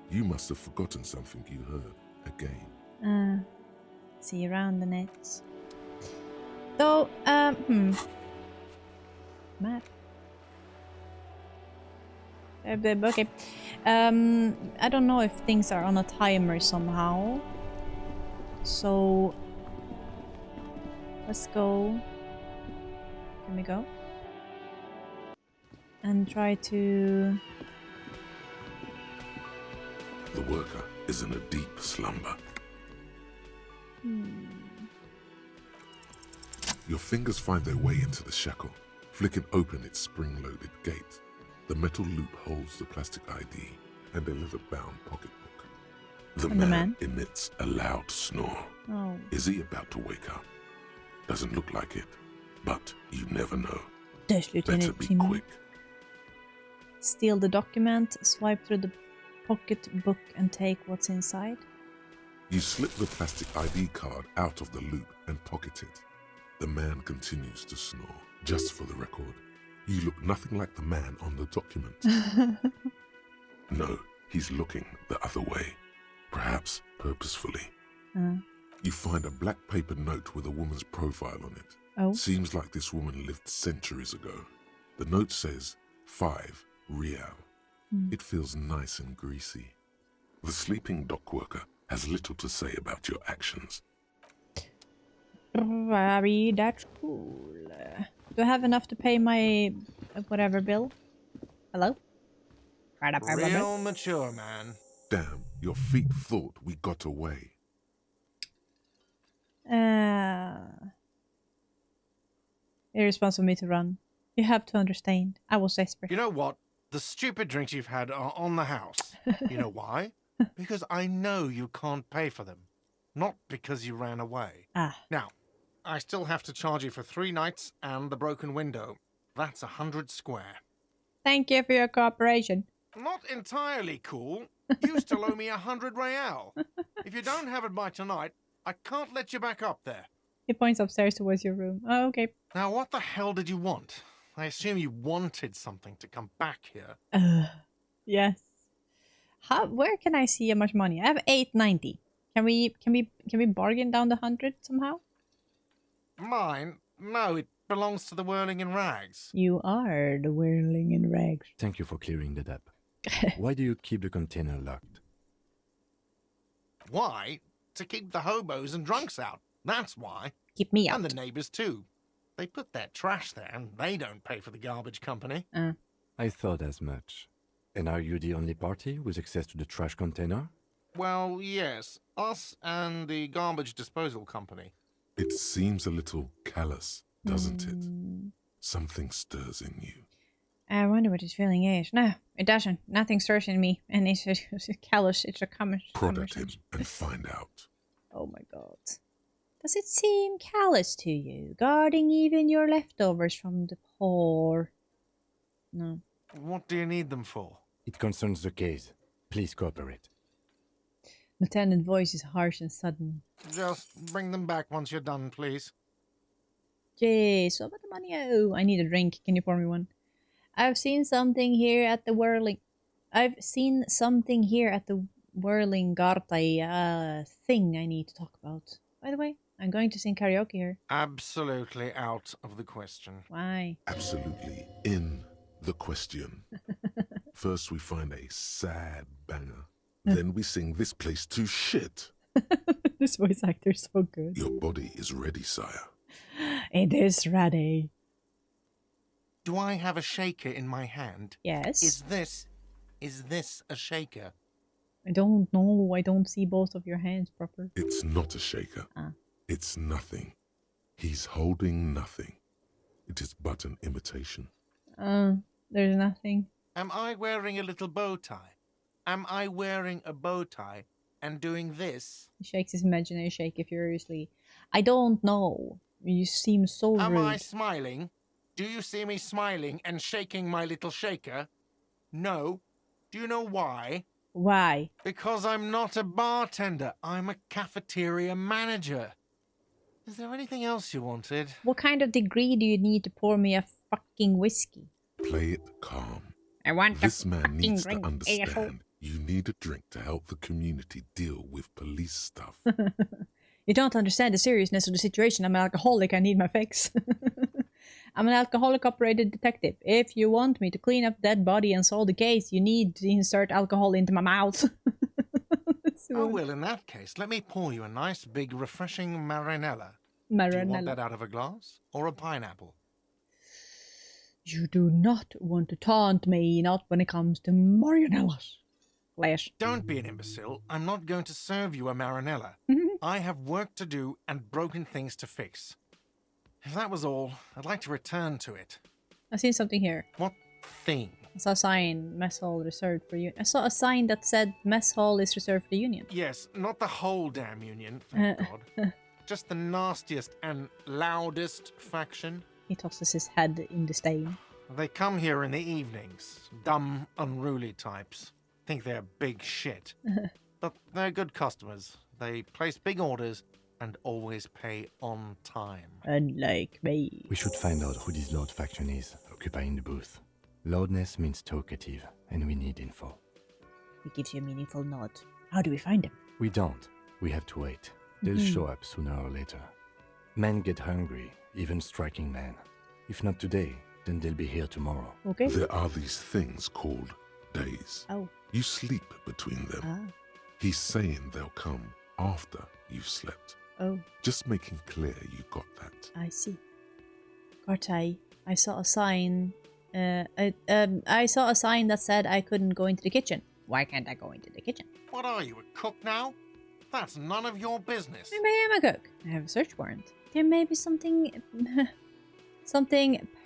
You must have forgotten something you heard again. See you around the nets. So, Map. Okay. I don't know if things are on a timer somehow. So, let's go. Can we go? And try to... The worker is in a deep slumber. Your fingers find their way into the shackle, flicking open its spring-loaded gate. The metal loop holds the plastic ID and a leather-bound pocketbook. The man emits a loud snore. Oh. Is he about to wake up? Doesn't look like it, but you never know. Better be quick. Steal the document, swipe through the pocketbook and take what's inside. You slip the plastic ID card out of the loop and pocket it. The man continues to snore. Just for the record, you look nothing like the man on the document. No, he's looking the other way, perhaps purposefully. You find a black paper note with a woman's profile on it. Oh. Seems like this woman lived centuries ago. The note says 5 real. It feels nice and greasy. The sleeping dock worker has little to say about your actions. Very, that's cool. Do I have enough to pay my whatever bill? Hello? Real mature, man. Damn, your feet thought we got away. Irresponsible of me to run. You have to understand. I was desperate. You know what? The stupid drinks you've had are on the house. You know why? Because I know you can't pay for them. Not because you ran away. Ah. Now, I still have to charge you for 3 nights and the broken window. That's 100 square. Thank you for your cooperation. Not entirely cool. You still owe me 100 real. If you don't have it by tonight, I can't let you back up there. He points upstairs towards your room. Oh, okay. Now, what the hell did you want? I assume you wanted something to come back here. Yes. Where can I see how much money? I have 890. Can we bargain down the 100 somehow? Mine? No, it belongs to the Whirling in Rags. You are the Whirling in Rags. Thank you for clearing that up. Why do you keep the container locked? Why? To keep the hobos and drunks out. That's why. Keep me out. And the neighbors too. They put their trash there and they don't pay for the garbage company. I thought as much. And are you the only party with access to the trash container? Well, yes. Us and the garbage disposal company. It seems a little callous, doesn't it? Something stirs in you. I wonder what his feeling is. No, it doesn't. Nothing stirs in me. And it's callous. It's a comment. Prod at him and find out. Oh my god. Does it seem callous to you? Guarding even your leftovers from the poor? No. What do you need them for? It concerns the case. Please cooperate. Lieutenant's voice is harsh and sudden. Just bring them back once you're done, please. Jeez, what about the money? Oh, I need a drink. Can you pour me one? I've seen something here at the Whirling Gartai thing I need to talk about. By the way, I'm going to sing karaoke here. Absolutely out of the question. Why? Absolutely in the question. First we find a sad banger. Then we sing this place to shit. This voice actor is so good. Your body is ready, sire. It is ready. Do I have a shaker in my hand? Yes. Is this a shaker? I don't know. I don't see both of your hands proper. It's not a shaker. It's nothing. He's holding nothing. It is but an imitation. There's nothing. Am I wearing a little bow tie? Am I wearing a bow tie and doing this? He shakes his imaginary shaker furiously. I don't know. You seem so rude. Am I smiling? Do you see me smiling and shaking my little shaker? No. Do you know why? Why? Because I'm not a bartender. I'm a cafeteria manager. Is there anything else you wanted? What kind of degree do you need to pour me a fucking whiskey? Play it calm. I want this man needs drink, to understand asshole. you need a drink to help the community deal with police stuff. You don't understand the seriousness of the situation. I'm an alcoholic. I need my fix. I'm an alcoholic-operated detective. If you want me to clean up dead body and solve the case, you need to insert alcohol into my mouth. Oh, well, in that case, let me pour you a nice, big, refreshing marinella. Marinella. Do you want that out of a glass or a pineapple? You do not want to taunt me, not when it comes to marinellas. Flash. Don't be an imbecile. I'm not going to serve you a marinella. I have work to do and broken things to fix. If that was all, I'd like to return to it. I've seen something here. What thing? I saw a sign, mess hall reserved for you. I saw a sign that said mess hall is reserved for the union. Yes, not the whole damn union, thank God. Just the nastiest and loudest faction. He tosses his head in disdain. They come here in the evenings. Dumb, unruly types. Think they're big shit. But they're good customers. They place big orders and always pay on time. Unlike me. We should find out who this Lord faction is, occupying the booth. Loudness means talkative, and we need info. He gives you a meaningful nod. How do we find him? We don't. We have to wait. They'll show up sooner or later. Men get hungry, even striking men. If not today, then they'll be here tomorrow. Okay. There are these things called days. Oh. You sleep between them. He's saying they'll come after you've slept. Oh. Just making clear you got that. I see. Gartai, I saw a sign. I saw a sign that said I couldn't go into the kitchen. Why can't I go into the kitchen? What are you, a cook now? That's none of your business. Maybe I am a cook. I have a search warrant. There may be something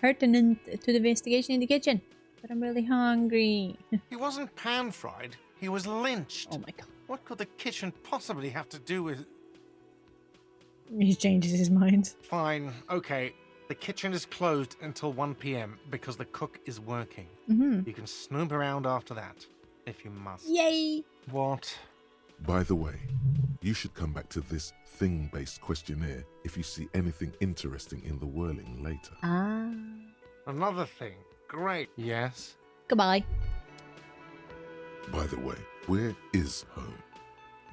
pertinent to the investigation in the kitchen. But I'm really hungry. He wasn't pan-fried. He was lynched. Oh my god. What could the kitchen possibly have to do with... He changes his mind. Fine, okay. The kitchen is closed until 1 p.m. because the cook is working. Mm-hmm. You can snoop around after that, if you must. Yay! What? By the way, you should come back to this thing-based questionnaire if you see anything interesting in the whirling later. Ah. Another thing. Great. Yes? Goodbye. By the way, where is home?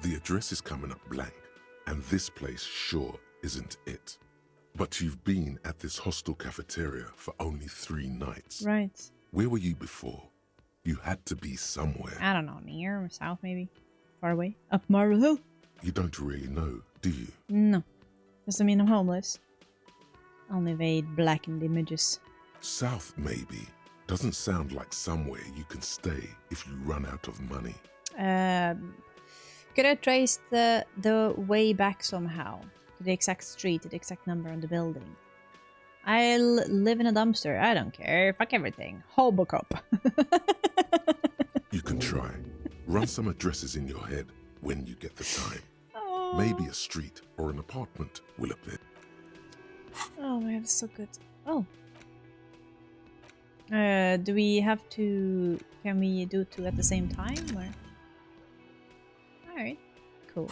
The address is coming up blank, and this place sure isn't it. But you've been at this hostel cafeteria for only 3 nights. Right. Where were you before? You had to be somewhere. I don't know, near or south maybe? Far away? Up Marble Hill? You don't really know, do you? No. Doesn't mean I'm homeless. Only vague blackened images. South, maybe. Doesn't sound like somewhere you can stay if you run out of money. Could I trace the way back somehow? To the exact street, to the exact number on the building. I'll live in a dumpster. I don't care. Fuck everything. Hobocop. You can try. Run some addresses in your head when you get the time. Oh. Maybe a street or an apartment will appear. Oh man, that's so good. Oh. Do we have to... Can we do 2 at the same time? Or... Alright. Cool.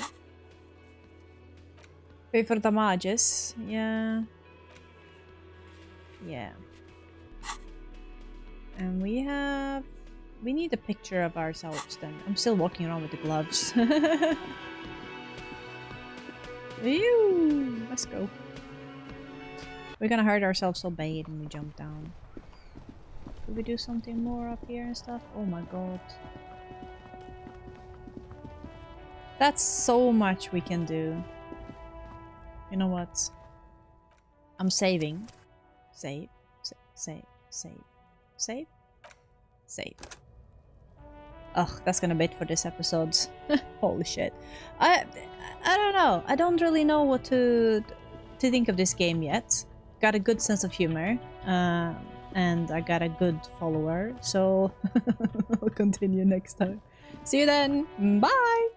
Pay for damages. Yeah. Yeah. And we have... We need a picture of ourselves then. I'm still walking around with the gloves. Ew! Let's go. We're gonna hurt ourselves so bad when we jump down. Could we do something more up here and stuff? Oh my god. That's so much we can do. You know what? I'm saving. Save. Save. Save. Save. Save. Ugh, that's gonna be it for this episode. Holy shit. I don't know. I don't really know what to think of this game yet. Got a good sense of humor. And I got a good follower. So I'll continue next time. See you then. Bye!